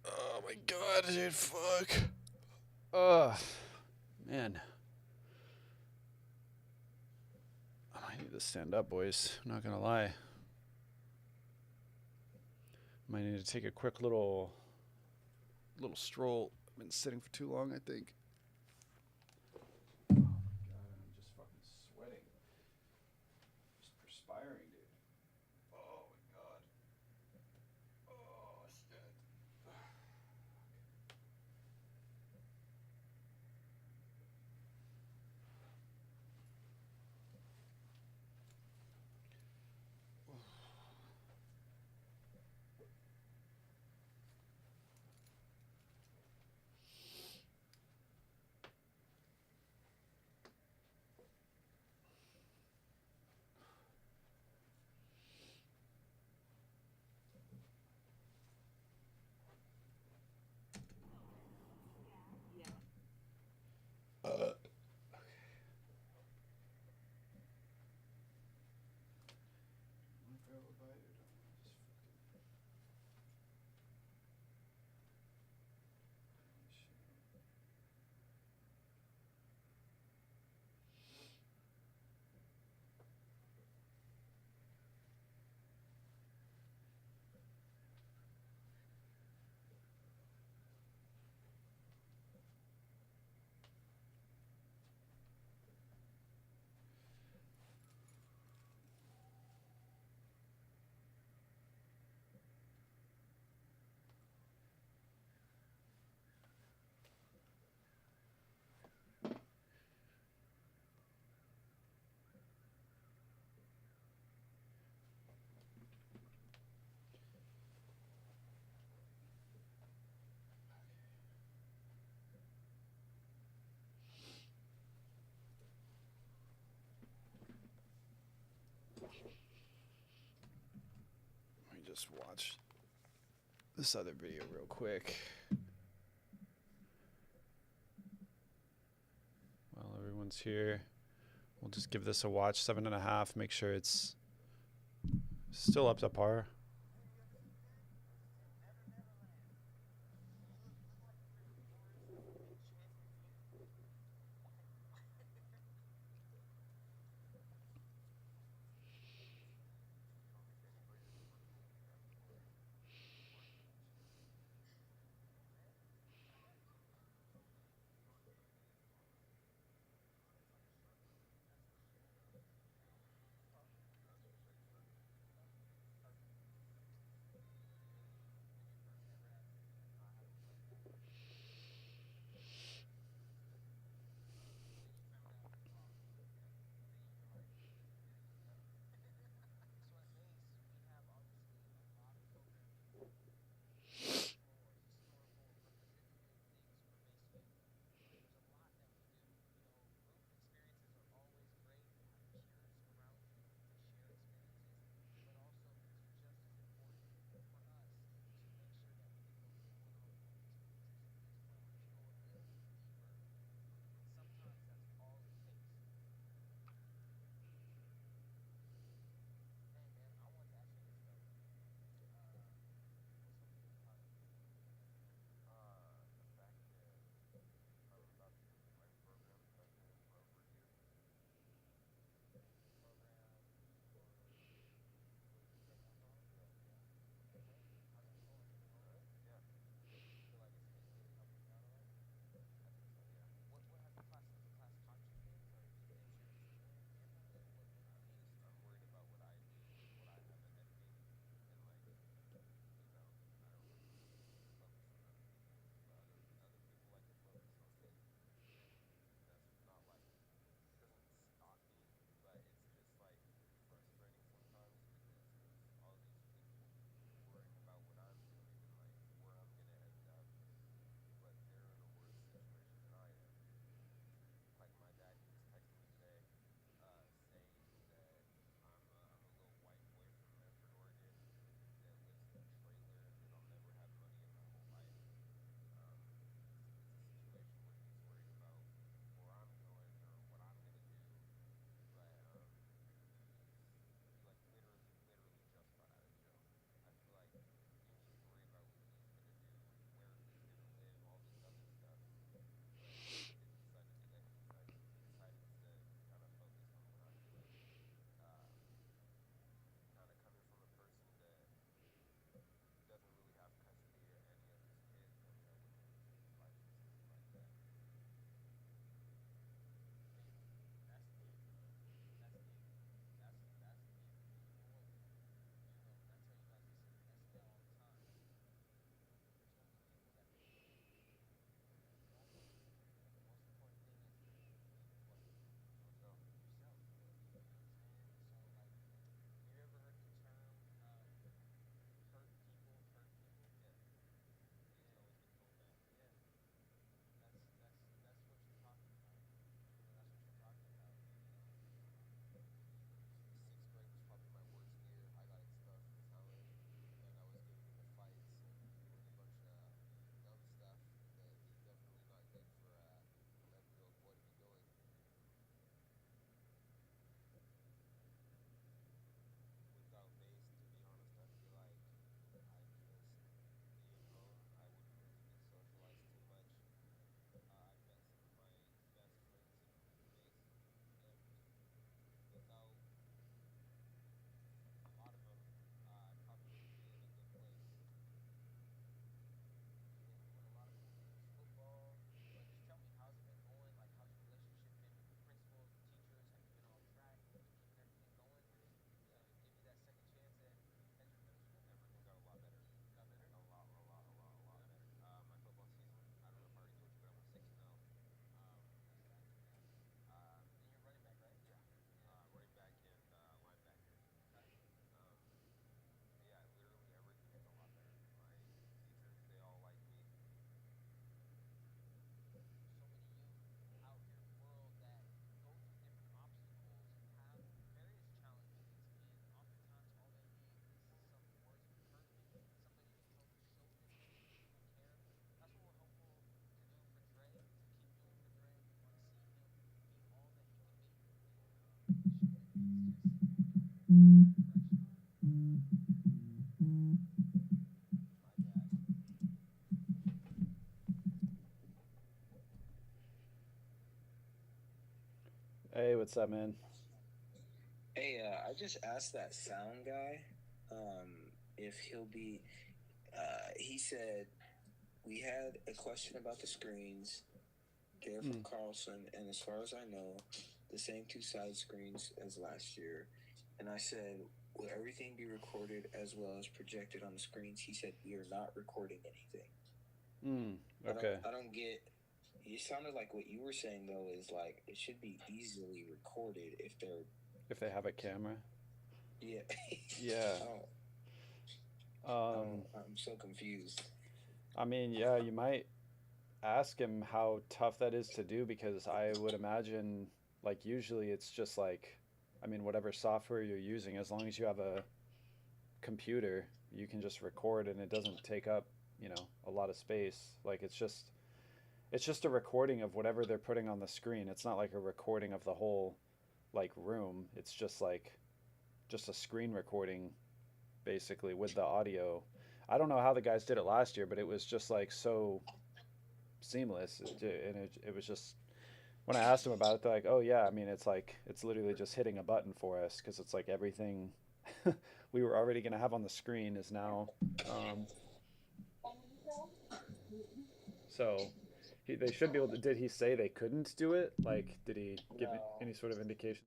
Oh my god, dude, fuck. Ugh. Man. I might need to stand up, boys. I'm not gonna lie. Might need to take a quick little stroll. I've been sitting for too long, I think. Oh my god, I'm just fucking sweating. Just perspiring, dude. Oh my god. Oh shit. Let me just watch this other video real quick. While everyone's here, we'll just give this a watch, 7.5. Make sure it's Still up to par. What's up, man? Hey, I just asked that sound guy if he'll be. He said we had a question about the screens. They're from Carlson, and as far as I know, the same two side screens as last year. And I said, will everything be recorded as well as projected on the screens? He said, we are not recording anything. Okay. I don't get. It sounded like what you were saying though is like it should be easily recorded if they have a camera. Yeah. Yeah. I'm so confused. I mean, yeah, you might ask him how tough that is to do, because I would imagine, like, usually it's just like, I mean, whatever software you're using, as long as you have a computer, you can just record and it doesn't take up, a lot of space. Like, it's just a recording of whatever they're putting on the screen. It's not like a recording of the whole, like, room. It's just a screen recording, basically, with the audio. I don't know how the guys did it last year, but it was just like so seamless, and it was just, when I asked them about it, they're like, oh yeah, I mean, it's literally just hitting a button for us, because it's like everything we were already going to have on the screen is now so they should be able to. Did he say they couldn't do it? Like, did he give any sort of indication?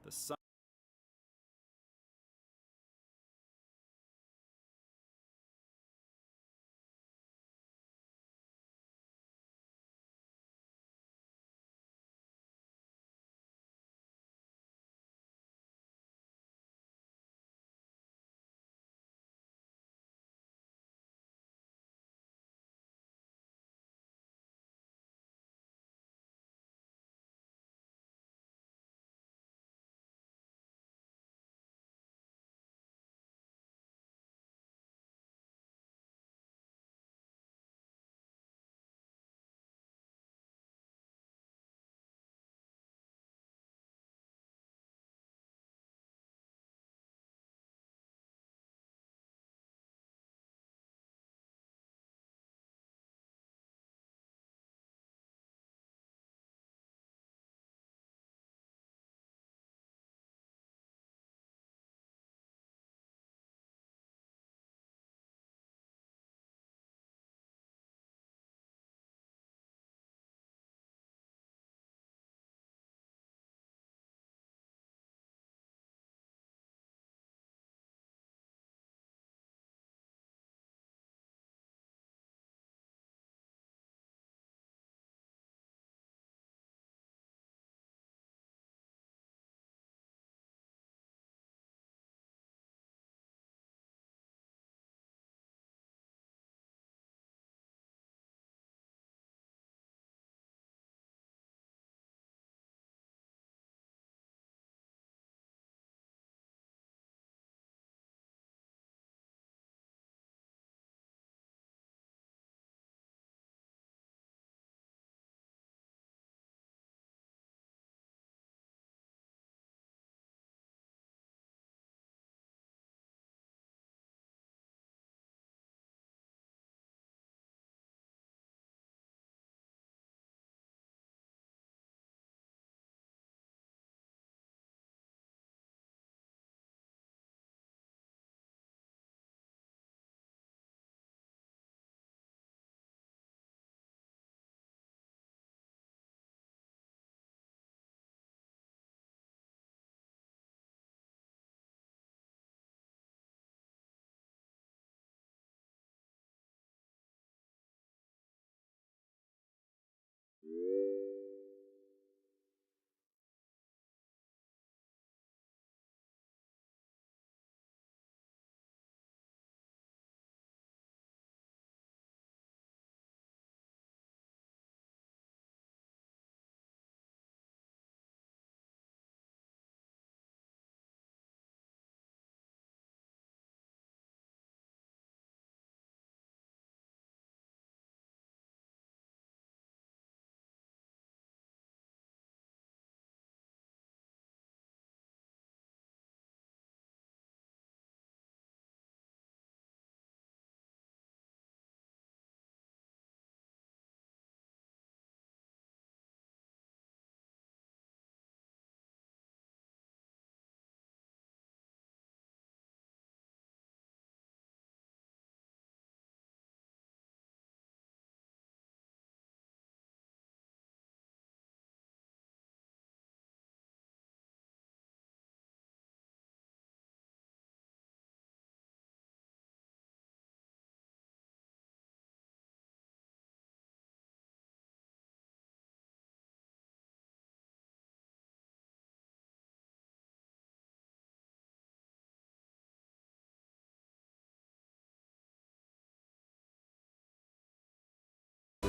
The sun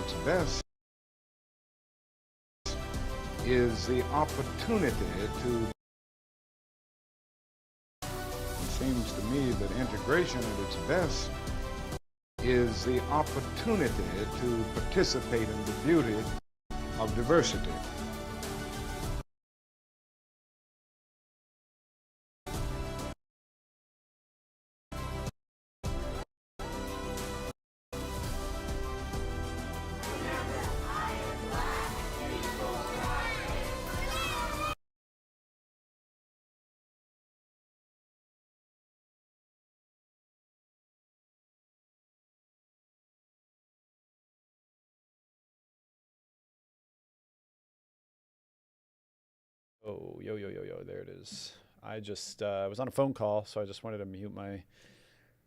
its best is the opportunity to. It seems to me that integration at its best is the opportunity to participate in the beauty of diversity. Oh, yo, yo, yo, yo, there it is. I just was on a phone call, so I just wanted to mute my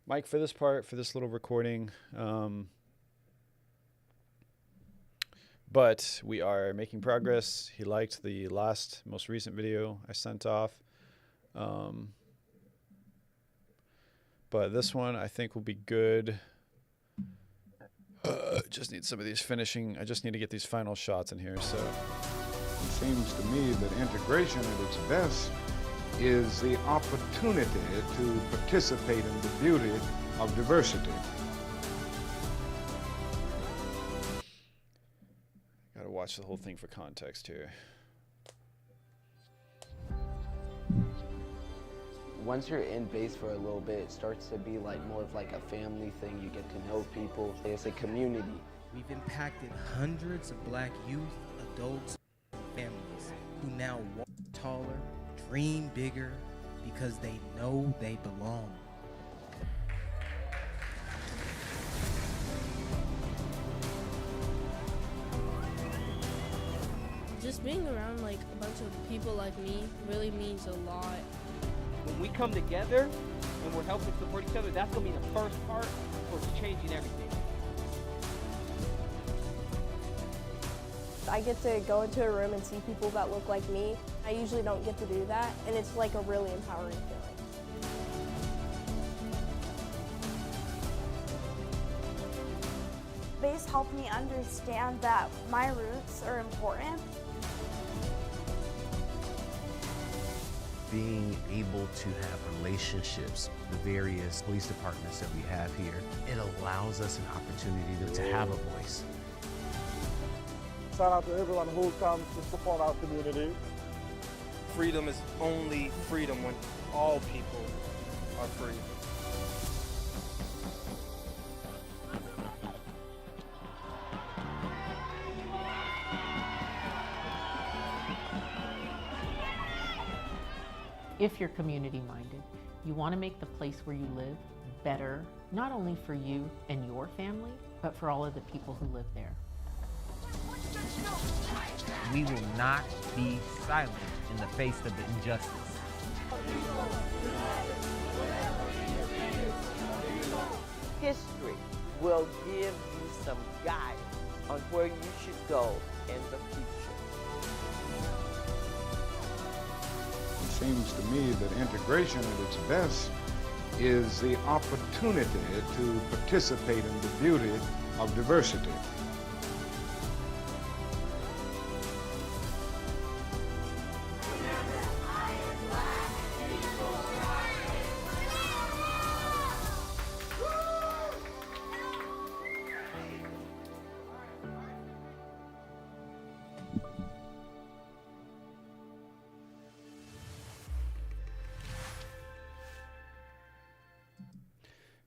mic for this part, for this little recording. But we are making progress. He liked the most recent video I sent off. But this one I think will be good. Just need some of these finishing. I just need to get these final shots in here. So it seems to me that integration at its best is the opportunity to participate in the beauty of diversity. Gotta watch the whole thing for context here. Once you're in base for a little bit, it starts to be like more of like a family thing. You get to know people. It's a community. We've impacted hundreds of black youth, adults, and families who now walk taller, dream bigger, because they know they belong. Just being around like a bunch of people like me really means a lot. When we come together and we're helping support each other, that's going to be the first part towards changing everything. I get to go into a room and see people that look like me. I usually don't get to do that, and it's like a really empowering feeling. Base helped me understand that my roots are important. Being able to have relationships, the various police departments that we have here, it allows us an opportunity to have a voice. Shout out to everyone who comes to support our community. Freedom is only freedom when all people are free. If you're community minded, you want to make the place where you live better, not only for you and your family, but for all of the people who live there. We will not be silent in the face of the injustice. History will give you some guidance on where you should go in the future. It seems to me that integration at its best is the opportunity to participate in the beauty of diversity.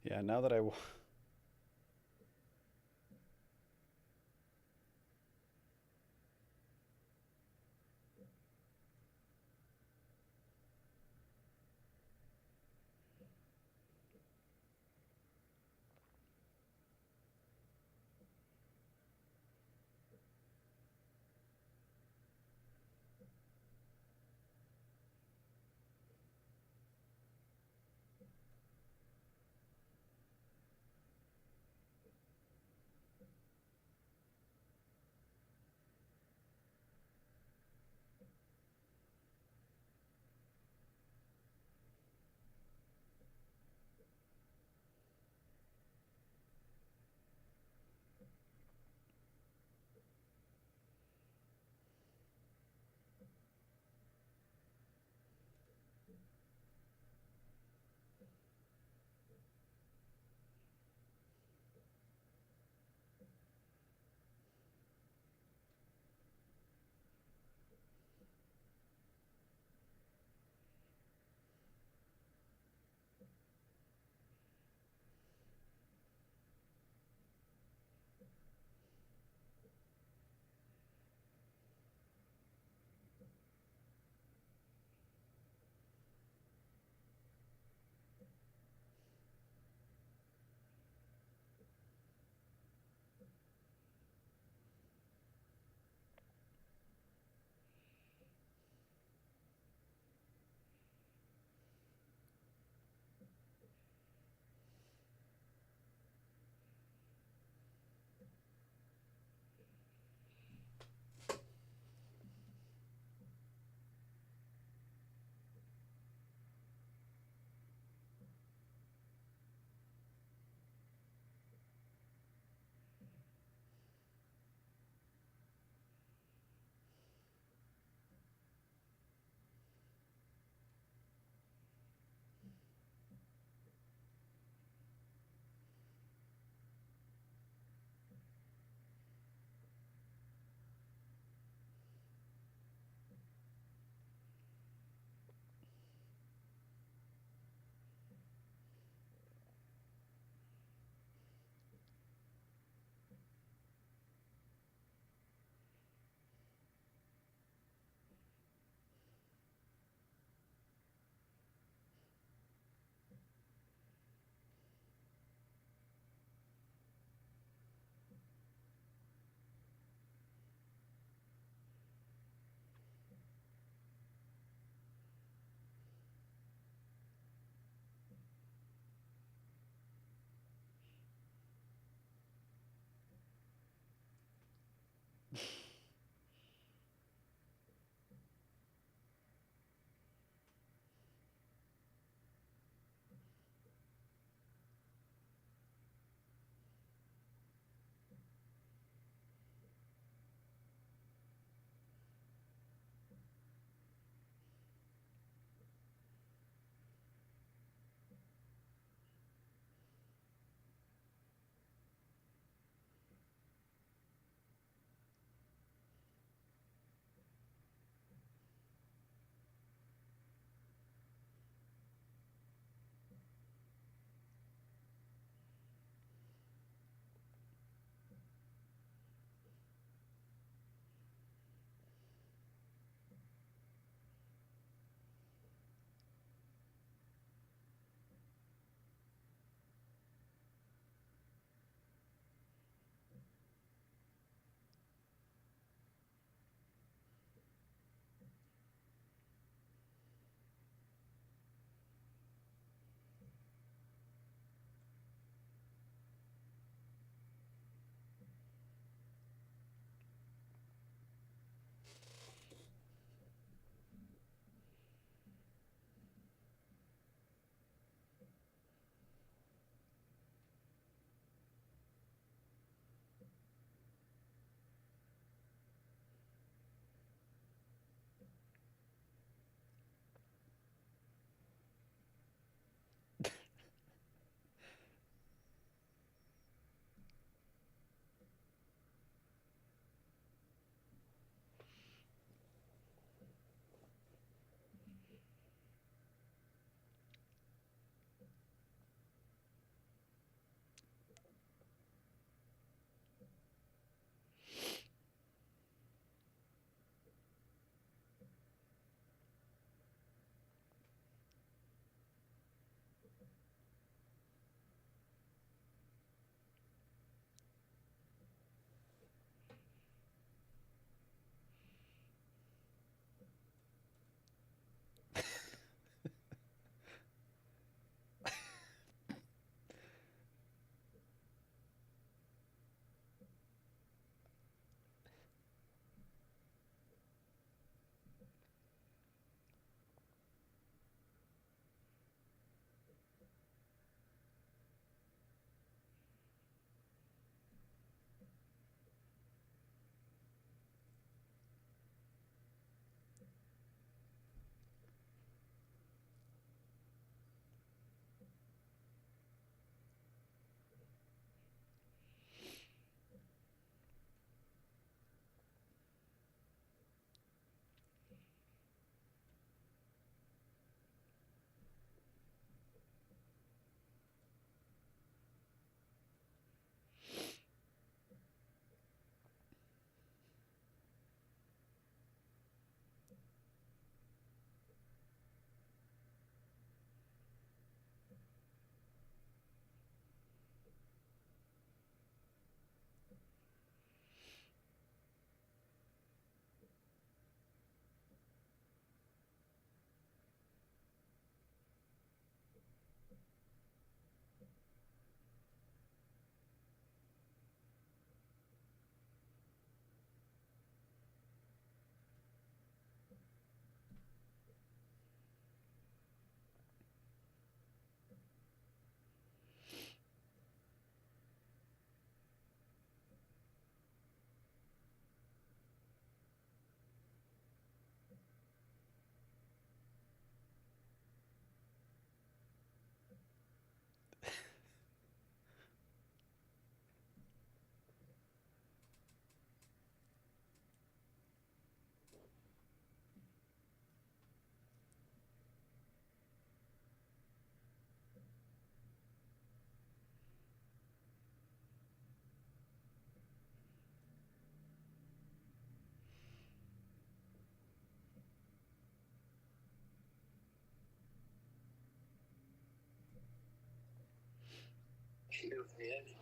Yeah, now that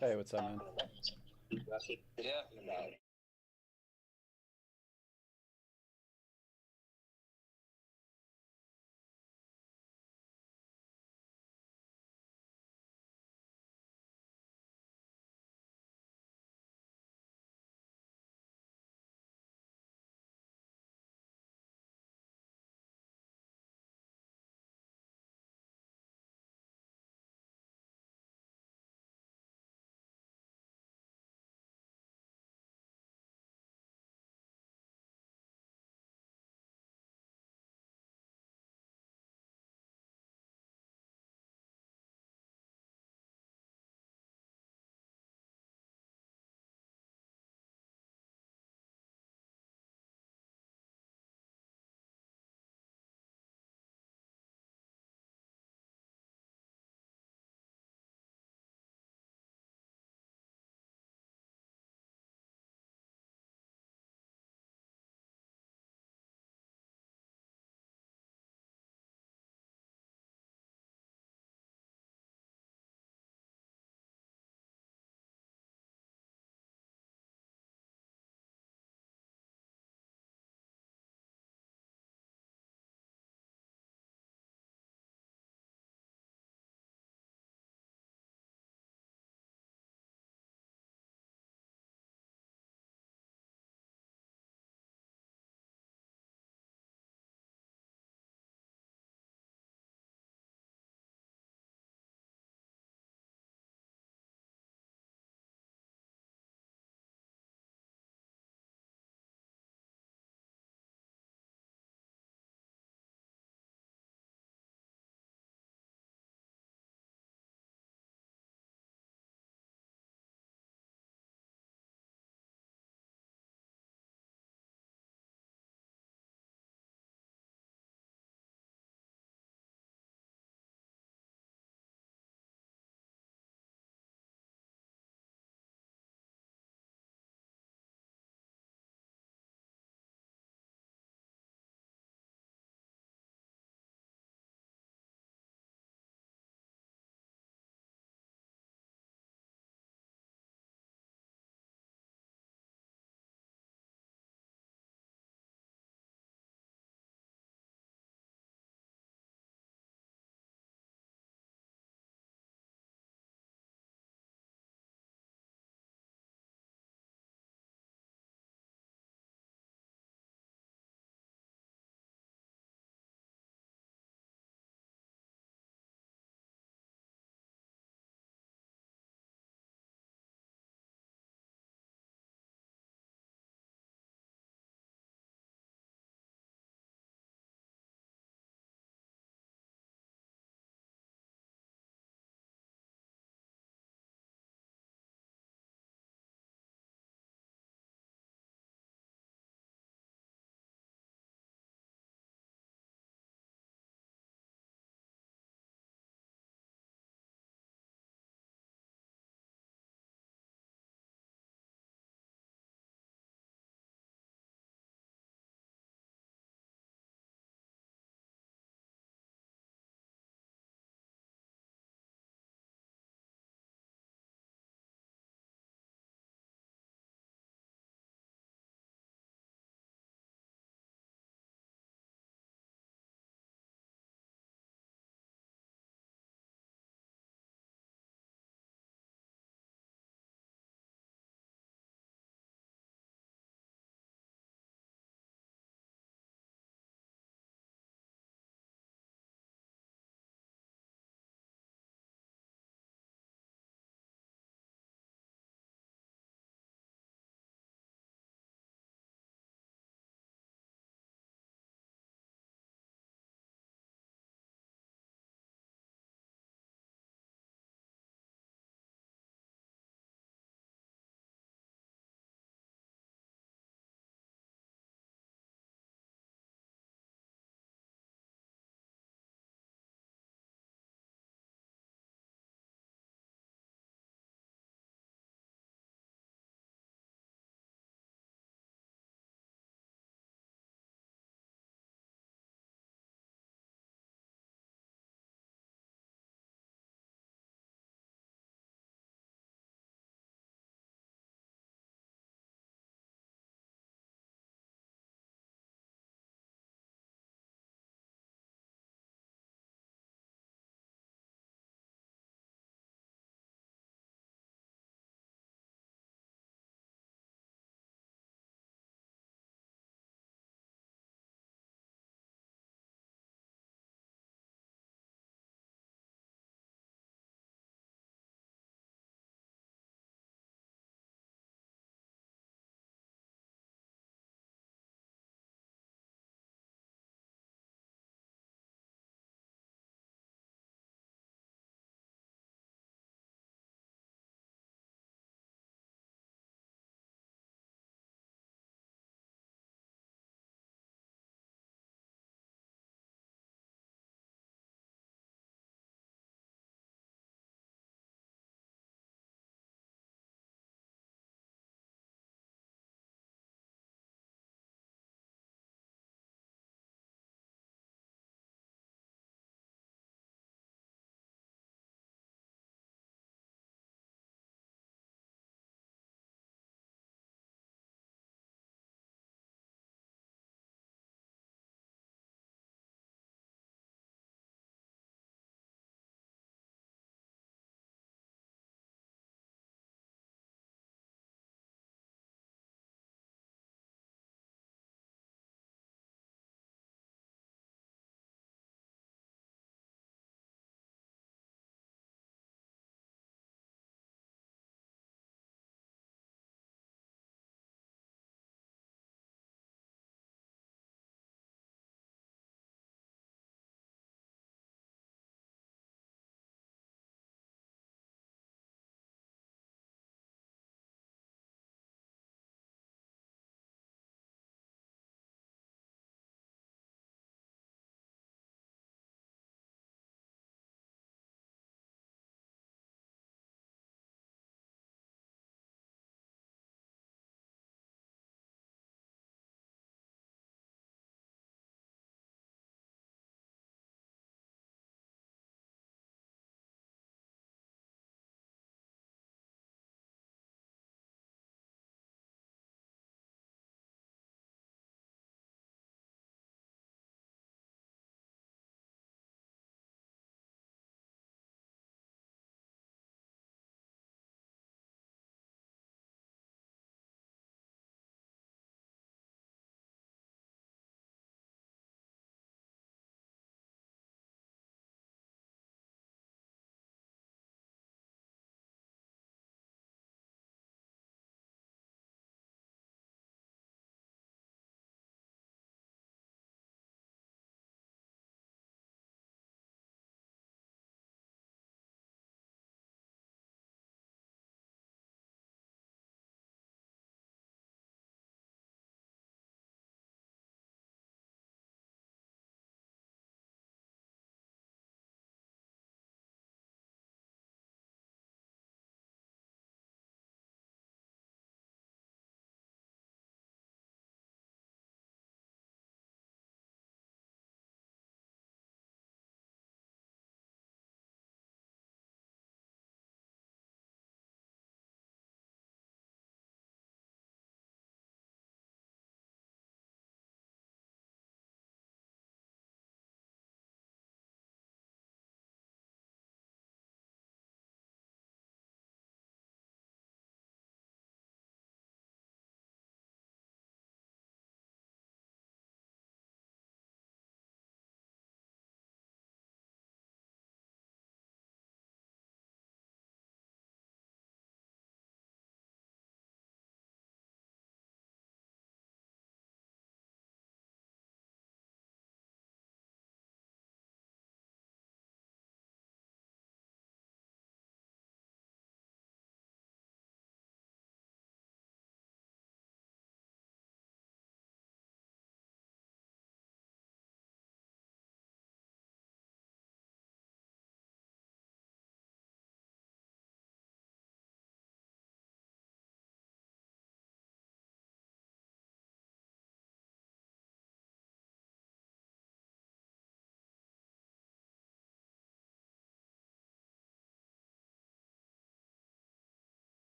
Hey, what's up, man? Yeah.